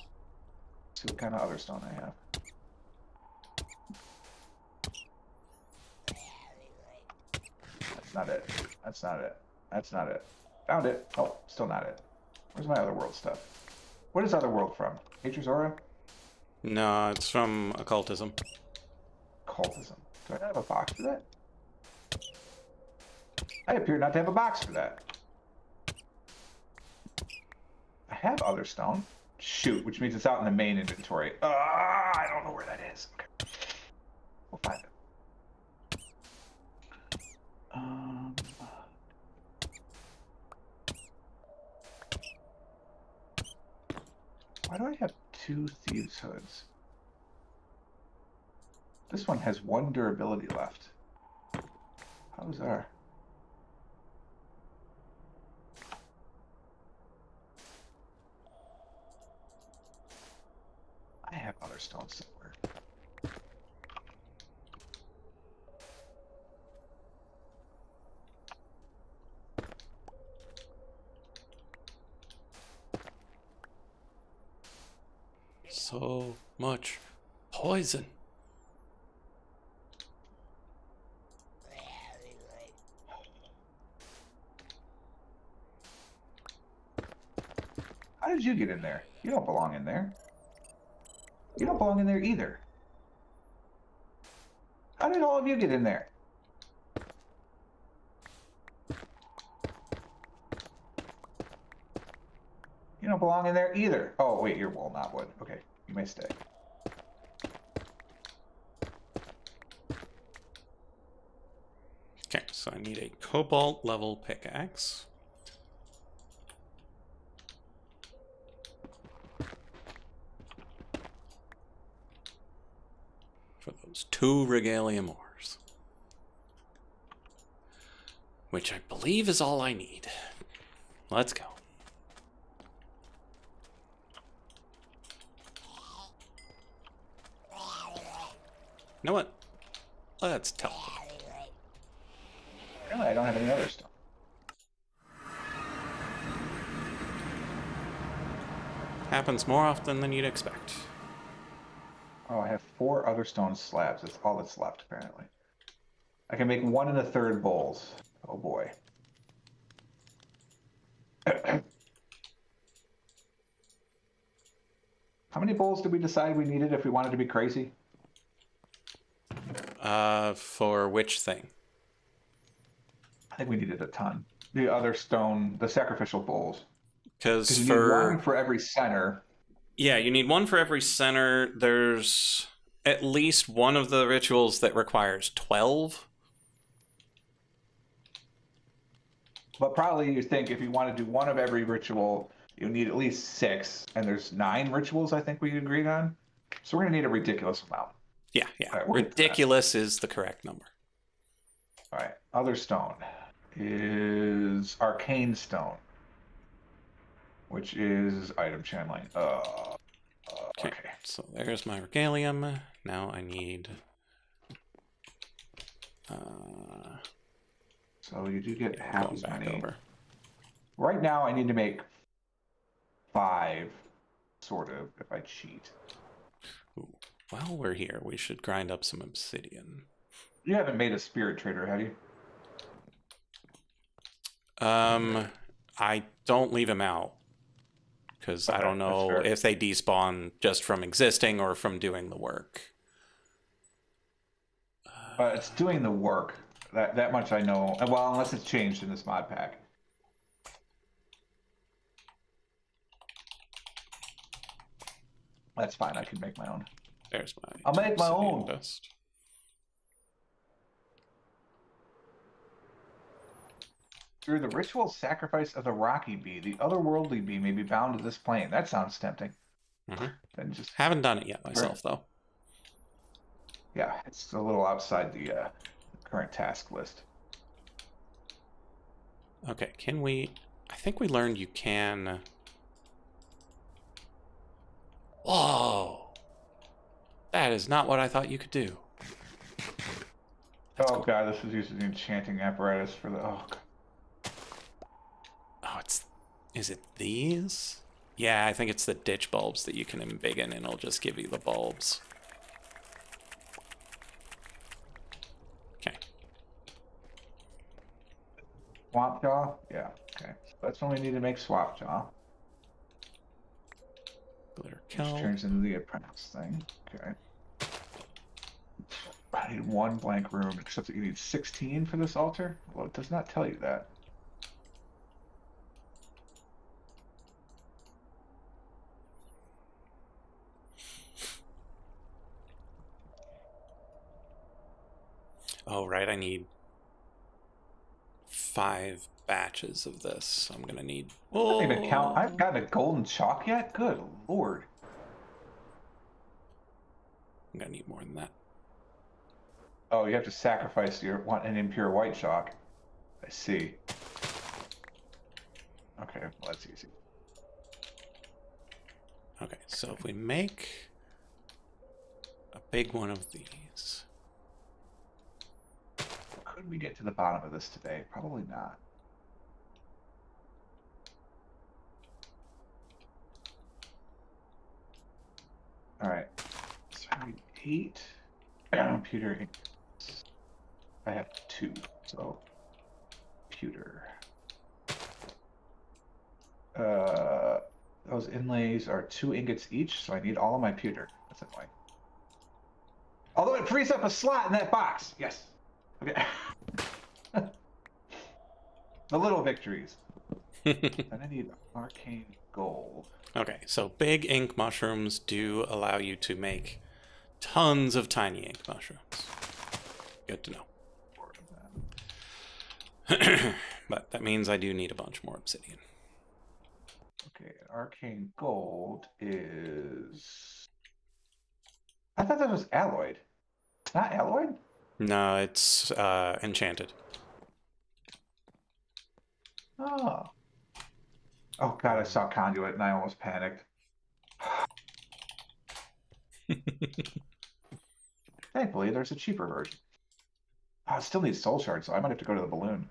Speaker 2: see what kind of other stone I have. That's not it. That's not it. That's not it. Found it. Oh, still not it. Where's my Otherworld stuff? What is Otherworld from? Nature's Aura?
Speaker 1: No, it's from occultism.
Speaker 2: Cultism. Do I not have a box for that? I appear not to have a box for that. I have other stone. Shoot, which means it's out in the main inventory. I don't know where that is. Okay. We'll find it. Why do I have 2 Thieves' Hoods? This one has 1 durability left. How bizarre. I have other stones somewhere.
Speaker 1: So much poison.
Speaker 2: How did you get in there? You don't belong in there. You don't belong in there either. How did all of you get in there? You don't belong in there either. Oh, wait, you're wool, not wood. Okay, you may stay.
Speaker 1: Okay, so I need a cobalt level pickaxe. For those 2 regalium ores. Which I believe is all I need. Let's go. You know what? Let's teleport.
Speaker 2: Really, I don't have any other stuff.
Speaker 1: Happens more often than you'd expect.
Speaker 2: Oh, I have 4 other stone slabs. That's all that's left, apparently. I can make 1 1/3 bowls. Oh boy. How many bowls did we decide we needed if we wanted to be crazy?
Speaker 1: For which thing?
Speaker 2: I think we needed a ton. The other stone, the sacrificial bowls.
Speaker 1: Because
Speaker 2: you need 1 for every center.
Speaker 1: Yeah, you need 1 for every center. There's at least one of the rituals that requires 12.
Speaker 2: But probably you think if you want to do 1 of every ritual, you need at least 6. And there's 9 rituals I think we agreed on. So we're gonna need a ridiculous amount.
Speaker 1: Yeah, yeah.
Speaker 2: All right, we'll get to that.
Speaker 1: Ridiculous is the correct number.
Speaker 2: All right. Other stone is arcane stone, which is item channeling.
Speaker 1: Okay. So there's my regalium. Now I need.
Speaker 2: So you do get half as
Speaker 1: back
Speaker 2: many.
Speaker 1: over.
Speaker 2: Right now, I need to make 5, sort of, if I cheat.
Speaker 1: Ooh. While we're here, we should grind up some obsidian.
Speaker 2: You haven't made a spirit trader, have you?
Speaker 1: I don't leave him out because I don't know if they despawn just from existing or from doing the work.
Speaker 2: It's doing the work. That much I know. Well, unless it's changed in this mod pack. That's fine. I can make my own.
Speaker 1: There's my.
Speaker 2: I'll make my
Speaker 1: obsidian
Speaker 2: own.
Speaker 1: Dust.
Speaker 2: Through the ritual sacrifice of the rocky bee, the otherworldly bee may be bound to this plane. That sounds tempting.
Speaker 1: Mm-hmm.
Speaker 2: Just
Speaker 1: haven't done it yet myself, though.
Speaker 2: Yeah, it's a little outside the current task list.
Speaker 1: Okay, can we... I think we learned you can... Whoa! That is not what I thought you could do.
Speaker 2: That's cool. God, this is using the enchanting apparatus for the... Oh, God.
Speaker 1: Oh, it's... Is it these? Yeah, I think it's the ditch bulbs that you can embiggen, and it'll just give you the bulbs. Okay.
Speaker 2: Swamp jaw? Yeah, okay. That's when we need to make swamp jaw.
Speaker 1: Glitter
Speaker 2: Which
Speaker 1: kelp.
Speaker 2: turns into the apprentice thing. Okay. I need 1 blank room, except that you need 16 for this altar? Well, it does not tell you that.
Speaker 1: Oh, right, I need 5 batches of this, so I'm gonna need...
Speaker 2: I don't even count. I've gotten a golden chalk yet? Good lord.
Speaker 1: I'm gonna need more than that.
Speaker 2: Oh, you have to sacrifice an impure white chalk. I see. Okay, well, that's easy.
Speaker 1: Okay, so if we make a big one of these...
Speaker 2: Could we get to the bottom of this today? Probably not. All right. So I need 8 computer ink. I have 2, so pewter. Those inlays are 2 ingots each, so I need all of my pewter. That's annoying. Although it frees up a slot in that box. Yes. Okay. The little victories. And I need arcane gold.
Speaker 1: Okay, so big ink mushrooms do allow you to make tons of tiny ink mushrooms. Good to know. But that means I do need a bunch more obsidian.
Speaker 2: Okay, arcane gold is... I thought that was alloyed. Not alloyed?
Speaker 1: No, it's enchanted.
Speaker 2: Oh. Oh god, I saw conduit and I almost panicked. Thankfully, there's a cheaper version. Oh, I still need soul shards, so I might have to go to the balloon.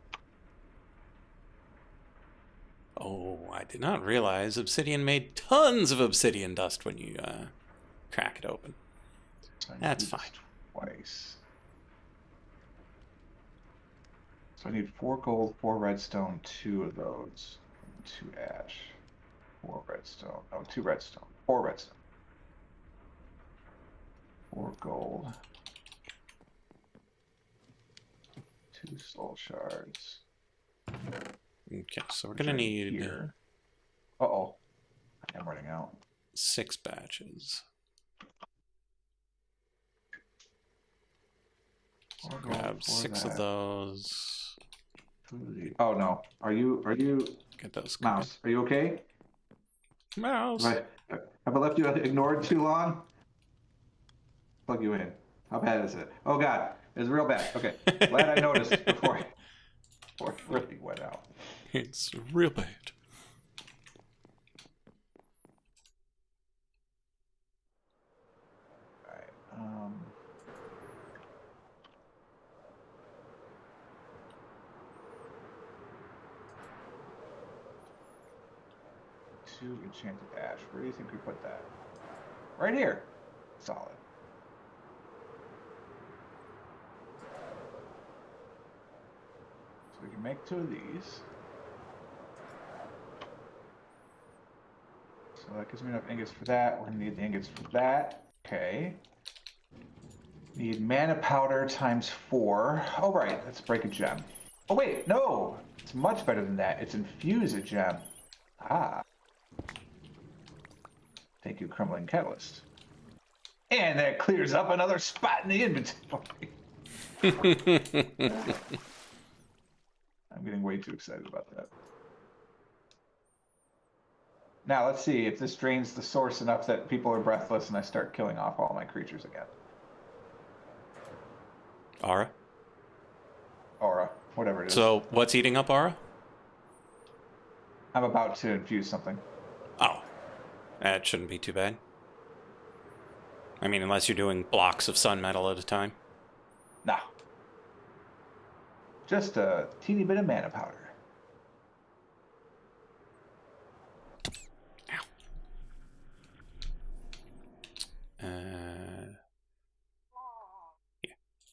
Speaker 1: Oh, I did not realize obsidian made tons of obsidian dust when you crack it open. That's fine.
Speaker 2: Twice. So I need 4 gold, 4 redstone, 2 of those, 2 ash, 4 redstone. Oh, 2 redstone, 4 redstone, 4 gold, 2 soul shards.
Speaker 1: Okay, so we're gonna need
Speaker 2: here. Uh-oh, I am running out.
Speaker 1: 6 batches. So grab 6 of those.
Speaker 2: Oh no, are you
Speaker 1: Get those
Speaker 2: Mouse? Are you okay?
Speaker 1: Mouse.
Speaker 2: Have I left you ignored too long? plug you in. How bad is it? Oh God, it's real bad. Okay, glad I noticed before it really went out.
Speaker 1: It's real bad.
Speaker 2: All right. Two enchanted ash. Where do you think we put that? Right here. Solid. So we can make 2 of these. So that gives me enough ingots for that. We're gonna need the ingots for that. Okay. Need mana powder times 4. Oh right, let's break a gem. Oh wait, no! It's much better than that. It's infuse a gem. Ah. Thank you, Crumbling Catalyst. And that clears up another spot in the inventory. I'm getting way too excited about that. Now let's see if this drains the source enough that people are breathless and I start killing off all my creatures again.
Speaker 1: Aura?
Speaker 2: Aura, whatever it is.
Speaker 1: So, what's eating up Aura?
Speaker 2: I'm about to infuse something.
Speaker 1: Oh. That shouldn't be too bad. I mean, unless you're doing blocks of sun metal at a time.
Speaker 2: No. Just a teeny bit of mana powder.
Speaker 1: Yeah.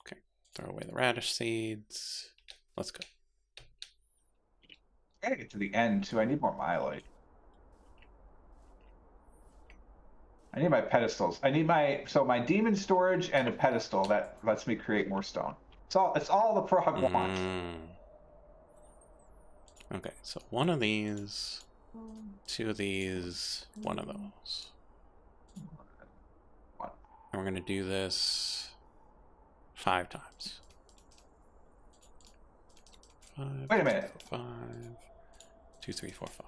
Speaker 1: Okay. Throw away the radish seeds. Let's go.
Speaker 2: I gotta get to the end too. I need more myelite. I need my pedestals. I need my demon storage and a pedestal that lets me create more stone. It's all the frog wants.
Speaker 1: Okay, so 1 of these, 2 of these, 1 of those. And we're gonna do this 5 times. 5,
Speaker 2: Wait a minute.
Speaker 1: 5, 2, 3, 4, 5.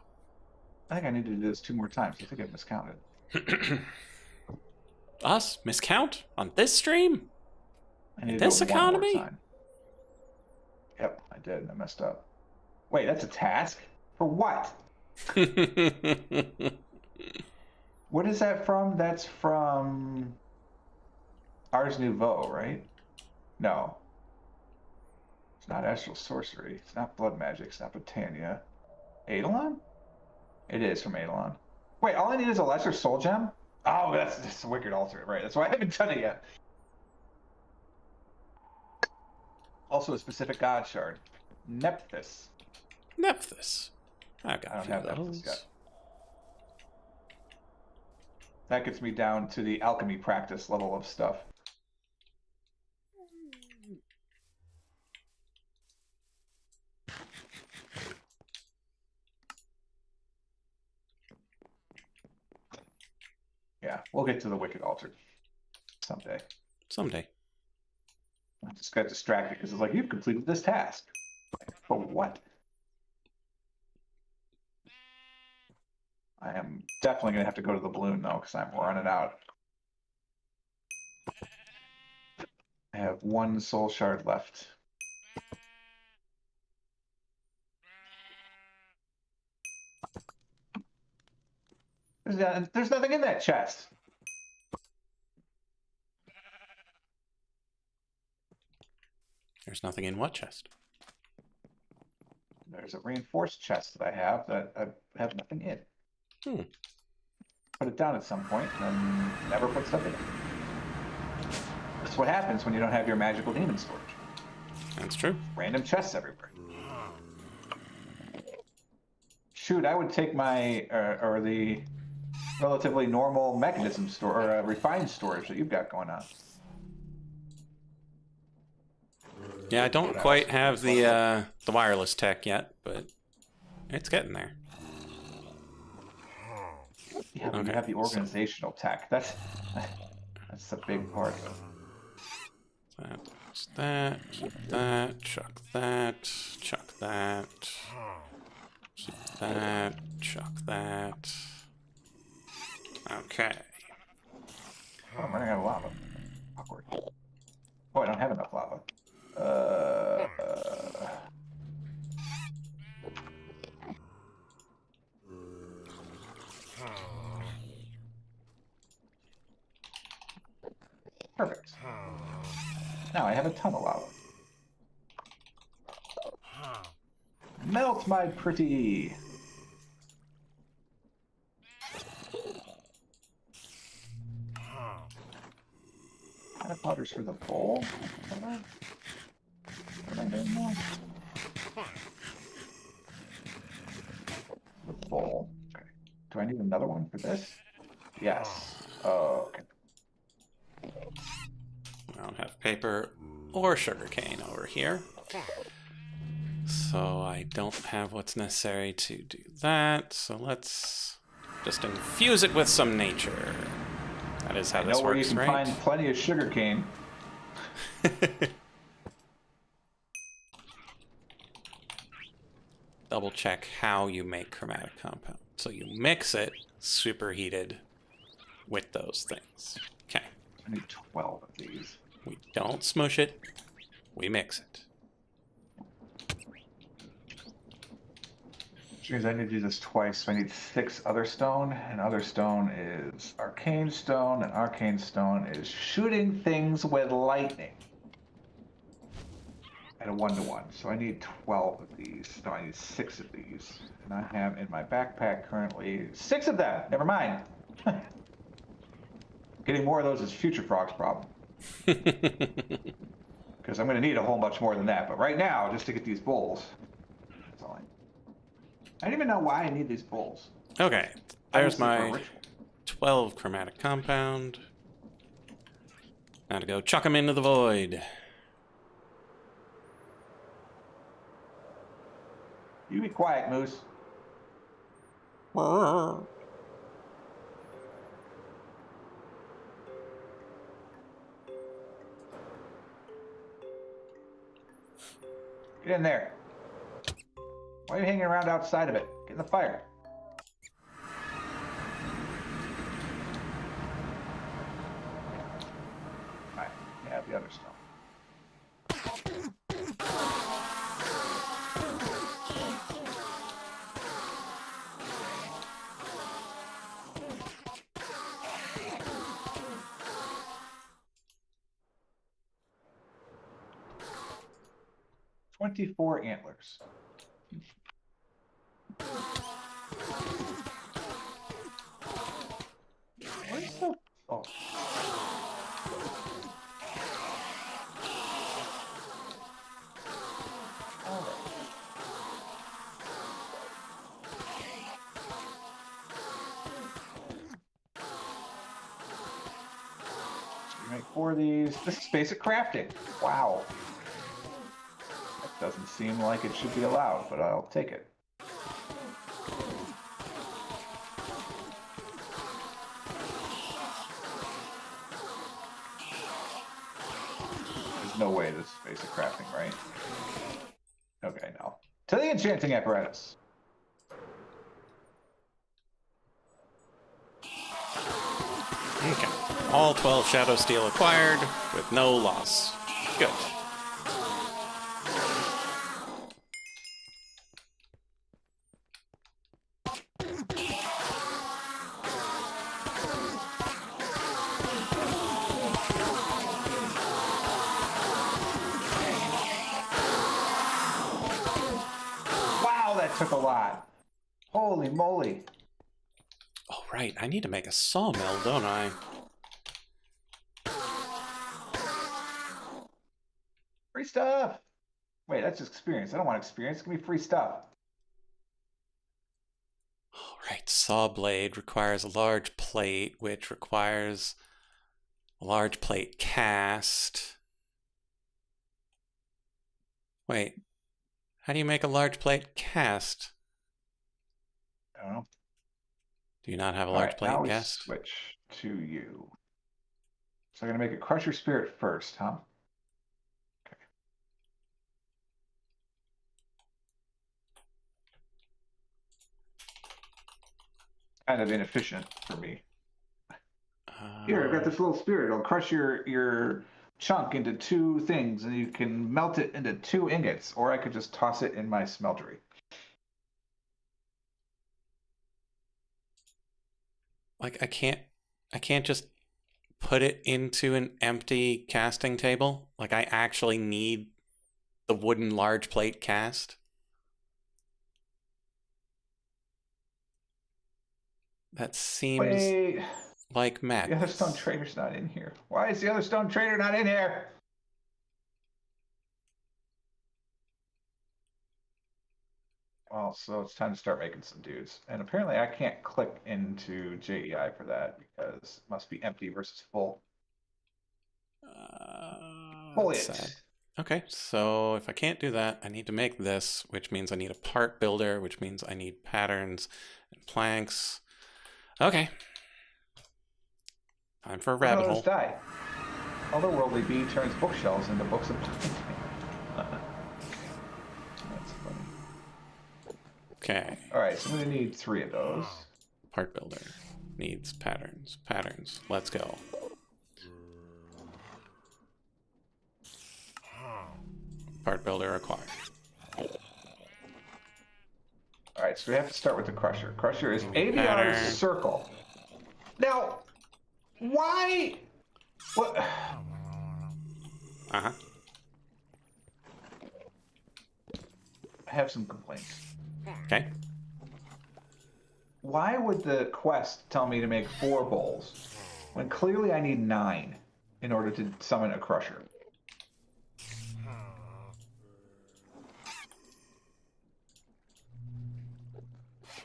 Speaker 2: I think I need to do this 2 more times. I think I miscounted.
Speaker 1: Us? Miscount? On this stream?
Speaker 2: I need
Speaker 1: In
Speaker 2: to
Speaker 1: this
Speaker 2: do it 1 more
Speaker 1: economy?
Speaker 2: time. Yep, I did. I messed up. Wait, that's a task? For what? What is that from? That's from Ars Nouveau, right? No. It's not Astral Sorcery. It's not Blood Magic. It's not Britannia. Eidolon? It is from Eidolon. Wait, all I need is a Lesser Soul Gem? Oh, that's a Wicked Altar, right? That's why I haven't done it yet. Also a specific God Shard. Nephthys.
Speaker 1: Nephthys. I got
Speaker 2: I
Speaker 1: a
Speaker 2: don't
Speaker 1: few
Speaker 2: have
Speaker 1: of
Speaker 2: Nephthys
Speaker 1: those.
Speaker 2: yet. That gets me down to the alchemy practice level of stuff. Yeah, we'll get to the Wicked Altar someday.
Speaker 1: Someday.
Speaker 2: I just got distracted because it's like, you've completed this task. For what? I am definitely going to have to go to the balloon, though, because I'm running out. I have 1 soul shard left. There's nothing in that chest.
Speaker 1: There's nothing in what chest?
Speaker 2: There's a reinforced chest that I have have nothing in. Put it down at some point and then never put stuff in it. That's what happens when you don't have your magical demon storage.
Speaker 1: That's true.
Speaker 2: Random chests everywhere. Shoot, I would take my or the relatively normal mechanism store or refined storage that you've got going on.
Speaker 1: Yeah, I don't quite have the wireless tech yet, but it's getting there.
Speaker 2: Yeah, but
Speaker 1: Okay,
Speaker 2: you have the organizational tech. That's the big part.
Speaker 1: That's that. Keep that. Chuck that. Chuck that. Keep that. Chuck that. Okay.
Speaker 2: Oh, I'm running out of lava. awkward. Oh, I don't have enough lava. Perfect. Now I have a ton of lava. Melt my pretty. Kind of powders for the bowl. What am I doing now? The bowl. Okay. Do I need another one for this? Yes. Oh, okay.
Speaker 1: I don't have paper or sugarcane over here. So I don't have what's necessary to do that. So let's just infuse it with some nature. That is how this
Speaker 2: where you
Speaker 1: works,
Speaker 2: can
Speaker 1: right?
Speaker 2: find plenty of sugarcane.
Speaker 1: Double check how you make chromatic compound. So you mix it superheated with those things. Okay.
Speaker 2: I need 12 of these.
Speaker 1: We don't smush it. We mix it.
Speaker 2: Which means I need to do this twice. So I need 6 other stone, and other stone is arcane stone, and arcane stone is shooting things with lightning. At a 1-to-1. So I need 12 of these. No, I need 6 of these. And I have in my backpack currently 6 of them. Never mind. Getting more of those is Future Frog's problem. Because I'm going to need a whole bunch more than that. But right now, just to get these bowls, that's all I don't even know why I need these bowls.
Speaker 1: Okay, there's
Speaker 2: Obviously for a
Speaker 1: my
Speaker 2: ritual.
Speaker 1: 12 chromatic compound. Now to go chuck them into the void.
Speaker 2: You be quiet, Moose. Get in there. Why are you hanging around outside of it? Get in the fire. Alright, yeah, the other stuff. "24 antlers. Where's the... Oh. You make 4 of these. This is basic crafting. Wow. That doesn't seem like it should be allowed, but I'll take it. There's no way this is basic crafting, right? Okay, no. To the enchanting apparatus.
Speaker 1: Okay. All 12 shadow steel acquired with no loss. Good.
Speaker 2: Wow, that took a lot. Holy moly.
Speaker 1: Oh, right. I need to make a sawmill, don't I?
Speaker 2: Free stuff. Wait, that's just experience. I don't want experience. Give me free stuff.
Speaker 1: All right. Saw blade requires a large plate, which requires a large plate cast. Wait. How do you make a large plate cast?
Speaker 2: I don't know.
Speaker 1: Do you not have a
Speaker 2: All
Speaker 1: large
Speaker 2: right,
Speaker 1: plate
Speaker 2: now we
Speaker 1: cast?
Speaker 2: switch to you. So I'm going to make a crusher spirit first, huh? Okay. Kind of inefficient for me. Here, I've got this little spear. It'll crush your chunk into 2 things, and you can melt it into 2 ingots. Or I could just toss it in my smeltery.
Speaker 1: Like, I can't just put it into an empty casting table. Like, I actually need the wooden large plate cast. That seems
Speaker 2: Wait,
Speaker 1: like
Speaker 2: the other stone
Speaker 1: madness.
Speaker 2: trader's not in here. Why is the other stone trader not in here? Well, so it's time to start making some dudes. And apparently I can't click into JEI for that because it must be empty versus full.
Speaker 1: That's sad. Okay, so if I can't do that, I need to make this, which means I need a part builder, which means I need patterns and planks. Okay. Time for a rabbit hole.
Speaker 2: Die. Otherworldly bee turns bookshelves into books of binding. That's funny.
Speaker 1: Okay.
Speaker 2: All right, so I'm gonna need 3 of those.
Speaker 1: Part builder needs patterns. Patterns. Let's go. Part builder acquired.
Speaker 2: All right, so we have to start with the crusher. Crusher is ABR's
Speaker 1: Pattern.
Speaker 2: circle. Now, why? What?
Speaker 1: Uh-huh.
Speaker 2: I have some complaints.
Speaker 1: Okay.
Speaker 2: Why would the quest tell me to make 4 bowls when clearly I need 9 in order to summon a crusher?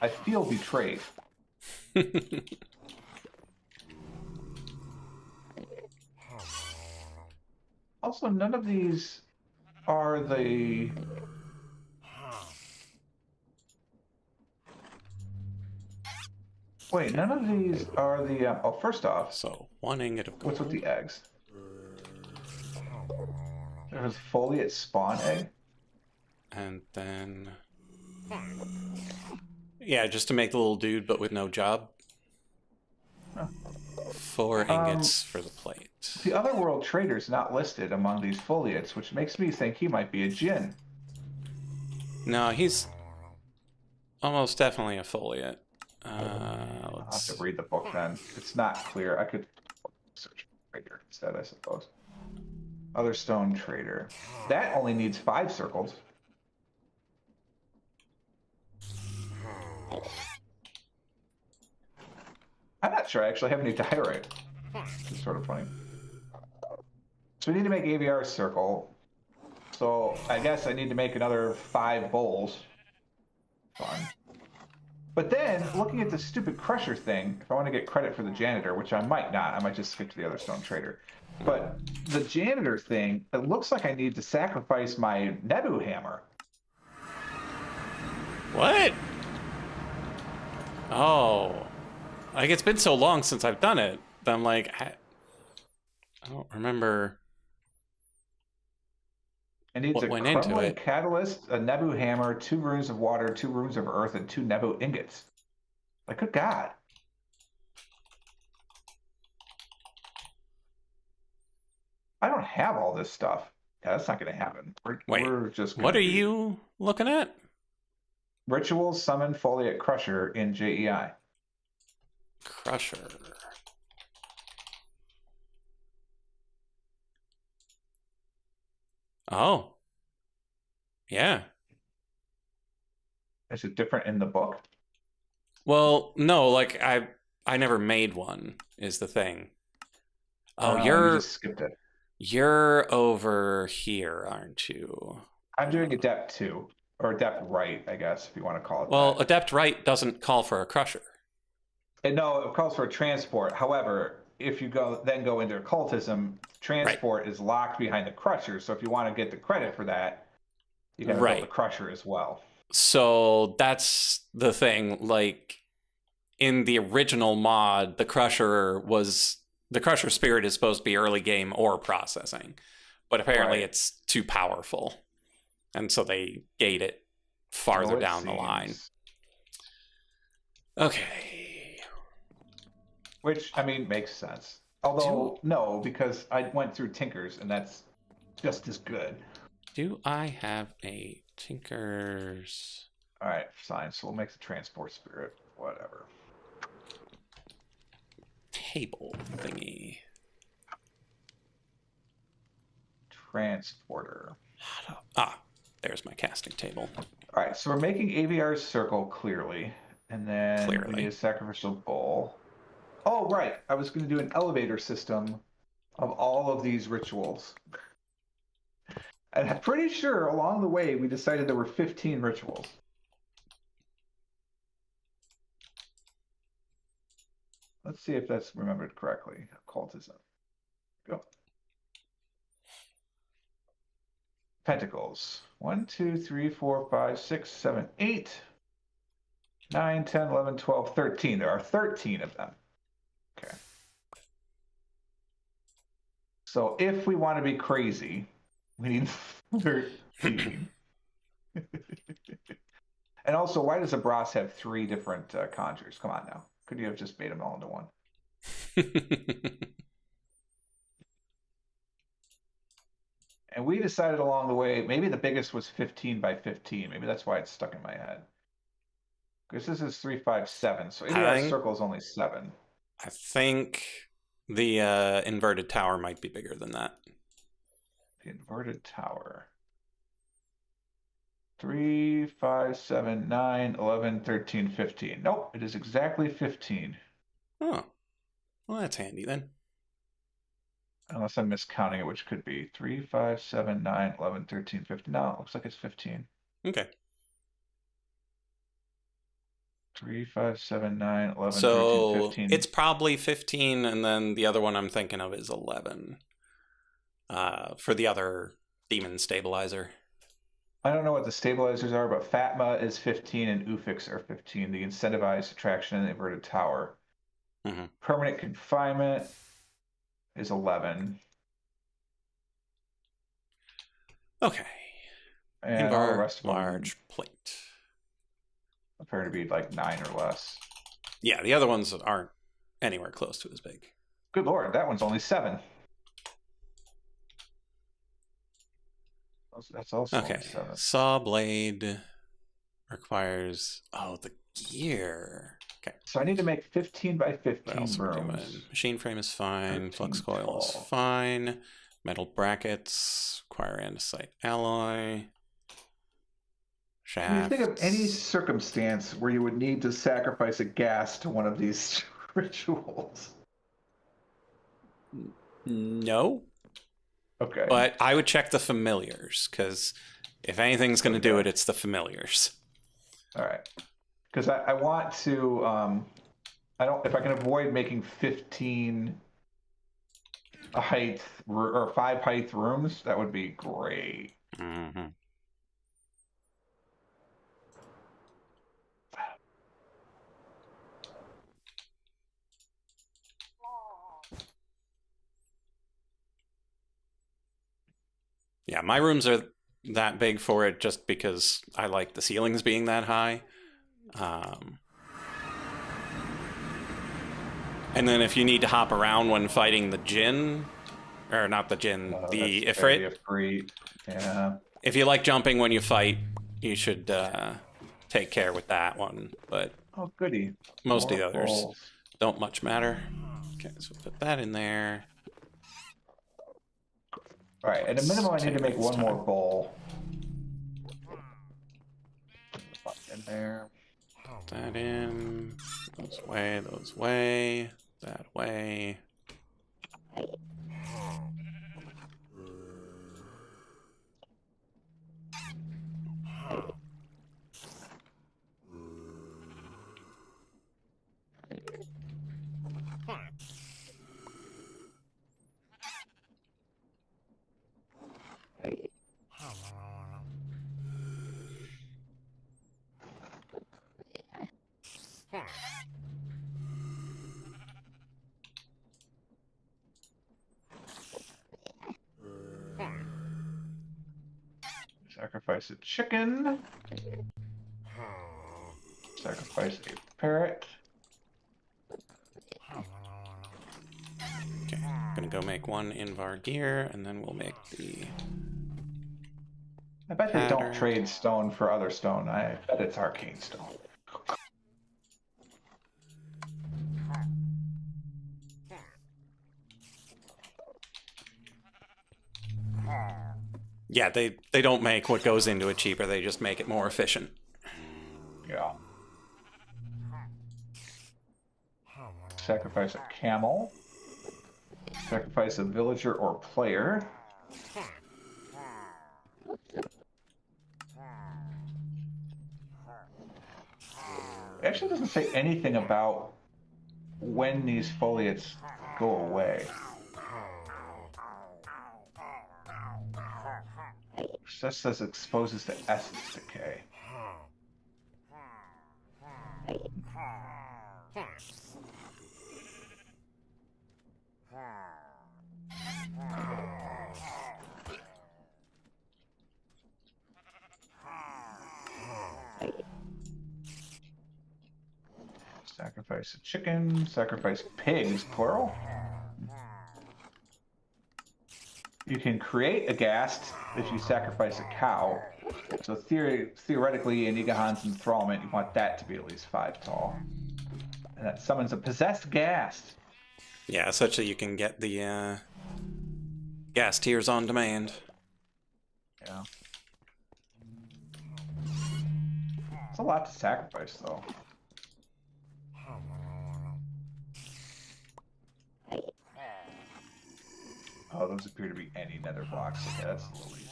Speaker 2: I feel betrayed. Also, none of these are the... Wait, none of these are the... oh, first off,
Speaker 1: So, 1 ingot of gold.
Speaker 2: what's with the eggs? There's foliate spawn egg?
Speaker 1: And then... Yeah, just to make the little dude, but with no job.
Speaker 2: Huh.
Speaker 1: 4 ingots for the plate.
Speaker 2: The Otherworld trader's not listed among these foliates, which makes me think he might be a djinn.
Speaker 1: No, he's almost definitely a foliate.
Speaker 2: I'll have to read the book then. It's not clear. I could search trader instead, I suppose. Other stone trader. That only needs 5 circles. I'm not sure I actually have any diorite. It's sort of funny. So we need to make AVR circle. So I guess I need to make another 5 bowls. Fun. But then, looking at the stupid crusher thing, if I want to get credit for the janitor, which I might not, I might just skip to the other stone trader. But the janitor thing, it looks like I need to sacrifice my Nebu hammer.
Speaker 1: What? Oh. Like, it's been so long since I've done it that I'm like, I don't remember
Speaker 2: It needs
Speaker 1: what
Speaker 2: a
Speaker 1: went into
Speaker 2: crumbling
Speaker 1: it.
Speaker 2: catalyst, a Nebu hammer, 2 runes of water, 2 runes of earth, and 2 Nebu ingots. Like, good God. I don't have all this stuff. Yeah, that's not going to happen. We're just
Speaker 1: What are you looking at?
Speaker 2: Ritual summon foliate crusher in JEI.
Speaker 1: Crusher. Oh. Yeah.
Speaker 2: Is it different in the book?
Speaker 1: Well, no, like I never made one is the thing. Oh,
Speaker 2: You just skipped it.
Speaker 1: you're over here, aren't you?
Speaker 2: I'm doing Adept 2, or Adept Right, I guess, if you want to call it
Speaker 1: Well,
Speaker 2: that.
Speaker 1: Adept Right doesn't call for a crusher.
Speaker 2: And no, it calls for a transport. However, if you go into occultism, transport is locked behind the crusher. So if you want to get the credit for that, you got to build the crusher as well.
Speaker 1: So that's the thing. Like in the original mod, the crusher spirit is supposed to be early game or processing, but apparently it's too powerful, and so they gate it farther down the line. Okay.
Speaker 2: Which, I mean, makes sense. Although, no, because I went through Tinker's, and that's just as good.
Speaker 1: Do I have a Tinker's?
Speaker 2: All right, fine. So we'll make the transport spirit. Whatever.
Speaker 1: Table thingy.
Speaker 2: Transporter.
Speaker 1: There's my casting table.
Speaker 2: All right, so we're making AVR's circle clearly, and then we need a sacrificial bowl. Oh, right. I was going to do an elevator system of all of these rituals. And I'm pretty sure along the way we decided there were 15 rituals. Let's see if that's remembered correctly. Occultism. Go. Pentacles. 1, 2, 3, 4, 5, 6, 7, 8, 9, 10, 11, 12, 13. There are 13 of them. Okay. So if we want to be crazy, we need 13. And also, why does a Brass have 3 different conjures? Come on now. Could you have just made them all into one? And we decided along the way, maybe the biggest was 15 by 15. Maybe that's why it's stuck in my head. Because this is 3, 5, 7. So AVR circle is only 7.
Speaker 1: I think the inverted tower might be bigger than that.
Speaker 2: The inverted tower. 3, 5, 7, 9, 11, 13, 15. Nope, it is exactly 15.
Speaker 1: Oh, well, that's handy then.
Speaker 2: Unless I'm miscounting it, which could be 3, 5, 7, 9, 11, 13, 15. No, it looks like it's 15.
Speaker 1: Okay.
Speaker 2: 3, 5, 7, 9, 11,
Speaker 1: so
Speaker 2: 13, 15.
Speaker 1: It's probably 15, and then the other one I'm thinking of is 11. For the other demon stabilizer.
Speaker 2: I don't know what the stabilizers are, but Fatma is 15 and Ufix are 15. The incentivized attraction and the inverted tower.
Speaker 1: Mm-hmm.
Speaker 2: Permanent confinement is 11.
Speaker 1: Okay.
Speaker 2: And all the rest of them
Speaker 1: large plate.
Speaker 2: appear to be like 9 or less.
Speaker 1: Yeah, the other ones aren't anywhere close to as big.
Speaker 2: Good lord, that one's only 7. That's also
Speaker 1: okay.
Speaker 2: only 7.
Speaker 1: Saw blade requires the gear. Okay.
Speaker 2: So I need to make 15 by 15
Speaker 1: What else are we doing?
Speaker 2: rooms.
Speaker 1: Machine frame is fine.
Speaker 2: 13,
Speaker 1: Flux coil is
Speaker 2: 12.
Speaker 1: fine. Metal brackets require andesite alloy.
Speaker 2: Can you think of any circumstance where you would need to sacrifice a gas to one of these rituals?
Speaker 1: No.
Speaker 2: Okay.
Speaker 1: But I would check the familiars, because if anything's going to do it, it's the familiars.
Speaker 2: All right. Because I want to, if I can avoid making 15 height or 5 height rooms, that would be great.
Speaker 1: Mm-hmm. Yeah, my rooms are that big for it just because I like the ceilings being that high. And then if you need to hop around when fighting the Jinn, or not the Jinn, the Ifrit.
Speaker 2: Yeah.
Speaker 1: If you like jumping when you fight, you should take care with that one. But
Speaker 2: oh, goody.
Speaker 1: Most of the others don't much matter. Okay, so put that in there.
Speaker 2: All right, at a minimum, I need to make one more bowl. In there.
Speaker 1: Put that in. Those way, that way.
Speaker 2: Sacrifice a chicken. Sacrifice a parrot.
Speaker 1: Okay, go make one in Vargir, and then we'll make the...
Speaker 2: I bet they don't
Speaker 1: pattern.
Speaker 2: trade stone for other stone. I bet it's arcane stone.
Speaker 1: Yeah, they don't make what goes into it cheaper, they just make it more efficient.
Speaker 2: Yeah. Sacrifice a camel. Sacrifice a villager or player. It actually doesn't say anything about when these foliates go away. It just says exposes to essence decay. Sacrifice a chicken, sacrifice pigs, plural. You can create a ghast if you sacrifice a cow. So theoretically, in Igahan's enthrallment, you want that to be at least 5 tall. And that summons a possessed ghast.
Speaker 1: Yeah, such that you can get the gas tiers on demand.
Speaker 2: Yeah. It's a lot to sacrifice, though. Oh, those appear to be any nether blocks, so that's a little easier.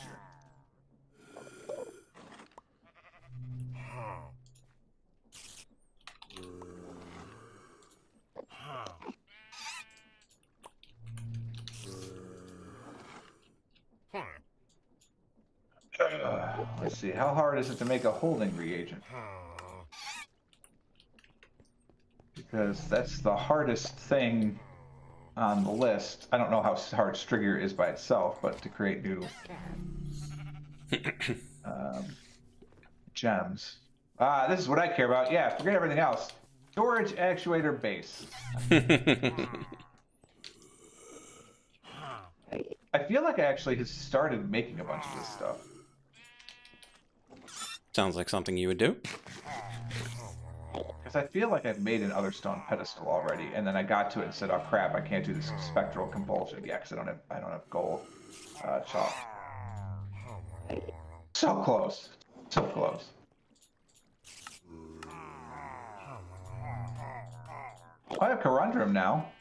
Speaker 2: Let's see, how hard is it to make a holding reagent? Because that's the hardest thing on the list. I don't know how hard Strigger is by itself, but to create new gems. This is what I care about. Yeah, forget everything else. Storage actuator base. I feel like I actually had started making a bunch of this stuff.
Speaker 1: Sounds like something you would do.
Speaker 2: Because I feel like I've made an other stone pedestal already, and then I got to it and said, "Oh crap, I can't do this spectral compulsion." Yeah, because I don't have gold chalk. So close, so close. I have Corundrum now,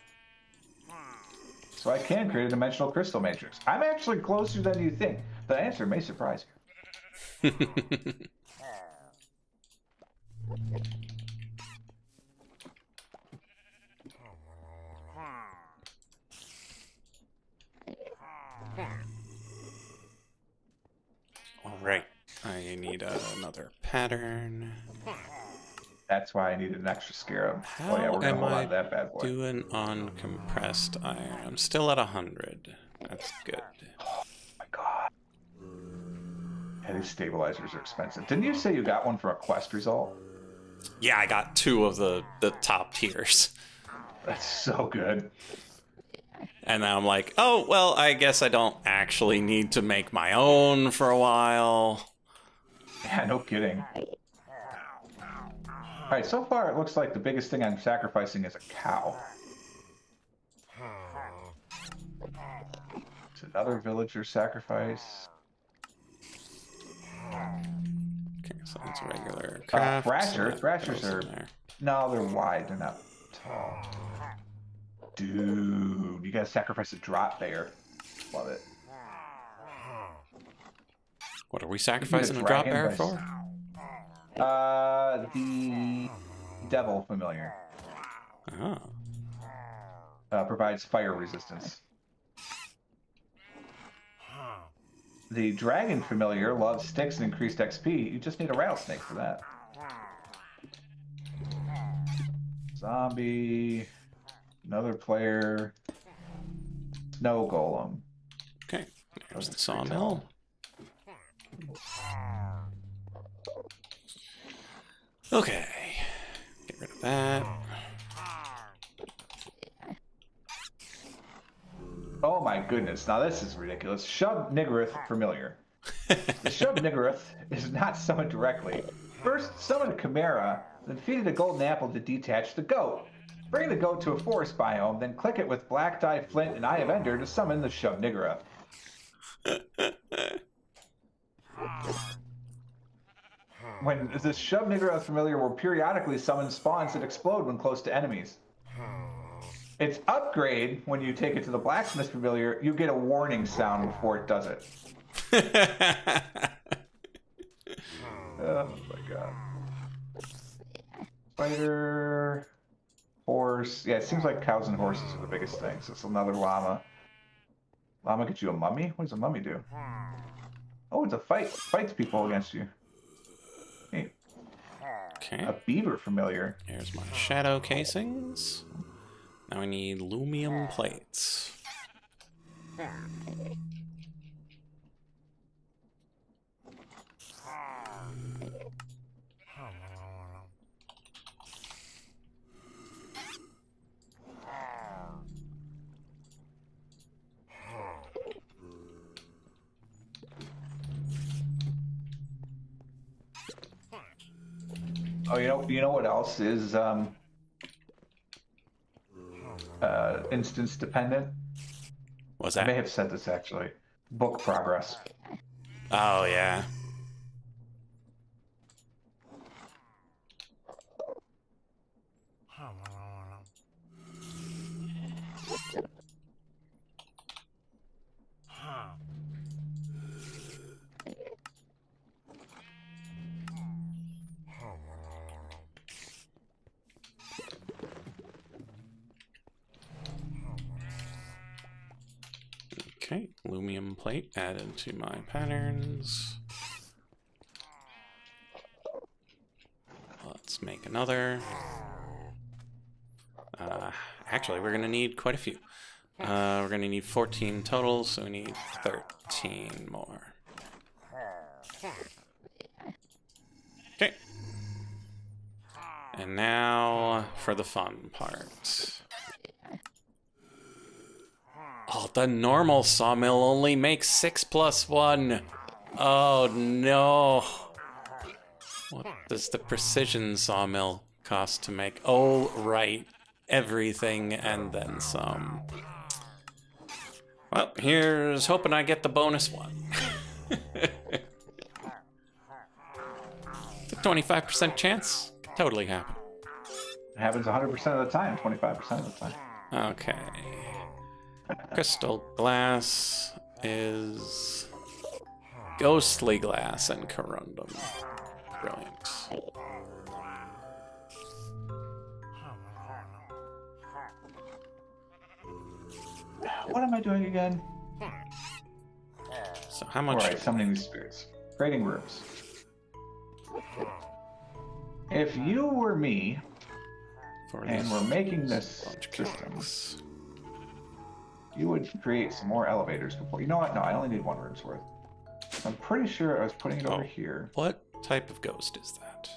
Speaker 2: so I can create a dimensional crystal matrix. I'm actually closer than you think. The answer may surprise you.
Speaker 1: All right, I need another pattern.
Speaker 2: That's why I needed an extra scarab.
Speaker 1: How
Speaker 2: Oh yeah, we're gonna
Speaker 1: am
Speaker 2: hold on
Speaker 1: I
Speaker 2: to that bad boy.
Speaker 1: doing on compressed iron? I'm still at 100. That's good.
Speaker 2: Oh my god. Yeah, these stabilizers are expensive. Didn't you say you got one for a quest result?
Speaker 1: Yeah, I got 2 of the top tiers.
Speaker 2: That's so good.
Speaker 1: And now I'm like, oh, well, I guess I don't actually need to make my own for a while.
Speaker 2: Yeah, no kidding. Alright, so far it looks like the biggest thing I'm sacrificing is a cow. It's another villager sacrifice.
Speaker 1: Okay, so it's regular craft.
Speaker 2: Thrashers are... No, they're wide, they're not tall. Dude, you gotta sacrifice a drop bear. Love it.
Speaker 1: What are we sacrificing a drop bear for?
Speaker 2: The devil familiar.
Speaker 1: Oh.
Speaker 2: Provides fire resistance. The dragon familiar loves sticks and increased XP. You just need a rattlesnake for that. Zombie. Another player. Snow golem.
Speaker 1: Okay, there's the sawmill. Okay, get rid of that.
Speaker 2: Oh my goodness! Now this is ridiculous. Shub Niggerith familiar. The Shub Niggerith is not summoned directly. First, summon a Chimera, then feed it a golden apple to detach the goat. Bring the goat to a forest biome, then click it with Black Dye Flint and Eye of Ender to summon the Shub Niggerith. When the Shub Niggerith familiar will periodically summon spawns that explode when close to enemies. Its upgrade, when you take it to the blacksmith familiar, you get a warning sound before it does it. Oh my god. Spider, horse. Yeah, it seems like cows and horses are the biggest things. It's another llama. Llama gets you a mummy? What does a mummy do? Oh, it's a fight. Fights people against you. Hey.
Speaker 1: Okay.
Speaker 2: A beaver familiar.
Speaker 1: Here's my shadow casings. Now I need lumium plates.
Speaker 2: Oh, you know what else is instance dependent?
Speaker 1: What's
Speaker 2: I
Speaker 1: that?
Speaker 2: may have said this actually. Book progress.
Speaker 1: Oh, yeah. Okay, lumium plate added to my patterns. Let's make another. Actually, we're gonna need quite a few. We're gonna need 14 total, so we need 13 more. Okay. And now for the fun part. Oh, the normal sawmill only makes 6 + 1. Oh no. What does the precision sawmill cost to make? Oh, right. Everything and then some. Well, here's hoping I get the bonus one. It's a 25% chance. Could totally happen.
Speaker 2: It happens 100% of the time, 25% of the time.
Speaker 1: Okay. Crystal glass is ghostly glass and corundum. Brilliant.
Speaker 2: What am I doing again?
Speaker 1: So how much?
Speaker 2: Alright, summoning these spirits. Creating rooms. If you were me, and we're making this system, you would create some more elevators before. You know what? No, I only need 1 room's worth. I'm pretty sure I was putting it over here.
Speaker 1: What type of ghost is that?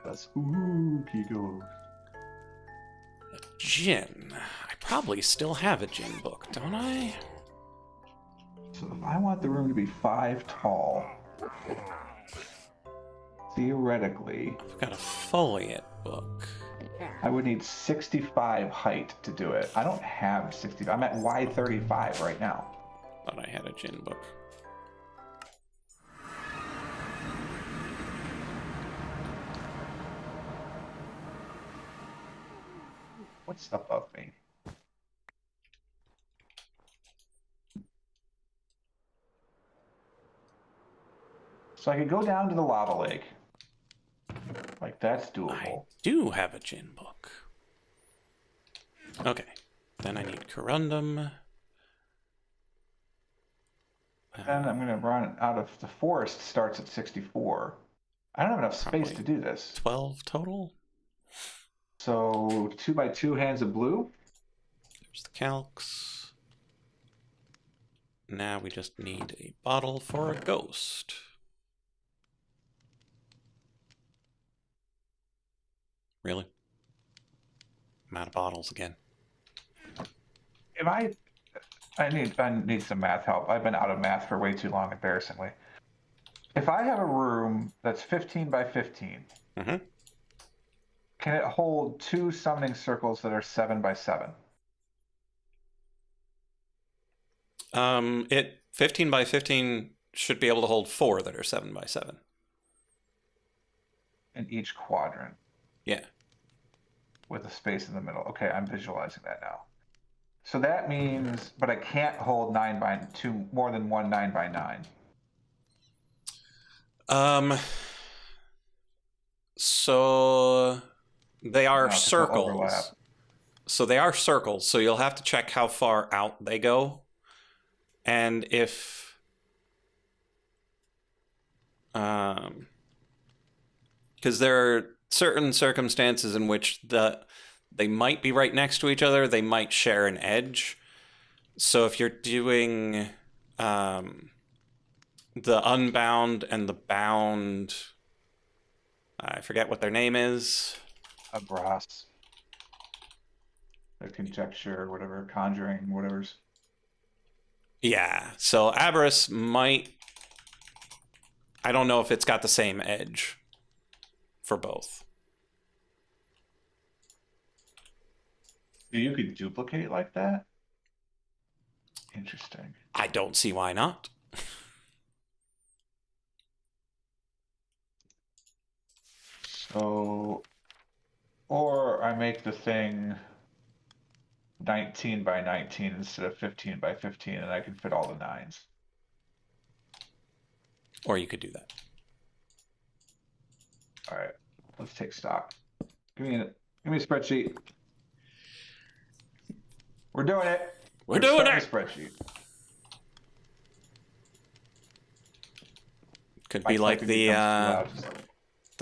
Speaker 2: A spooky ghost.
Speaker 1: A djinn. I probably still have a djinn book, don't I?
Speaker 2: So if I want the room to be 5 tall, theoretically,
Speaker 1: I've got a foliate book.
Speaker 2: I would need 65 height to do it. I don't have 65. I'm at Y35 right now.
Speaker 1: Thought I had a djinn book.
Speaker 2: What's above me? So I could go down to the lava lake. Like, that's doable.
Speaker 1: I do have a djinn book. Okay. Then I need corundum.
Speaker 2: Then I'm going to run out of the forest starts at 64. I don't have enough space to do this.
Speaker 1: 12 total.
Speaker 2: So 2x2 hands of blue.
Speaker 1: There's the calcs. Now we just need a bottle for a ghost. Really? I'm out of bottles again.
Speaker 2: Am I need some math help. I've been out of math for way too long, embarrassingly. If I have a room that's 15 by 15,
Speaker 1: Mm-hmm.
Speaker 2: can it hold 2 summoning circles that are 7 by 7?
Speaker 1: It 15 by 15 should be able to hold 4 that are 7 by 7.
Speaker 2: In each quadrant
Speaker 1: Yeah.
Speaker 2: with a space in the middle. Okay, I'm visualizing that now. So that means, but I can't hold 9 by 2, more than one 9 by 9.
Speaker 1: So they are
Speaker 2: No, because they'll overlap.
Speaker 1: circles. So they are circles. So you'll have to check how far out they go. And if because there are certain circumstances in which they might be right next to each other, they might share an edge. So if you're doing the unbound and the bound, I forget what their name is.
Speaker 2: A brass. A conjecture, whatever, conjuring, whatever's.
Speaker 1: Yeah. So Aberrus might. I don't know if it's got the same edge for both.
Speaker 2: You could duplicate like that? Interesting.
Speaker 1: I don't see why not.
Speaker 2: So, or I make the thing 19 by 19 instead of 15 by 15, and I can fit all the 9s.
Speaker 1: Or you could do that.
Speaker 2: All right, let's take stock. Give me a spreadsheet. We're doing it.
Speaker 1: We're doing
Speaker 2: starting
Speaker 1: it.
Speaker 2: A spreadsheet.
Speaker 1: Could
Speaker 2: My
Speaker 1: be like
Speaker 2: typing becomes too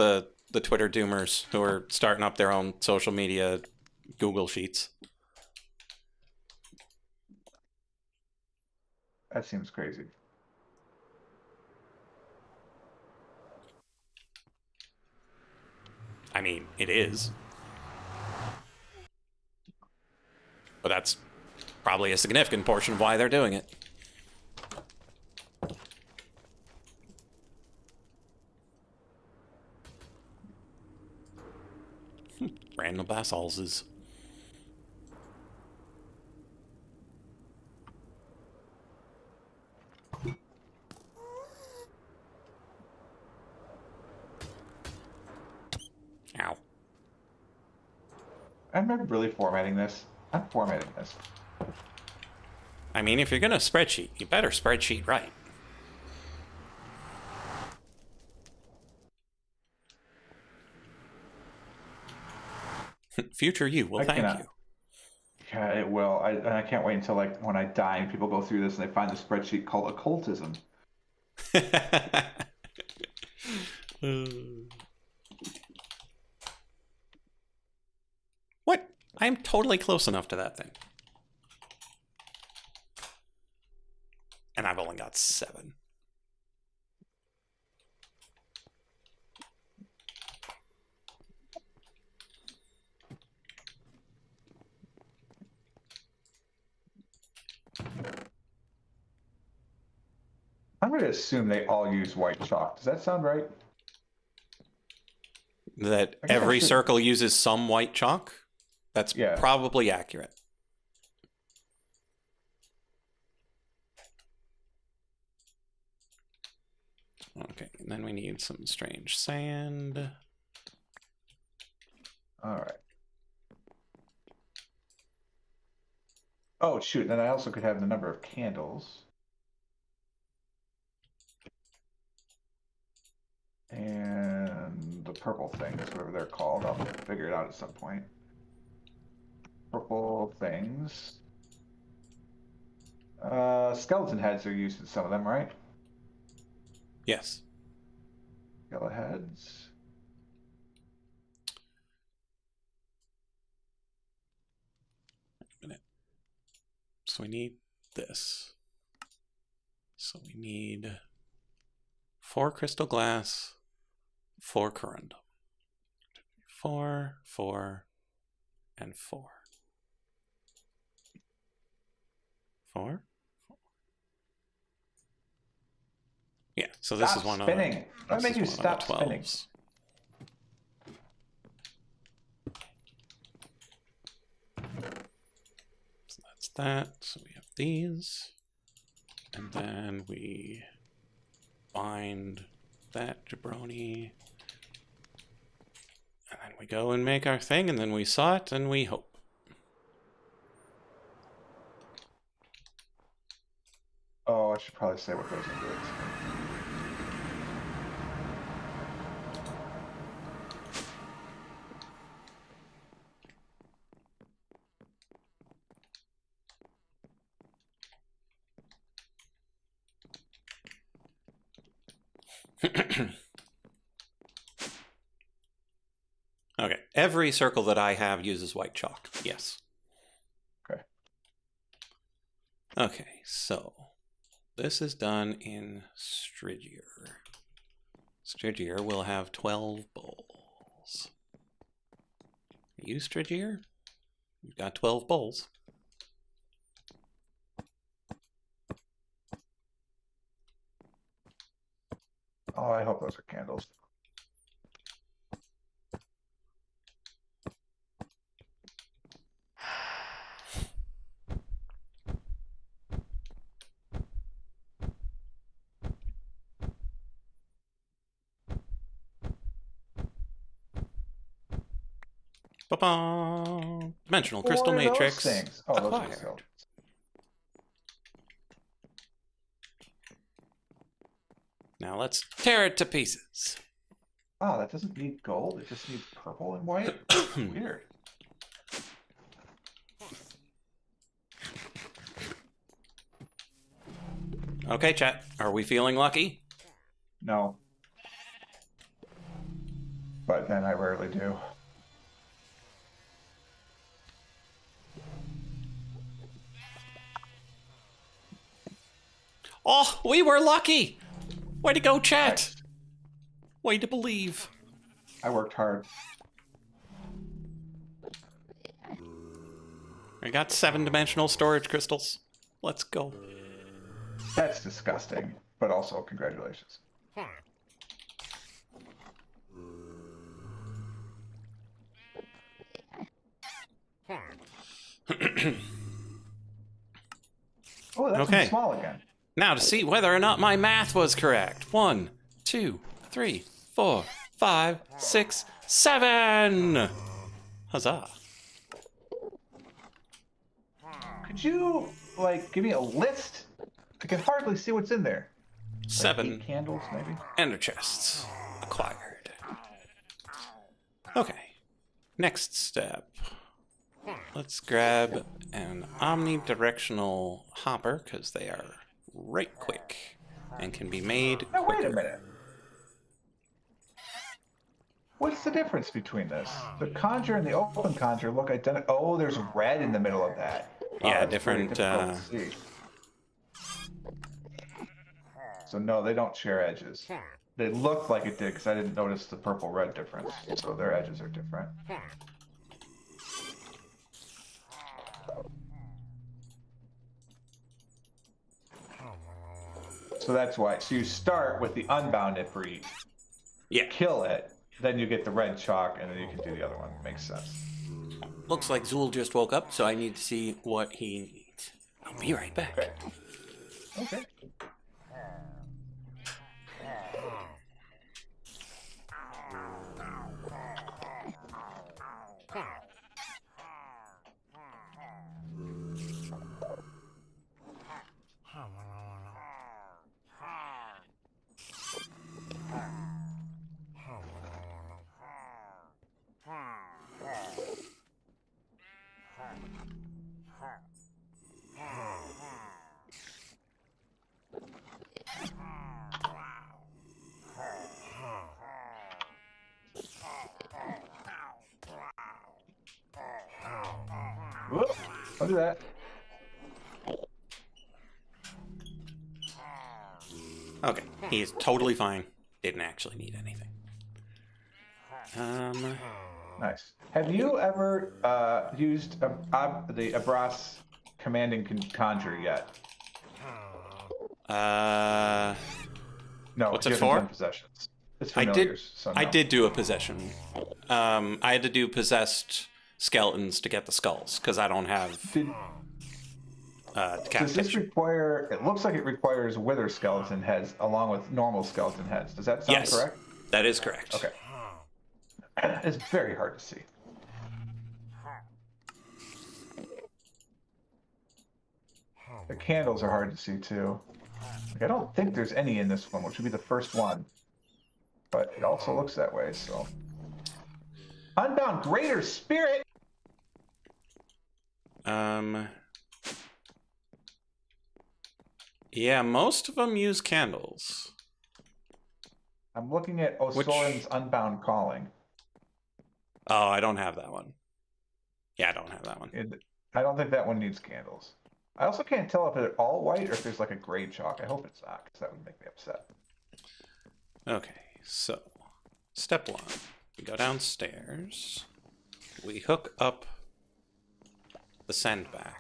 Speaker 2: loud.
Speaker 1: the Twitter doomers who are starting up their own social media Google Sheets.
Speaker 2: That seems crazy.
Speaker 1: I mean, it is. But that's probably a significant portion of why they're doing it. Random basalls. Ow.
Speaker 2: Am I really formatting this? I'm formatting this.
Speaker 1: I mean, if you're gonna spreadsheet, you better spreadsheet right. Future you will thank you.
Speaker 2: Yeah, it will. I can't wait until like when I die and people go through this and they find the spreadsheet called occultism.
Speaker 1: What? I'm totally close enough to that thing. And I've only got 7.
Speaker 2: I'm going to assume they all use white chalk. Does that sound right?
Speaker 1: That every circle uses some white chalk? That's probably accurate. Okay, and then we need some strange sand.
Speaker 2: All right. Oh, shoot. Then I also could have the number of candles. And the purple things, whatever they're called. I'll figure it out at some point. Purple things. Skeleton heads are used in some of them, right?
Speaker 1: Yes.
Speaker 2: Skeleton heads.
Speaker 1: So we need this. So we need 4 crystal glass, 4 corundum. 4, 4, and 4. 4. Yeah, so this
Speaker 2: Stop
Speaker 1: is one
Speaker 2: spinning.
Speaker 1: on.
Speaker 2: Why make you stop spinning?
Speaker 1: So that's that. So we have these. And then we bind that jabroni. And then we go and make our thing, and then we saw it, and we hope.
Speaker 2: Oh, I should probably say what goes into it.
Speaker 1: Okay, every circle that I have uses white chalk. Yes.
Speaker 2: Okay.
Speaker 1: Okay, so this is done in Strigier. Strigier will have 12 bowls. Use Strigier? You've got 12 bowls.
Speaker 2: Oh, I hope those are candles.
Speaker 1: Ba-ba! Dimensional crystal
Speaker 2: What are those
Speaker 1: matrix
Speaker 2: things? Oh, those are the
Speaker 1: acquired.
Speaker 2: skeletons.
Speaker 1: Now let's tear it to pieces.
Speaker 2: Oh, that doesn't need gold. It just needs purple and white. Weird.
Speaker 1: Okay, chat. Are we feeling lucky?
Speaker 2: No. But then I rarely do.
Speaker 1: Oh, we were lucky! Way to go, chat!
Speaker 2: Nice.
Speaker 1: Way to believe.
Speaker 2: I worked hard.
Speaker 1: I got 7-dimensional storage crystals. Let's go.
Speaker 2: That's disgusting, but also congratulations. Oh, that's
Speaker 1: Okay.
Speaker 2: small again.
Speaker 1: Now to see whether or not my math was correct. 1, 2, 3, 4, 5, 6, 7! Huzzah.
Speaker 2: Could you, like, give me a list? I can hardly see what's in there.
Speaker 1: 7
Speaker 2: 8 candles, maybe?
Speaker 1: ender chests acquired. Okay. Next step. Let's grab an omnidirectional hopper, because they are right quick and can be made
Speaker 2: Now, wait a
Speaker 1: quicker.
Speaker 2: minute. What's the difference between this? The conjure and the open conjure look identical. Oh, there's red in the middle of that.
Speaker 1: Yeah,
Speaker 2: that's
Speaker 1: different,
Speaker 2: very difficult to see. So no, they don't share edges. They looked like it did because I didn't notice the purple-red difference. So their edges are different. So that's why. So you start with the unbound Ifrit,
Speaker 1: Yeah.
Speaker 2: kill it, then you get the red chalk, and then you can do the other one. Makes sense.
Speaker 1: Looks like Zool just woke up, so I need to see what he needs. I'll be right back.
Speaker 2: Okay. Okay. Whoop. Don't do that.
Speaker 1: Okay, he is totally fine. Didn't actually need anything.
Speaker 2: Nice. Have you ever used the Abras commanding conjure yet.
Speaker 1: No, what's
Speaker 2: he
Speaker 1: it
Speaker 2: hasn't
Speaker 1: for?
Speaker 2: done possessions. It's familiars. So no.
Speaker 1: I did do a possession. I had to do possessed skeletons to get the skulls because I don't have decapitation.
Speaker 2: Does this require? It looks like it requires wither skeleton heads along with normal skeleton heads. Does that sound correct?
Speaker 1: That is correct.
Speaker 2: Okay. It's very hard to see. The candles are hard to see too. Like, I don't think there's any in this one, which would be the first one. But it also looks that way, so. Unbound Greater Spirit!
Speaker 1: Yeah, most of them use candles.
Speaker 2: I'm looking at Osorin's Unbound Calling.
Speaker 1: Oh, I don't have that one. Yeah, I don't have that one.
Speaker 2: I don't think that one needs candles. I also can't tell if they're all white or if there's like a gray chalk. I hope it's not, because that would make me upset.
Speaker 1: Okay, so step one. We go downstairs. We hook up the sandbag.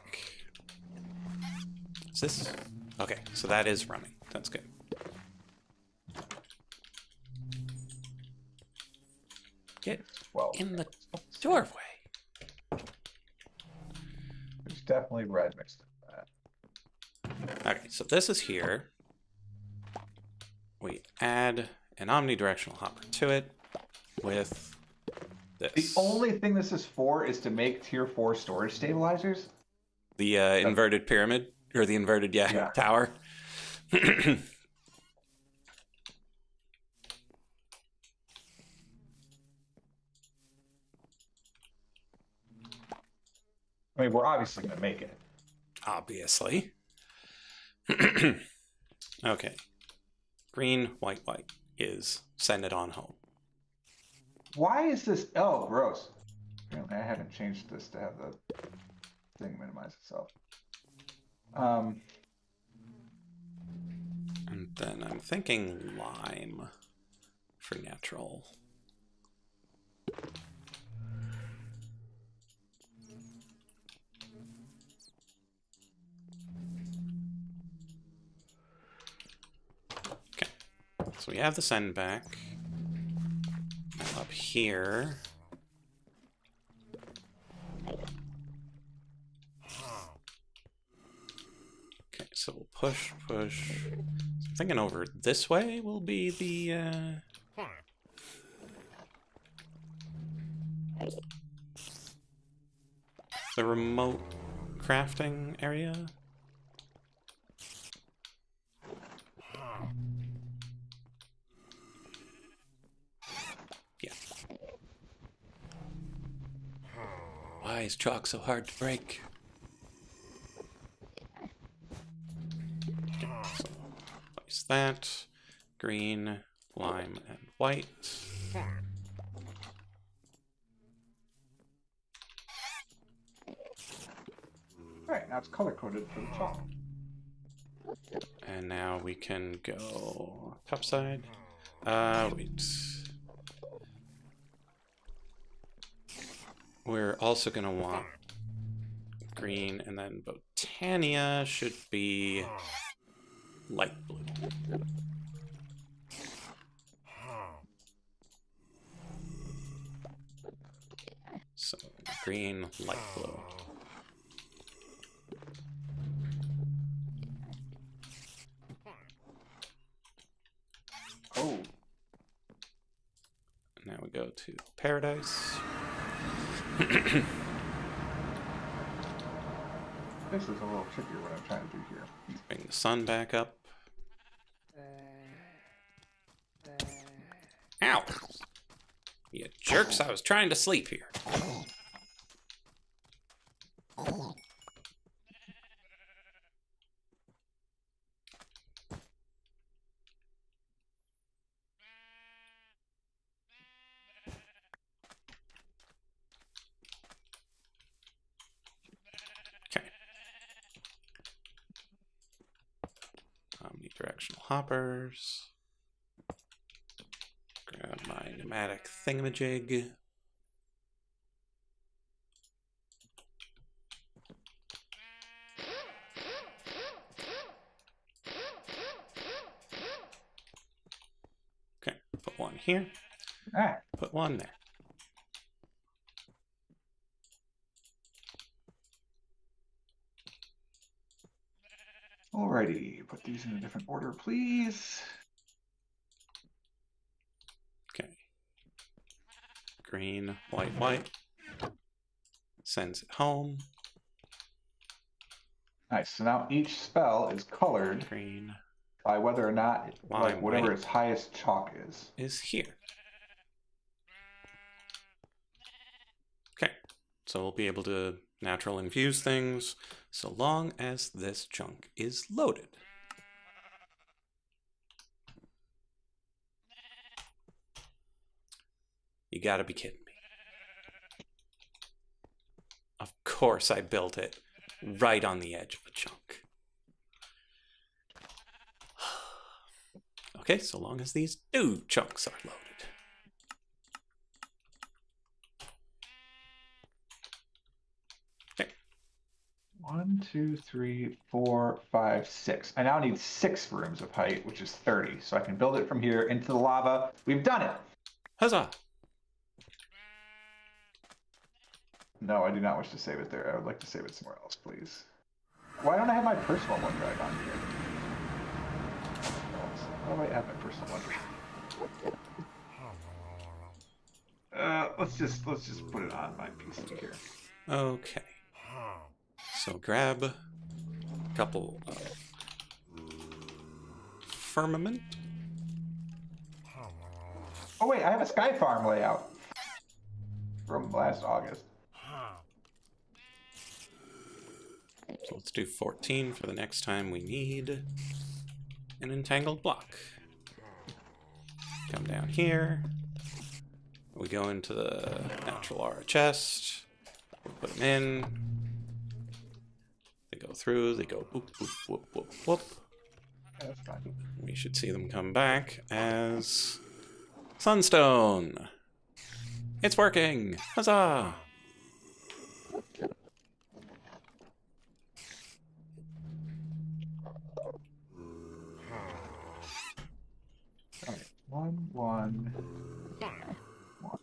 Speaker 1: Is this? Okay, so that is running. That's good. Get in the doorway.
Speaker 2: There's definitely red mixed in that.
Speaker 1: Okay, so this is here. We add an omnidirectional hopper to it with this.
Speaker 2: The only thing this is for is to make tier 4 storage stabilizers.
Speaker 1: The inverted pyramid, or the inverted, tower.
Speaker 2: I mean, we're obviously going to make it.
Speaker 1: Obviously. Okay. Green, white, white is send it on home.
Speaker 2: Why is this? Oh, gross. Apparently I haven't changed this to have the thing minimize itself.
Speaker 1: And then I'm thinking lime for natural. Okay, so we have the send back. Up here. Okay, so we'll push. So I'm thinking over this way will be the remote crafting area. Yeah. Why is chalk so hard to break? Okay, so place that. Green, lime, and white.
Speaker 2: Right, now it's color-coded for the chalk.
Speaker 1: And now we can go top side. Wait. We're also gonna want green, and then Botania should be light blue. So green, light blue.
Speaker 2: Oh.
Speaker 1: Now we go to paradise.
Speaker 2: This is a little trickier what I'm trying to do here.
Speaker 1: Bring the sun back up. Ow! You jerks, I was trying to sleep here. Okay. Omnidirectional hoppers. Grab my pneumatic thingamajig. here.
Speaker 2: All right.
Speaker 1: Put one there.
Speaker 2: Alrighty, put these in a different order, please.
Speaker 1: Okay. Green, white, white. Sends it home.
Speaker 2: Nice. So now each spell is colored
Speaker 1: Green.
Speaker 2: By whether or not, like whatever
Speaker 1: white
Speaker 2: its highest chalk
Speaker 1: is here. Okay. So we'll be able to natural infuse things so long as this chunk is loaded. You gotta be kidding me. Of course I built it right on the edge of a chunk. Okay, so long as these two chunks are loaded. Okay.
Speaker 2: 1, 2, 3, 4, 5, 6. I now need 6 rooms of height, which is 30. So I can build it from here into the lava. We've done it!
Speaker 1: Huzzah!
Speaker 2: No, I do not wish to save it there. I would like to save it somewhere else, please. Why don't I have my personal OneDrive on here? How do I add my personal OneDrive? Let's just put it on my PC here.
Speaker 1: Okay. So grab a couple of firmament.
Speaker 2: Oh wait, I have a Sky Farm layout from last August.
Speaker 1: So let's do 14 for the next time we need an entangled block. Come down here. We go into the natural aura chest. We put them in. They go through. They go whoop, whoop, whoop, whoop, whoop.
Speaker 2: That's fine.
Speaker 1: We should see them come back as Sunstone. It's working! Huzzah!
Speaker 2: Alright, 1, 1, 1.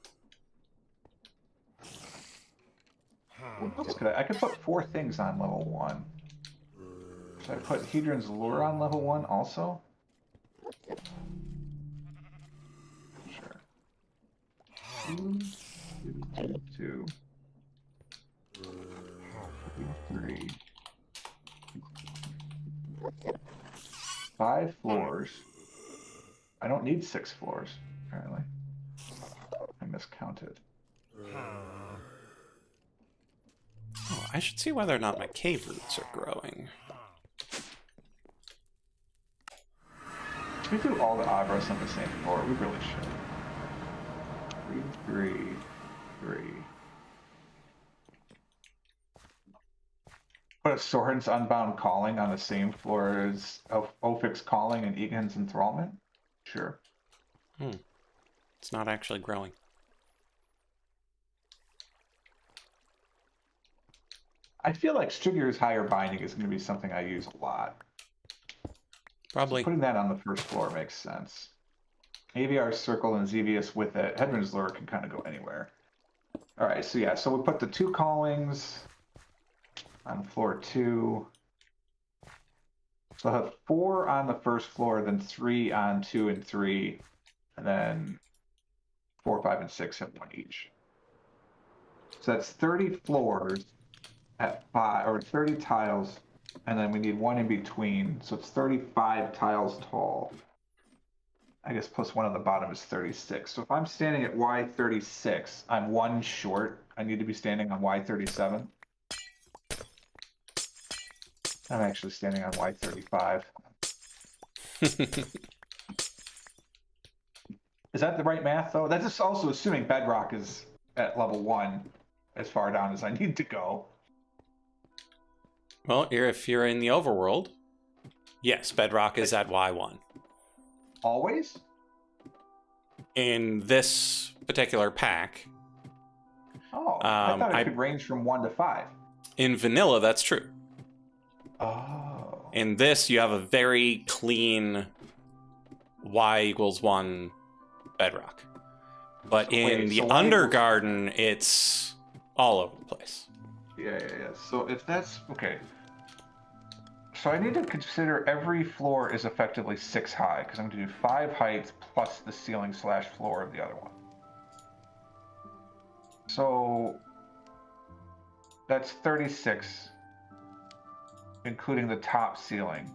Speaker 2: What else could I could put 4 things on level 1. Should I put Hedron's Lure on level 1 also? Sure. 2, 2, 3. 5 floors. I don't need 6 floors, apparently. I miscounted.
Speaker 1: Oh, I should see whether or not my cave roots are growing.
Speaker 2: Should we do all the Agros on the same floor? We really should. 3, 3, 3. Put Soren's Unbound Calling on the same floor as Ophic's Calling and Egan's Enthrallment? Sure.
Speaker 1: It's not actually growing.
Speaker 2: I feel like Strigger's Higher Binding is going to be something I use a lot.
Speaker 1: Probably.
Speaker 2: So putting that on the first floor makes sense. AVR Circle and Xevious with it. Hedron's Lure can kind of go anywhere. Alright, so yeah, so we put the 2 callings on floor 2. So I'll have 4 on the first floor, then 3 on 2 and 3, and then 4, 5, and 6 have 1 each. So that's 30 floors at 5, or 30 tiles, and then we need 1 in between, so it's 35 tiles tall. I guess plus 1 on the bottom is 36. So if I'm standing at Y36, I'm 1 short. I need to be standing on Y37. I'm actually standing on Y35. Is that the right math, though? That's just also assuming Bedrock is at level 1 as far down as I need to go.
Speaker 1: Well, if you're in the overworld, yes, Bedrock is at Y1.
Speaker 2: Always?
Speaker 1: In this particular pack.
Speaker 2: Oh, I thought it could range from 1 to 5.
Speaker 1: In vanilla, that's true.
Speaker 2: Oh.
Speaker 1: In this, you have a very clean Y = 1 bedrock. But
Speaker 2: So,
Speaker 1: in
Speaker 2: wait,
Speaker 1: the
Speaker 2: so Y equals-
Speaker 1: Undergarden, it's all over the place.
Speaker 2: Yeah. So if that's okay. So I need to consider every floor is effectively 6 high, because I'm going to do 5 heights plus the ceiling / floor of the other one. So that's 36, including the top ceiling,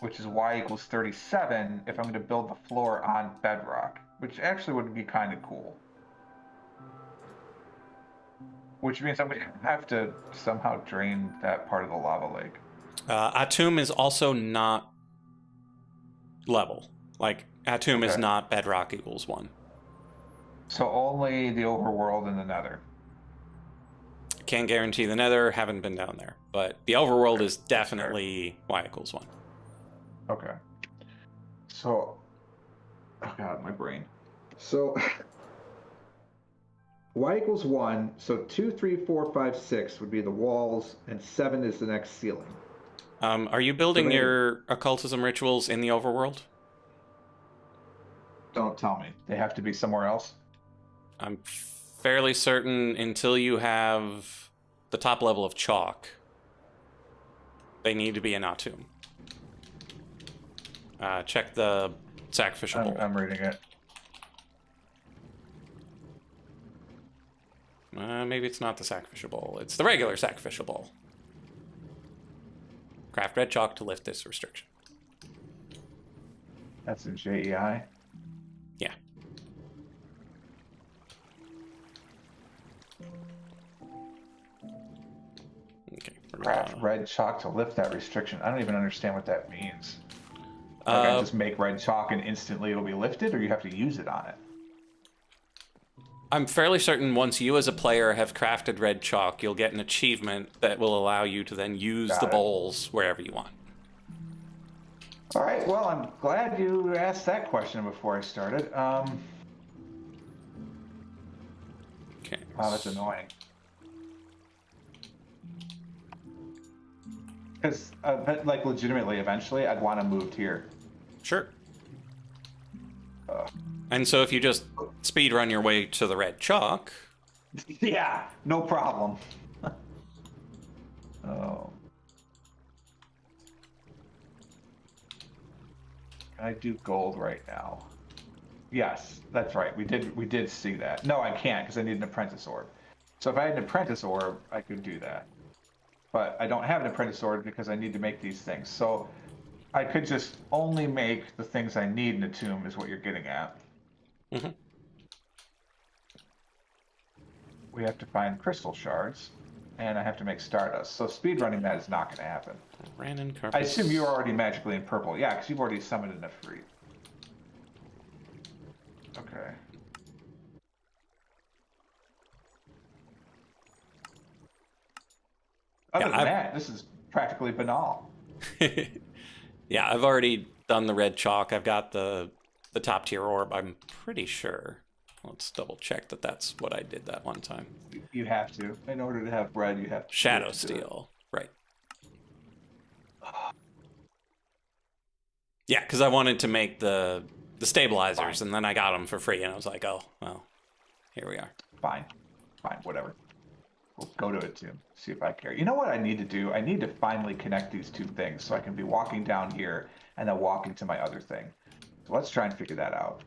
Speaker 2: which is Y equals 37 if I'm going to build the floor on bedrock, which actually would be kind of cool. Which means I'm going to have to somehow drain that part of the lava lake.
Speaker 1: Atum is also not level. Like, Atum is
Speaker 2: Okay.
Speaker 1: not bedrock equals 1.
Speaker 2: So only the overworld and the nether.
Speaker 1: Can't guarantee the nether, haven't been down there. But the overworld is definitely Y equals 1.
Speaker 2: Okay. So, oh god, my brain. So, Y equals 1, so 2, 3, 4, 5, 6 would be the walls, and 7 is the next ceiling.
Speaker 1: Are you building your occultism rituals in the overworld?
Speaker 2: Don't tell me. They have to be somewhere else?
Speaker 1: I'm fairly certain until you have the top level of chalk, they need to be in Atum. Check the sacrificial bowl.
Speaker 2: I'm reading it.
Speaker 1: Maybe it's not the sacrificial bowl. It's the regular sacrificial bowl. Craft red chalk to lift this restriction.
Speaker 2: That's in JEI.
Speaker 1: Yeah. Okay.
Speaker 2: Craft red chalk to lift that restriction. I don't even understand what that means. Like I just make red chalk and instantly it'll be lifted, or you have to use it on it?
Speaker 1: I'm fairly certain once you as a player have crafted red chalk, you'll get an achievement that will allow you to then use the bowls wherever you want.
Speaker 2: All right, well, I'm glad you asked that question before I started.
Speaker 1: Okay.
Speaker 2: Wow, that's annoying. Because, but like, legitimately, eventually, I'd want to move here.
Speaker 1: Sure. And so if you just speed run your way to the red chalk...
Speaker 2: Yeah, no problem. Oh. Can I do gold right now? Yes, that's right. We did see that. No, I can't because I need an apprentice orb. So if I had an apprentice orb, I could do that. But I don't have an apprentice orb because I need to make these things. So I could just only make the things I need in a tomb is what you're getting at.
Speaker 1: Mm-hmm.
Speaker 2: We have to find crystal shards, and I have to make stardust. So speedrunning that is not going to happen. I assume you're already magically in purple. Yeah, because you've already summoned enough free. Okay. Other than that, this is practically banal.
Speaker 1: Yeah, I've already done the red chalk. I've got the top tier orb, I'm pretty sure. Let's double check that that's what I did that one time.
Speaker 2: You have to. In order to have red, you have to.
Speaker 1: Shadow Steel, right. Yeah, because I wanted to make the stabilizers, and then I got them for free, and I was like, oh, well, here we are.
Speaker 2: Fine, whatever. We'll go to it too. See if I care. You know what I need to do? I need to finally connect these two things so I can be walking down here and then walking to my other thing. So let's try and figure that out.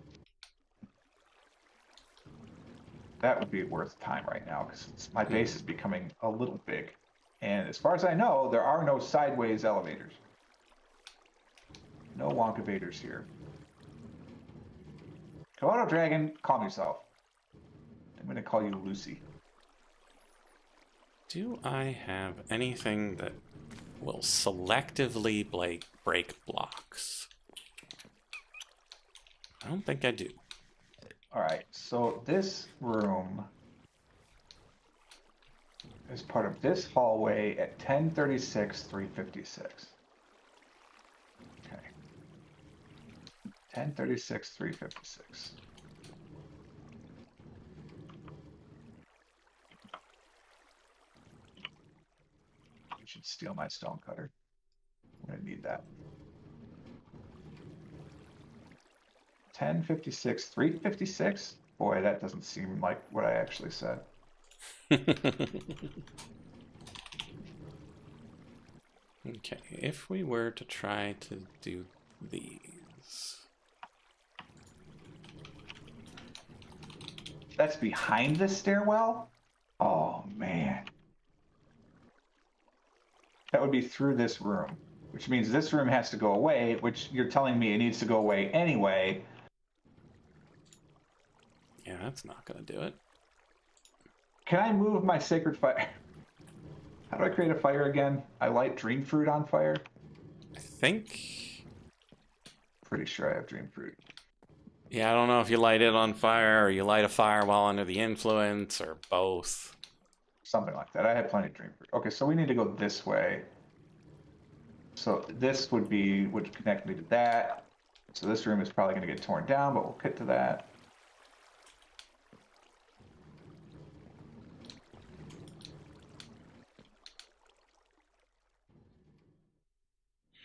Speaker 2: That would be worth time right now because my base is becoming a little big. And as far as I know, there are no sideways elevators. No wonkavators here. Komodo Dragon, calm yourself. I'm going to call you Lucy.
Speaker 1: Do I have anything that will selectively break blocks? I don't think I do.
Speaker 2: All right, so this room is part of this hallway at 1036, 356. Okay. 1036, 356. I should steal my stone cutter. I'm gonna need that. 1056, 356? Boy, that doesn't seem like what I actually said.
Speaker 1: Okay, if we were to try to do these.
Speaker 2: That's behind the stairwell? Oh, man. That would be through this room, which means this room has to go away, which you're telling me it needs to go away anyway.
Speaker 1: Yeah, that's not going to do it.
Speaker 2: Can I move my sacred fire? How do I create a fire again? I light dream fruit on fire?
Speaker 1: I think...
Speaker 2: Pretty sure I have dream fruit.
Speaker 1: Yeah, I don't know if you light it on fire or you light a fire while under the influence or both.
Speaker 2: Something like that. I had plenty of dream fruit. Okay, so we need to go this way. So this would connect me to that. So this room is probably going to get torn down, but we'll get to that.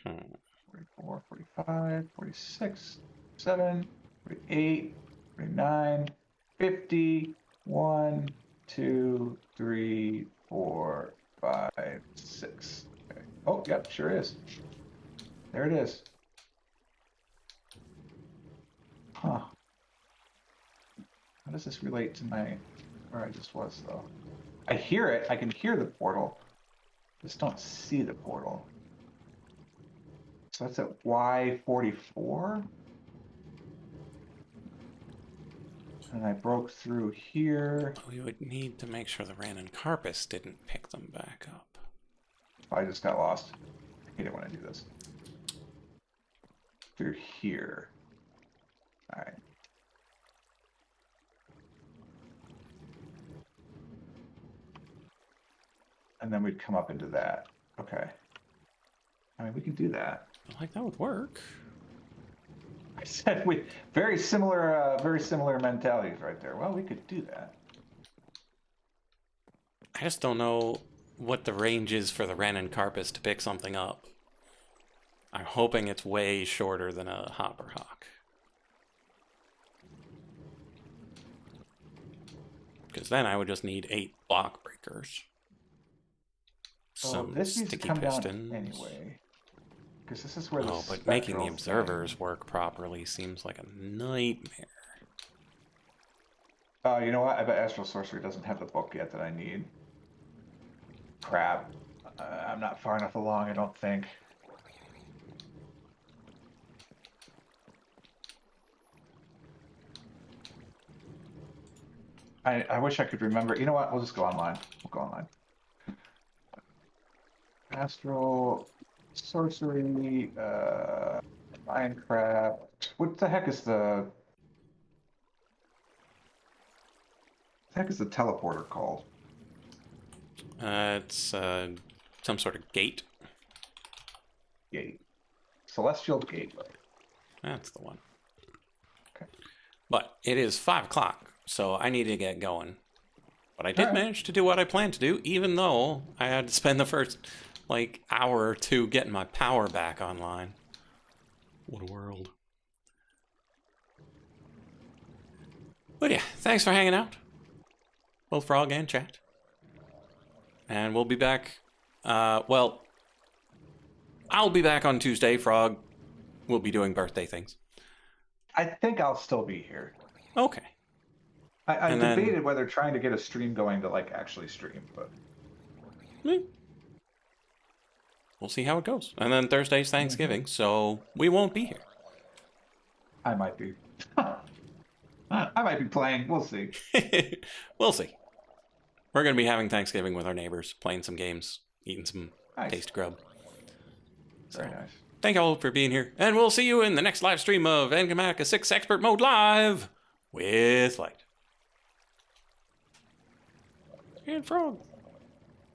Speaker 1: Hmm.
Speaker 2: 44, 45, 46, 7, 48, 49, 50, 1, 2, 3, 4, 5, 6. Okay. Oh, yep, sure is. There it is. Huh. How does this relate to where I just was, though? I hear it. I can hear the portal. Just don't see the portal. So that's at Y44. And I broke through here.
Speaker 1: We would need to make sure the Ran and Carpus didn't pick them back up.
Speaker 2: I just got lost. I hate it when I do this. Through here. All right. And then we'd come up into that. Okay. I mean, we can do that.
Speaker 1: Like, that would work.
Speaker 2: I said we very similar mentalities right there. Well, we could do that.
Speaker 1: I just don't know what the range is for the Ran and Carpus to pick something up. I'm hoping it's way shorter than a Hopper Hawk. Because then I would just need 8 block breakers. Some
Speaker 2: this needs to
Speaker 1: sticky
Speaker 2: come
Speaker 1: pistons.
Speaker 2: down anyway. Because this is where the
Speaker 1: but making the
Speaker 2: spectral
Speaker 1: observers work properly seems like a nightmare.
Speaker 2: You know what? I bet Astral Sorcery doesn't have the book yet that I need. Crap. I'm not far enough along, I don't think. I wish I could remember. You know what? We'll just go online. We'll go online. Astral Sorcery, Minecraft. What the heck is the teleporter called?
Speaker 1: It's some sort of gate.
Speaker 2: Gate. Celestial Gateway.
Speaker 1: That's the one.
Speaker 2: Okay.
Speaker 1: But it is 5 o'clock, so I need to get going. But I did manage to do what I planned to do, even though I had to spend the first, hour or two getting my power back online. What a world. But yeah, thanks for hanging out. Both Frog and Chat. And we'll be back, I'll be back on Tuesday. Frog will be doing birthday things.
Speaker 2: I think I'll still be here.
Speaker 1: Okay.
Speaker 2: I debated whether trying to get a stream going to actually stream, but
Speaker 1: we'll see how it goes. And then Thursday's Thanksgiving, so we won't be here.
Speaker 2: I might be. I might be playing. We'll see.
Speaker 1: We'll see. We're going to be having Thanksgiving with our neighbors, playing some games, eating some taste grub.
Speaker 2: Very nice.
Speaker 1: Thank you all for being here, and we'll see you in the next live stream of Enigmatica 6 Expert Mode Live with Light. And Frog.